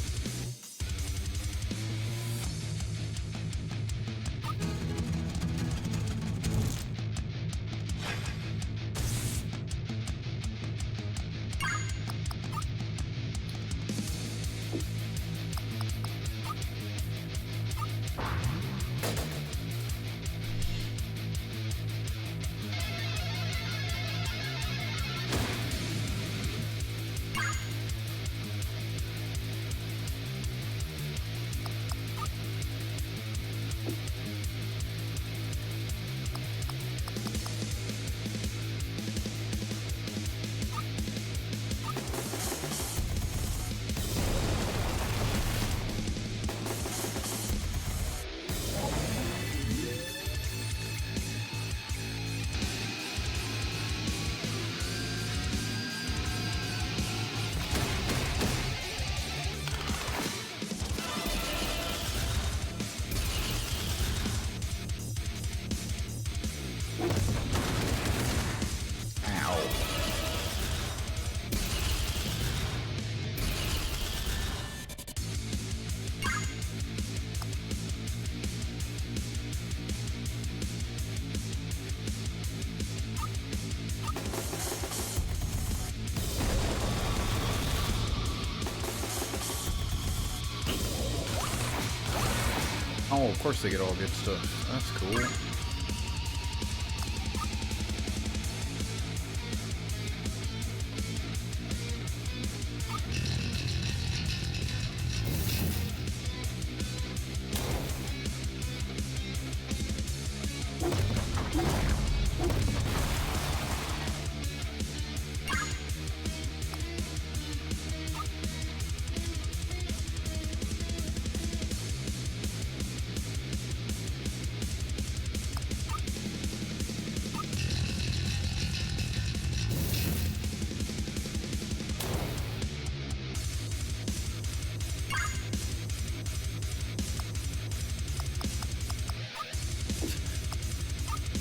Oh, of course they get all good stuff. That's cool.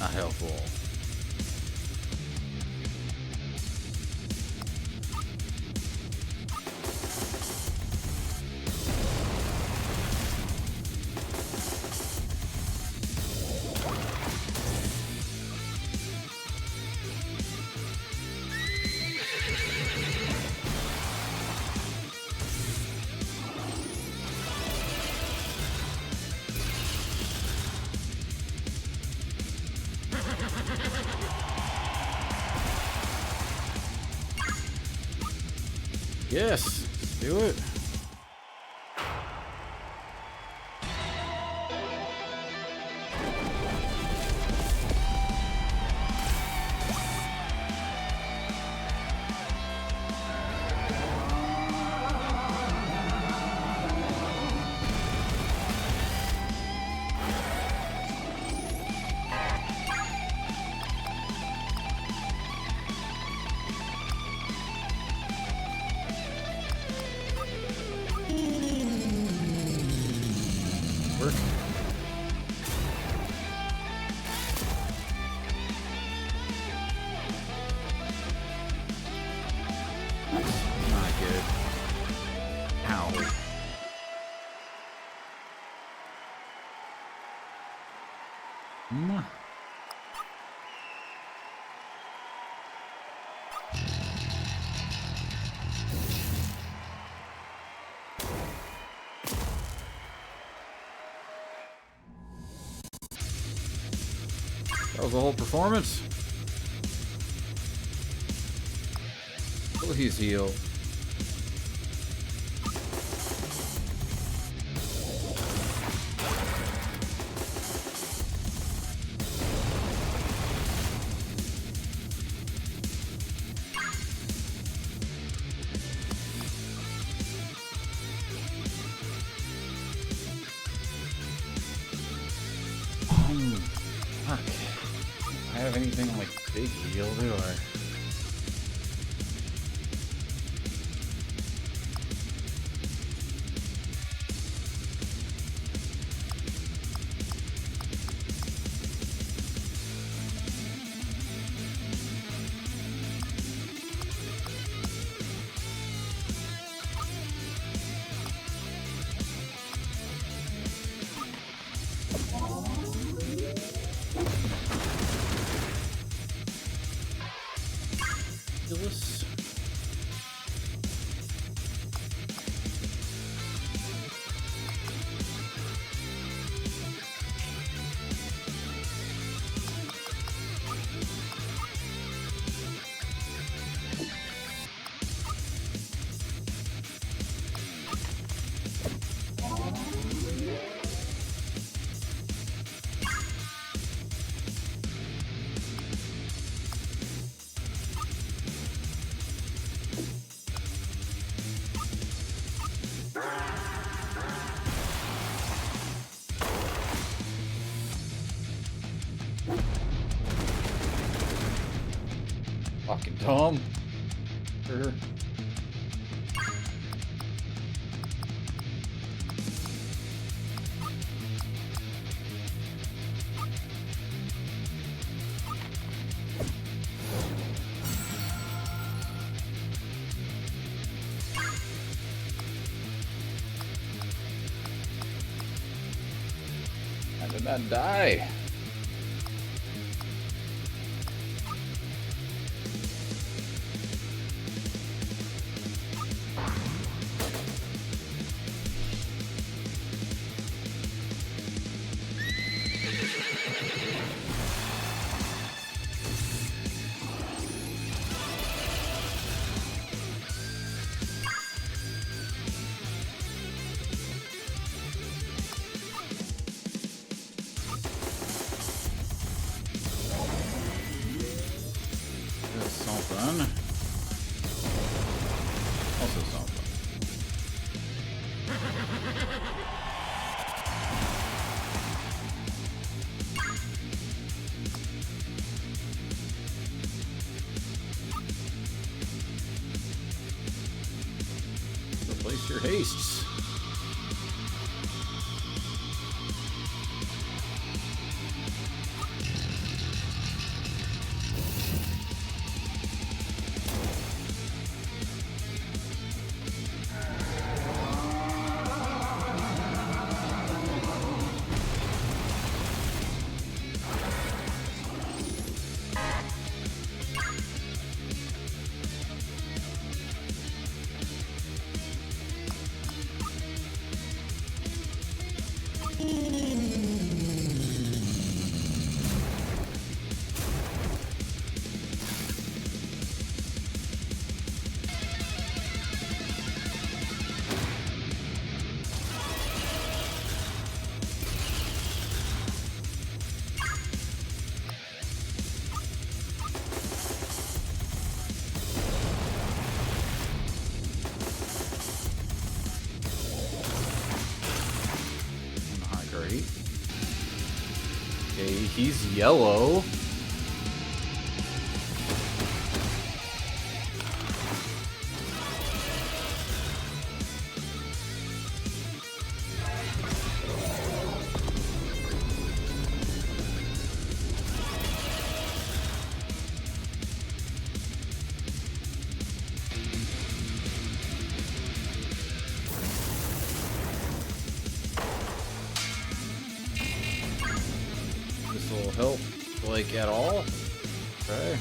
Not helpful. guess. Let's do it. Not good. Ow. That was the whole performance. Please heal. Fuck. I have anything like big heal, do I? Ridiculous. Fucking dumb. Sure. I did not die. Something. Also something. Replace your hastes. He's yellow. This will help, like, at all? Okay.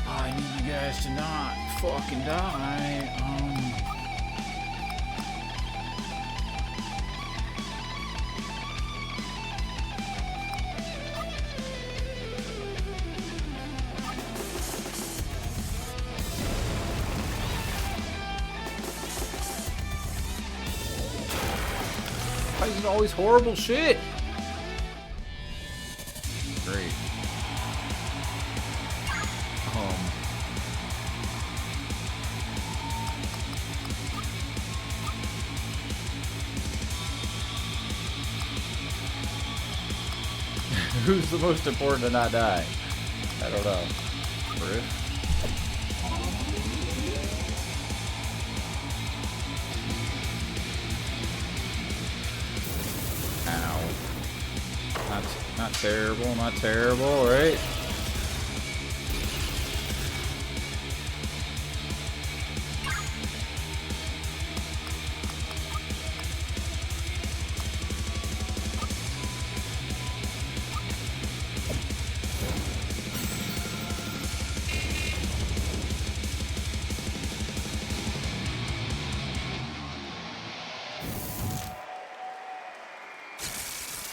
I need you guys to not fucking die. Why is it always horrible shit? Great. Who's the most important to not die? I don't know. Riff? Ow. Not terrible, not terrible, right?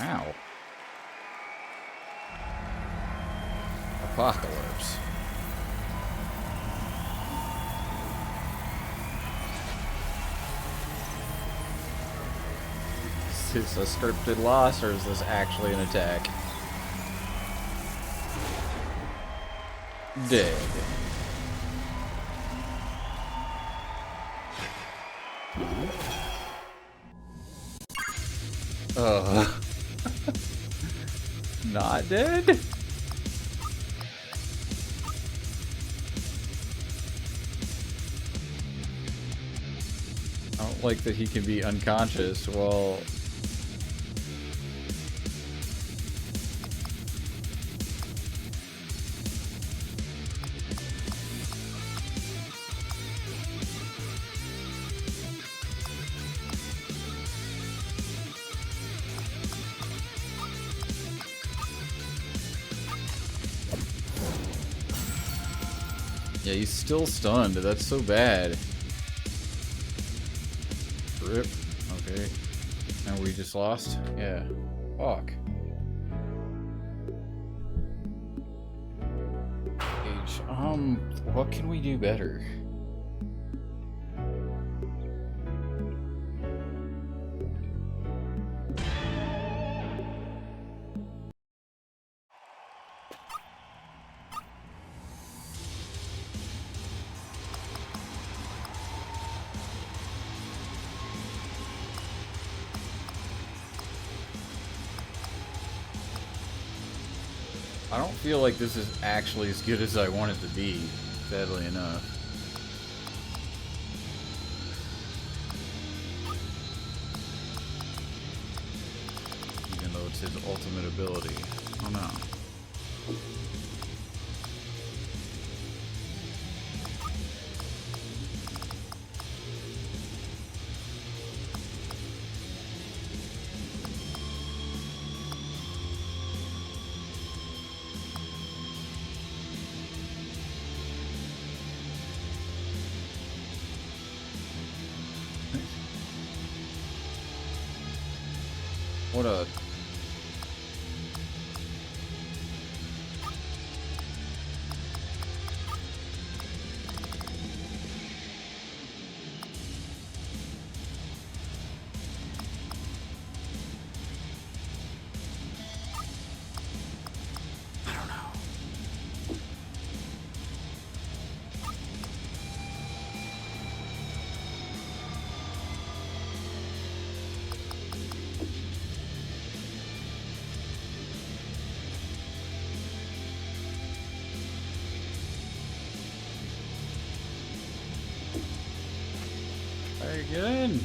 Ow. Apocalypse. Is this a scripted loss or is this actually an attack? Dead. Not dead? I don't like that he can be unconscious while... Yeah, he's still stunned. That's so bad. Rip. Okay. And we just lost? Yeah. Fuck. H. What can we do better? I don't feel like this is actually as good as I want it to be, sadly enough. Even though it's his ultimate ability. Oh no. What a... Hey, get in.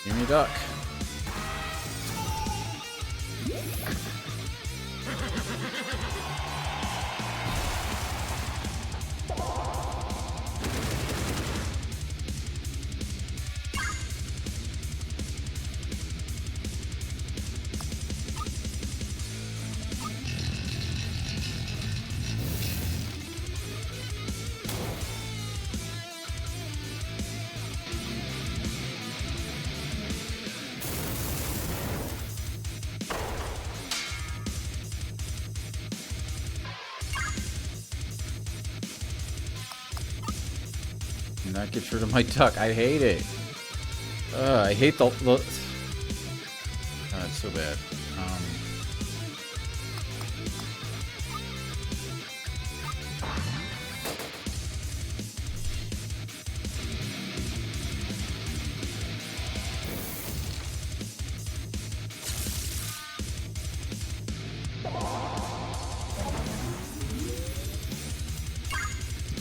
Give me a duck. And that gets rid of my duck. I hate it. I hate the... Oh, it's so bad.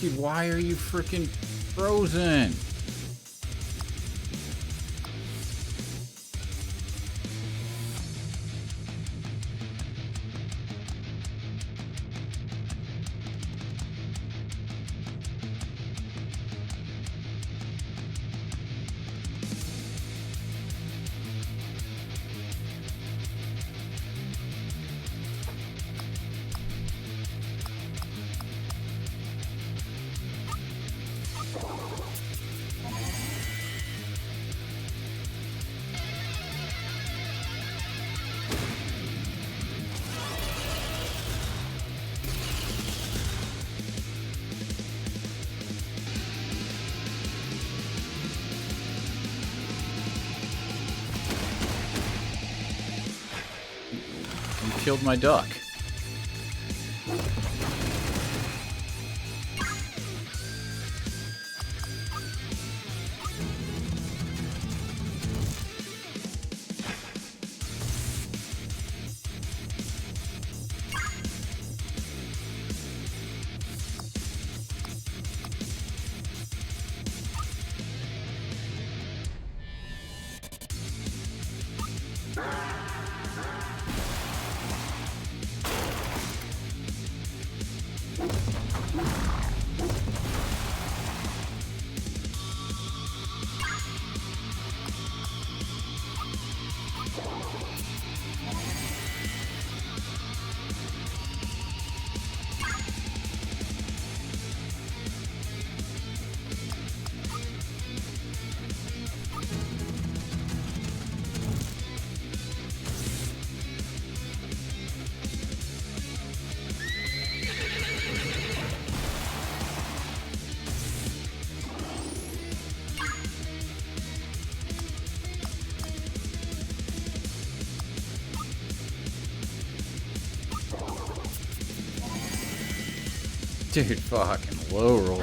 Dude, why are you freaking frozen? Killed my duck. Dude, fucking low roll.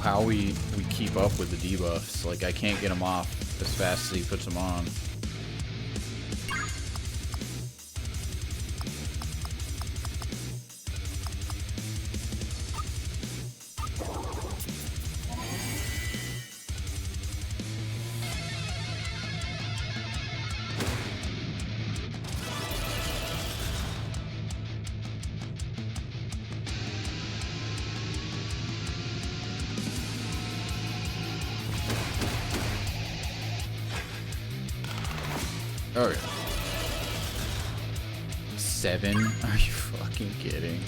how we keep up with the debuffs. Like, I can't get him off as fast as he puts them on. Okay. 7? Are you fucking kidding?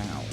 Ow.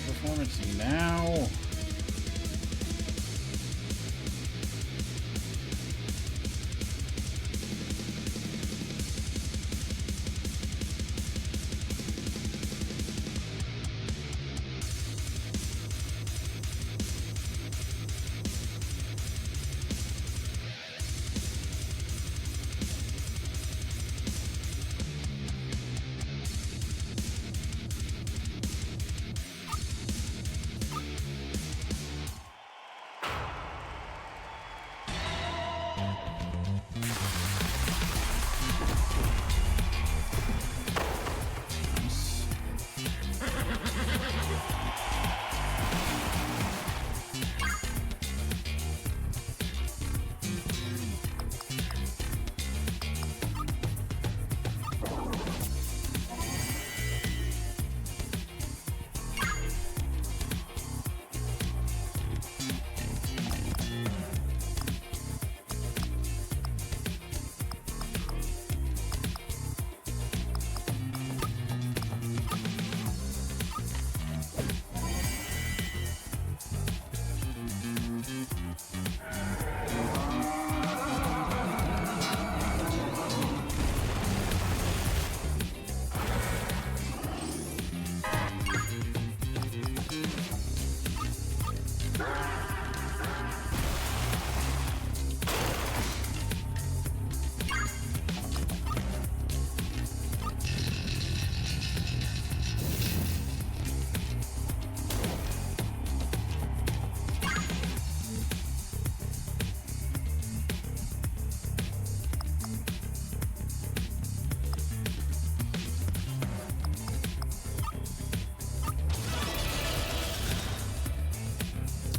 Performance now.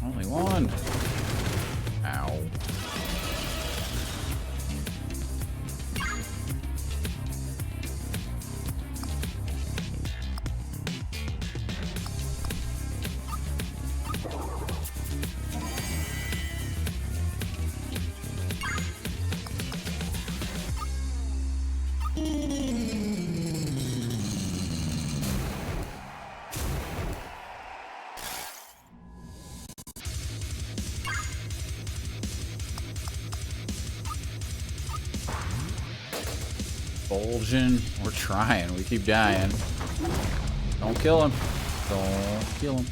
Only one. Ow. Bulging. We're trying. We keep dying. Don't kill him. Don't kill him.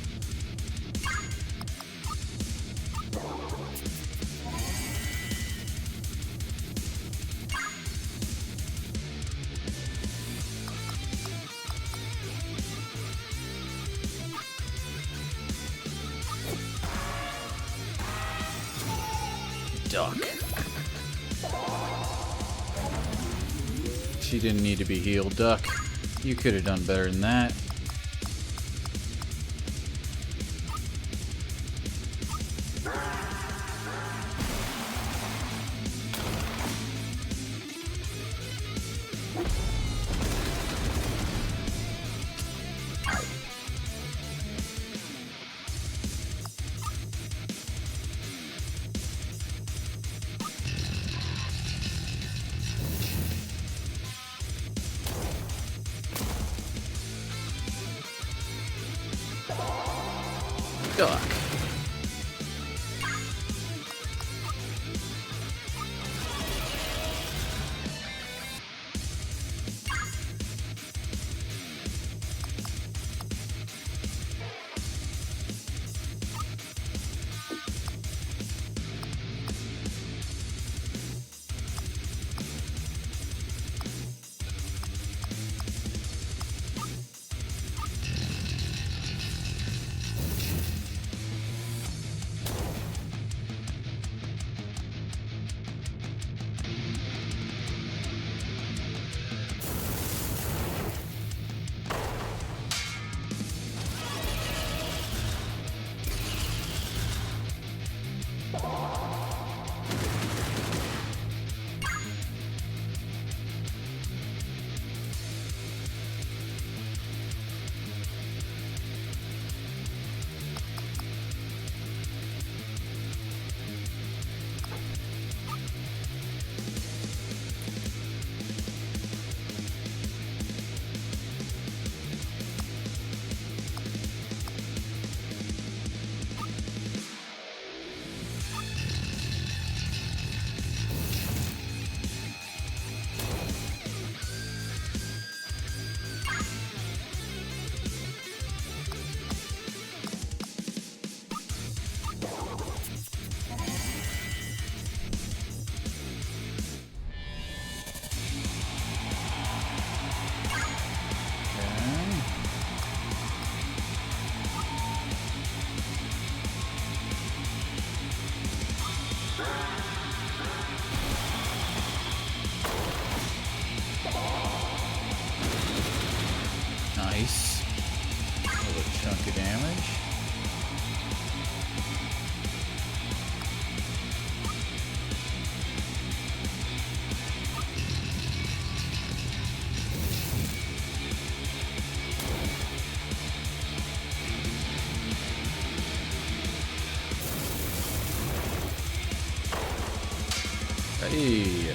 Duck. She didn't need to be healed, Duck. You could have done better than that. Duck. Nice. A little chunk of damage. Hey.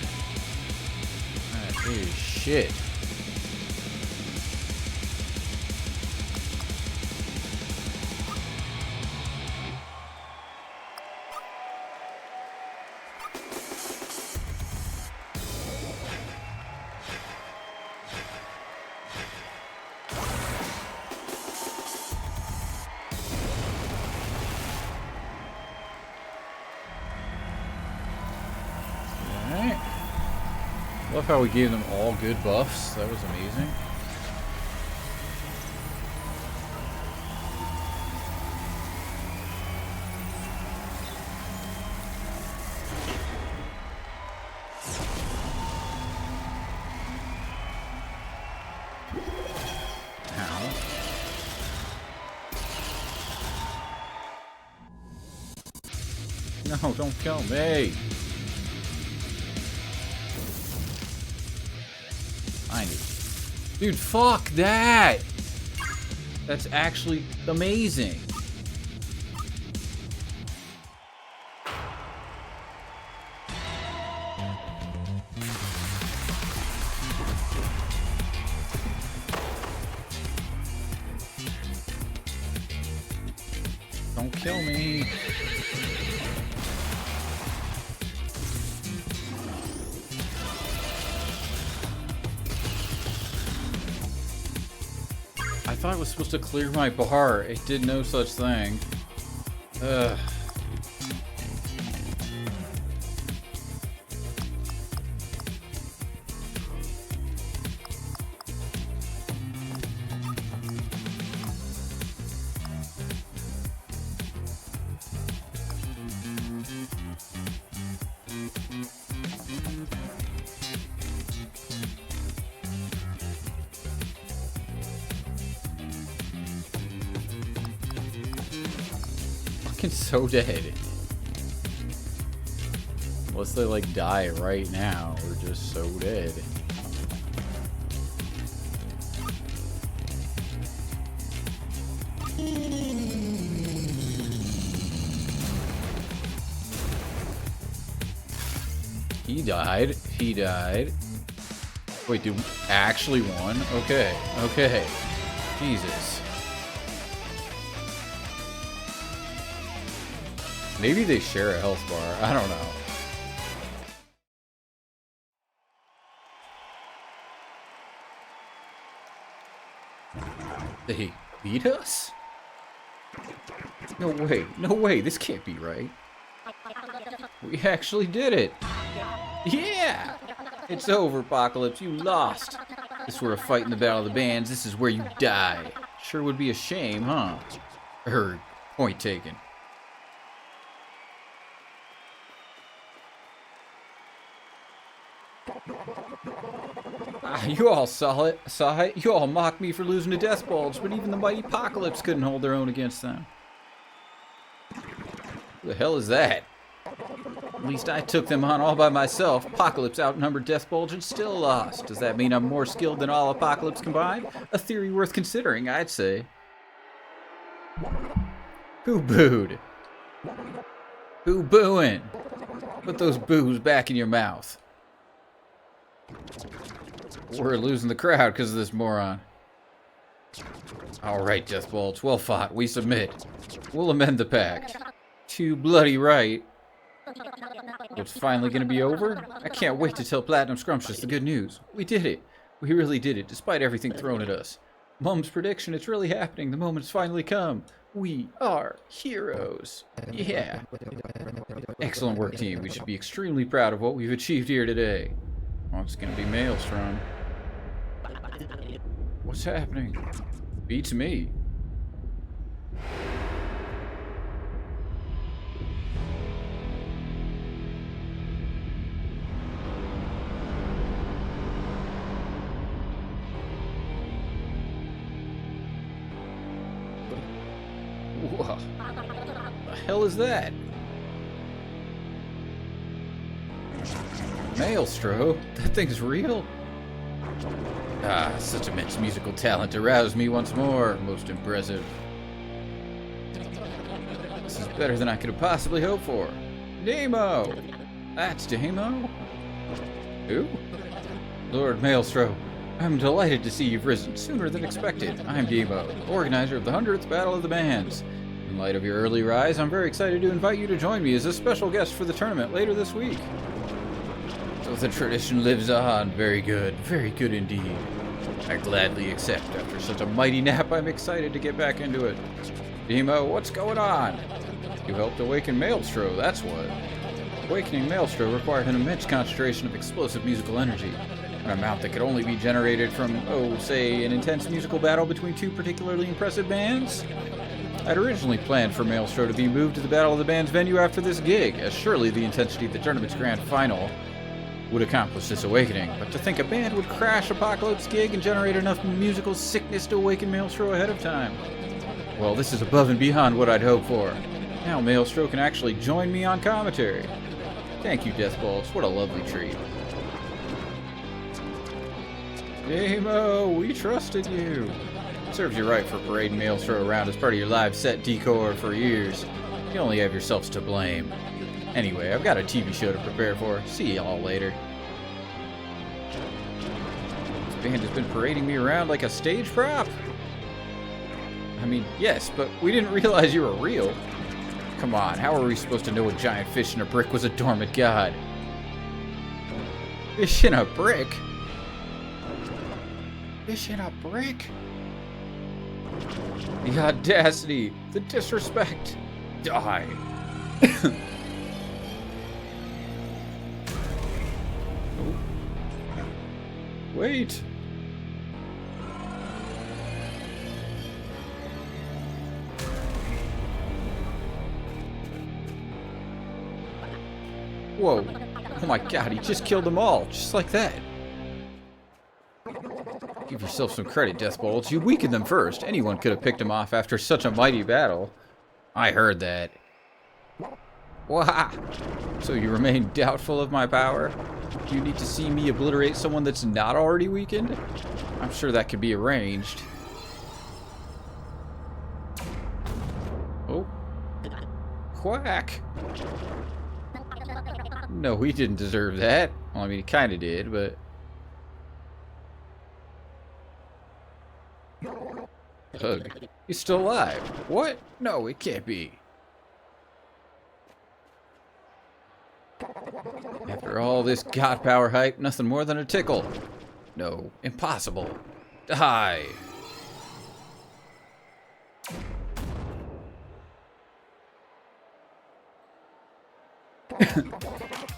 That is shit. Love how we gave them all good buffs. That was amazing. Ow. No, don't kill me. Dude, fuck that! That's actually amazing. Don't kill me. I thought it was supposed to clear my bar. It did no such thing. Ugh. freaking so dead. Unless they like die right now, we're just so dead. He died. He died. Wait, dude, actually won? Okay, okay. Jesus. Maybe they share a health bar. I don't know. They beat us? No way. No way. This can't be right. We actually did it. Yeah! It's over, Apocalypse. You lost. This were a fight in the Battle of the Bands. This is where you die. Sure would be a shame, huh? Point taken. You all saw it. You all mocked me for losing to DeathBulge, but even the mighty Apocalypse couldn't hold their own against them. Who the hell is that? At least I took them on all by myself. Apocalypse outnumbered DeathBulge and still lost. Does that mean I'm more skilled than all Apocalypse combined? A theory worth considering, I'd say. Who booed? Who booing? Put those boos back in your mouth. We're losing the crowd because of this moron. Alright, DeathBulge, well fought. We submit. We'll amend the pact. Too bloody right. It's finally gonna be over? I can't wait to tell Platinum Scrumptious the good news. We did it. We really did it, despite everything thrown at us. Mum's prediction, it's really happening. The moment's finally come. We are heroes. Yeah. Excellent work, team. We should be extremely proud of what we've achieved here today. Oh, it's gonna be Maelstrom. What's happening? Beats me. Whoa. The hell is that? Maelstrom? That thing's real? Ah, such immense musical talent aroused me once more. Most impressive. This is better than I could have possibly hoped for. Demo! That's Demo? Who? Lord Maelstrom, I'm delighted to see you've risen sooner than expected. I'm Demo, organizer of the 100th Battle of the Bands. In light of your early rise, I'm very excited to invite you to join me as a special guest for the tournament later this week. So the tradition lives on. Very good indeed. I gladly accept. After such a mighty nap, I'm excited to get back into it. Demo, what's going on? You helped awaken Maelstrom, that's what. Awakening Maelstrom required an immense concentration of explosive musical energy. An amount that could only be generated from, say, an intense musical battle between two particularly impressive bands? I'd originally planned for Maelstrom to be moved to the Battle of the Bands venue after this gig, as surely the intensity of the tournament's grand final would accomplish this awakening. But to think a band would crash Apocalypse gig and generate enough musical sickness to awaken Maelstrom ahead of time. Well, this is above and beyond what I'd hoped for. Now Maelstrom can actually join me on commentary. Thank you, DeathBulge. What a lovely treat. Demo, we trusted you. Serves you right for parading Maelstrom around as part of your live set decor for years. You only have yourselves to blame. Anyway, I've got a TV show to prepare for. See y'all later. This band has been parading me around like a stage prop. I mean, yes, but we didn't realize you were real. Come on, how are we supposed to know a giant fish in a brick was a dormant god? Fish in a brick? Fish in a brick? The audacity, the disrespect. Die. Oh. Wait. Whoa. Oh my god, he just killed them all, just like that. Give yourself some credit, DeathBulge. You weakened them first. Anyone could have picked them off after such a mighty battle. I heard that. Wah! So you remain doubtful of my power? Do you need to see me obliterate someone that's not already weakened? I'm sure that could be arranged. Oh. Quack! No, we didn't deserve that. Well, I mean, he kind of did, but... Ugh. He's still alive. What? No, it can't be. After all this god power hype, nothing more than a tickle. No, impossible. Die.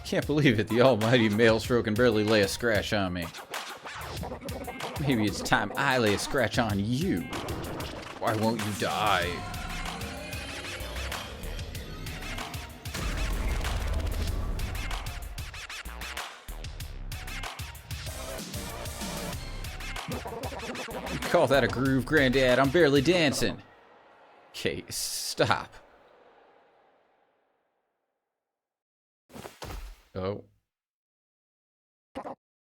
Can't believe it, the almighty Maelstrom can barely lay a scratch on me. Maybe it's time I lay a scratch on you. Why won't you die? You call that a groove, Granddad? I'm barely dancing. Okay, stop. Oh.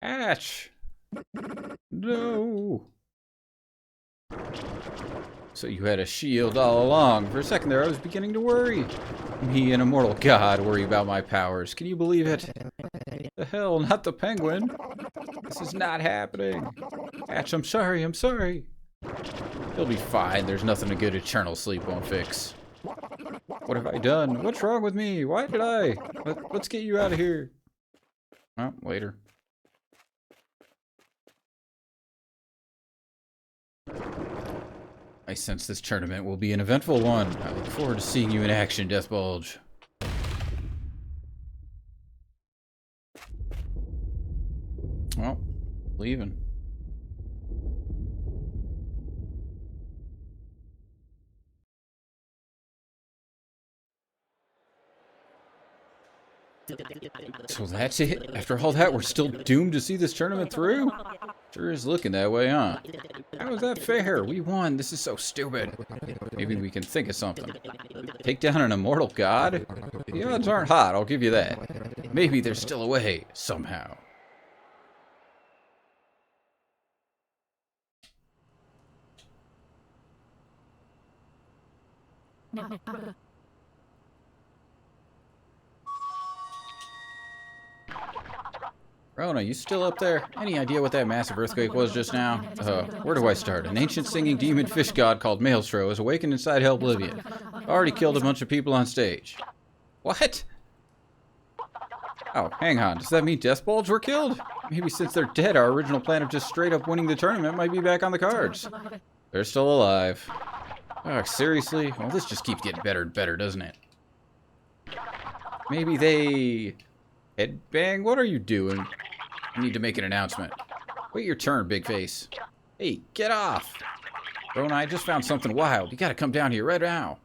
Atch! No! So you had a shield all along. For a second there, I was beginning to worry. Me, an immortal god, worry about my powers. Can you believe it? The hell, not the penguin. This is not happening. Atch, I'm sorry, I'm sorry. He'll be fine. There's nothing a good eternal sleep won't fix. What have I done? What's wrong with me? Why did I? Let's get you out of here. Oh, later. I sense this tournament will be an eventful one. I look forward to seeing you in action, DeathBulge. Well, leaving. So that's it? After all that, we're still doomed to see this tournament through? Sure is looking that way, huh? How is that fair? We won. This is so stupid. Maybe we can think of something. Take down an immortal god? The odds aren't hot, I'll give you that. Maybe there's still a way, somehow. Rona, you still up there? Any idea what that massive earthquake was just now? Where do I start? An ancient singing demon fish god called Maelstrom is awakened inside Hell Oblivion. Already killed a bunch of people on stage. What? Oh, hang on. Does that mean DeathBulge were killed? Maybe since they're dead, our original plan of just straight up winning the tournament might be back on the cards. They're still alive. Oh, seriously? Well, this just keeps getting better and better, doesn't it? Maybe they... Headbang? What are you doing? I need to make an announcement. Wait your turn, big face. Hey, get off! Rona, I just found something wild. You gotta come down here right now.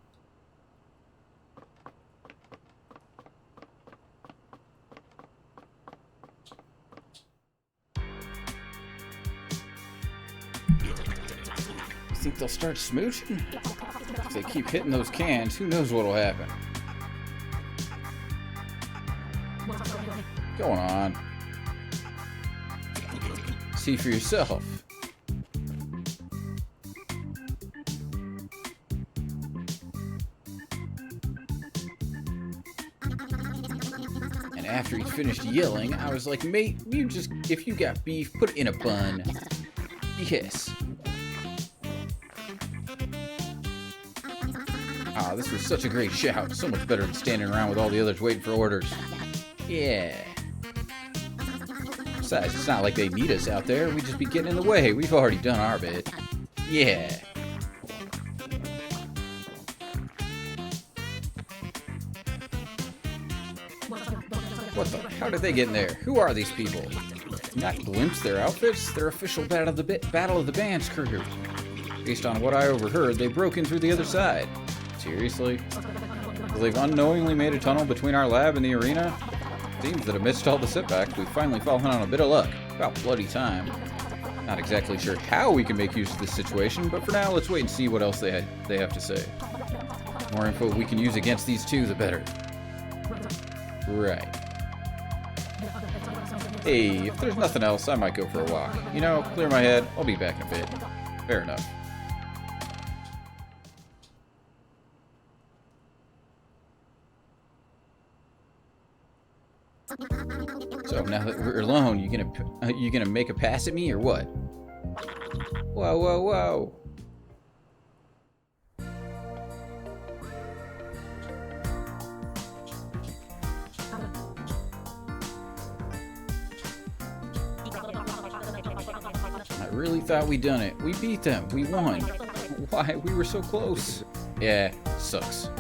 You think they'll start smooching? If they keep hitting those cans, who knows what'll happen. What's going on? See for yourself. And after he finished yelling, I was like, mate, you just, if you got beef, put it in a bun. Yes. Ah, this was such a great shout. So much better than standing around with all the others waiting for orders. Yeah. Besides, it's not like they need us out there. We'd just be getting in the way. We've already done our bit. Yeah. What the? How did they get in there? Who are these people? Not glimpse their outfits? They're official Battle of the Bands crew. Based on what I overheard, they broke in through the other side. Seriously? Well, they've unknowingly made a tunnel between our lab and the arena? Seems that amidst all the setbacks, we've finally fallen on a bit of luck. About bloody time. Not exactly sure how we can make use of this situation, but for now, let's wait and see what else they have to say. More info we can use against these two, the better. Right. Hey, if there's nothing else, I might go for a walk. You know, clear my head. I'll be back in a bit. Fair enough. So now that we're alone, you gonna make a pass at me or what? Whoa, whoa, whoa! I really thought we'd done it. We beat them. We won. Why? We were so close. Yeah, sucks.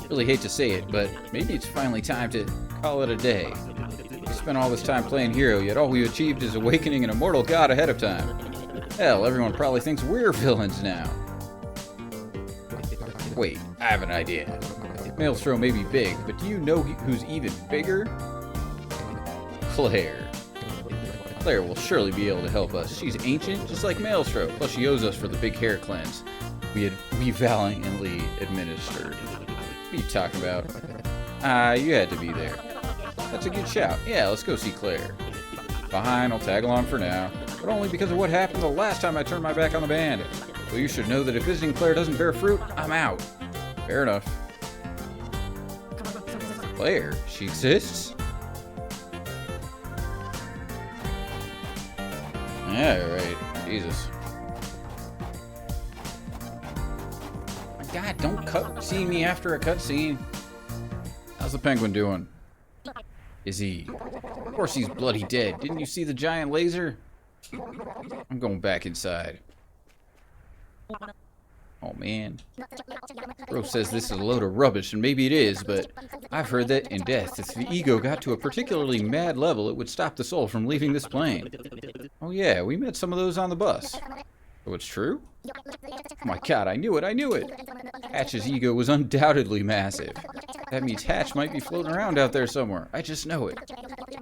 Really hate to say it, but maybe it's finally time to call it a day. We spent all this time playing hero, yet all we achieved is awakening an immortal god ahead of time. Hell, everyone probably thinks we're villains now. Wait, I have an idea. Maelstrom may be big, but do you know who's even bigger? Claire. Claire will surely be able to help us. She's ancient, just like Maelstrom, plus she owes us for the big hair cleanse we valiantly administered. What are you talking about? You had to be there. That's a good shout. Yeah, let's go see Claire. Fine, I'll tag along for now, but only because of what happened the last time I turned my back on the band. Well, you should know that if visiting Claire doesn't bear fruit, I'm out. Fair enough. Claire? She exists? Yeah, right. Jesus. God, don't cutscene me after a cutscene. How's the penguin doing? Is he? Of course he's bloody dead. Didn't you see the giant laser? I'm going back inside. Oh man. Bro says this is a load of rubbish, and maybe it is, but I've heard that in death, if the ego got to a particularly mad level, it would stop the soul from leaving this plane. Oh yeah, we met some of those on the bus. So it's true? Oh my god, I knew it, I knew it! Hatch's ego was undoubtedly massive. That means Hatch might be floating around out there somewhere. I just know it.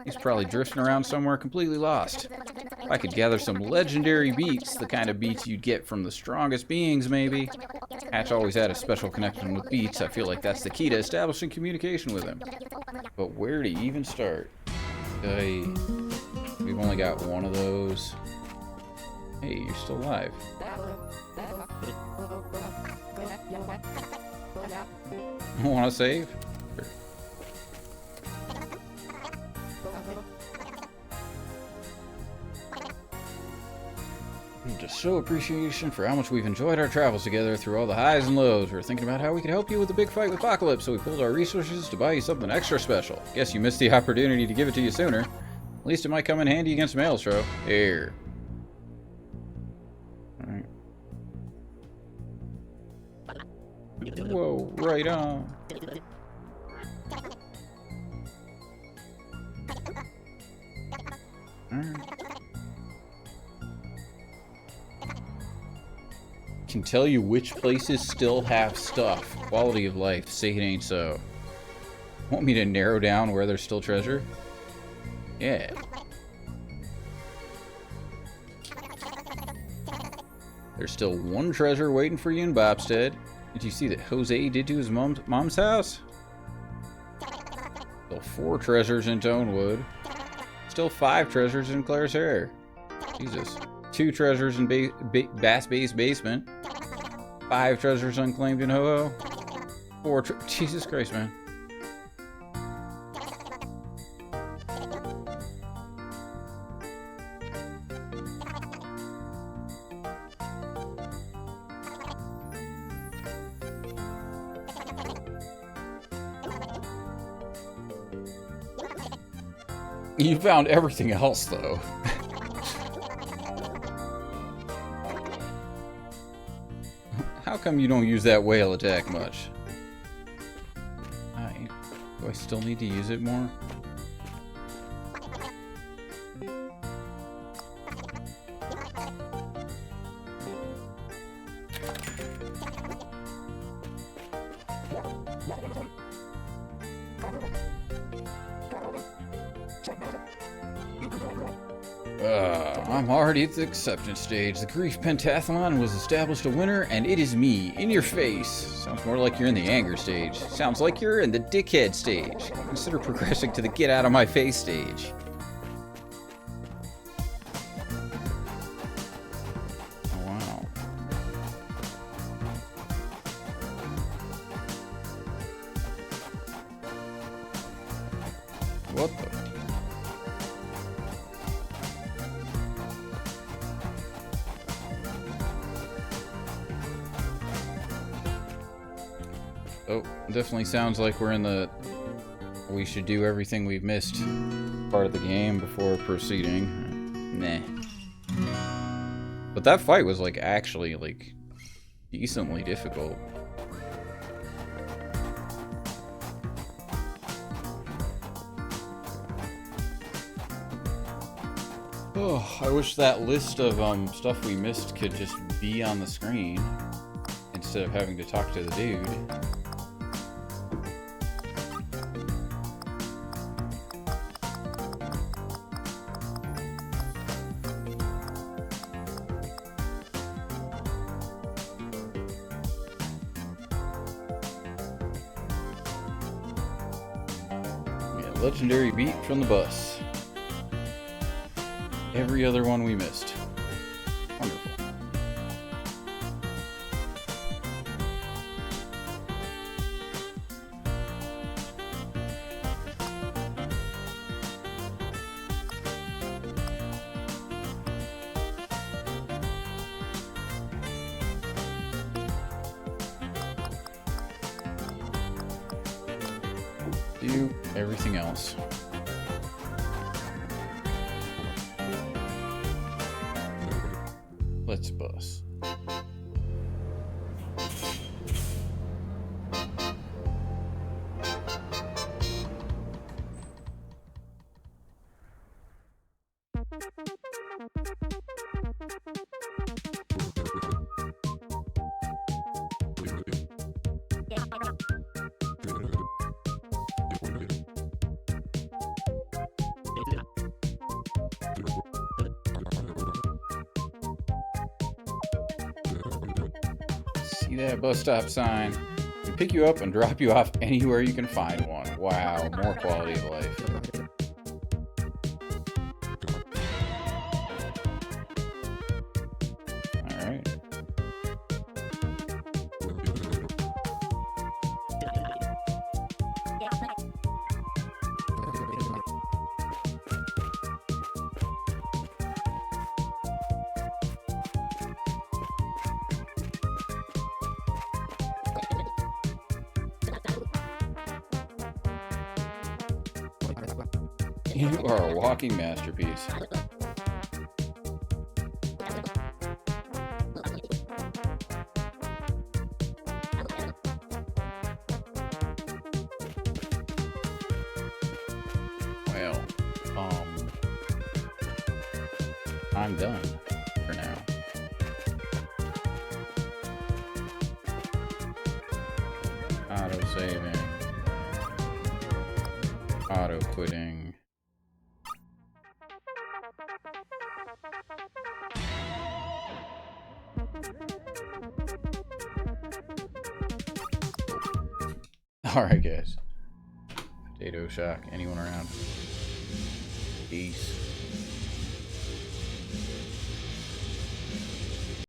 He's probably drifting around somewhere completely lost. If I could gather some legendary beats, the kind of beats you'd get from the strongest beings, maybe. Hatch always had a special connection with beats. I feel like that's the key to establishing communication with him. But where to even start? We've only got one of those. Hey, you're still alive. Want to save? Sure. Just show appreciation for how much we've enjoyed our travels together through all the highs and lows. We're thinking about how we could help you with the big fight with Apocalypse, so we pulled our resources to buy you something extra special. Guess you missed the opportunity to give it to you sooner. At least it might come in handy against Maelstrom. Here. Alright. Whoa, right on. Alright. Can tell you which places still have stuff. Quality of life. Say it ain't so. Want me to narrow down where there's still treasure? Yeah. There's still one treasure waiting for you in Bobstead. Did you see that Jose did to his mom's house? Still 4 treasures in Tonewood. Still 5 treasures in Claire's hair. Jesus. 2 treasures in Bass Bay's basement. 5 treasures unclaimed in Ho-Ho. 4 Jesus Christ, man. You found everything else, though. How come you don't use that whale attack much? Do I still need to use it more? I'm already at the acceptance stage. The Grief Pentathlon was established a winner, and it is me, in your face. Sounds more like you're in the anger stage. Sounds like you're in the dickhead stage. Consider progressing to the get out of my face stage. Oh, wow. What the? Oh, definitely sounds like we're in the we should do everything we've missed part of the game before proceeding. Nah. But that fight was like actually like decently difficult. Oh, I wish that list of stuff we missed could just be on the screen instead of having to talk to the dude. Legendary beat from the bus. Every other one we missed. Wonderful. Do everything else. Let's bus. See that bus stop sign? We pick you up and drop you off anywhere you can find one. Wow, more quality of life. Alright. You are a walking masterpiece. Well, I'm done for now. Auto saving. Auto quitting. Alright guys. Potato shock. Anyone around? Peace.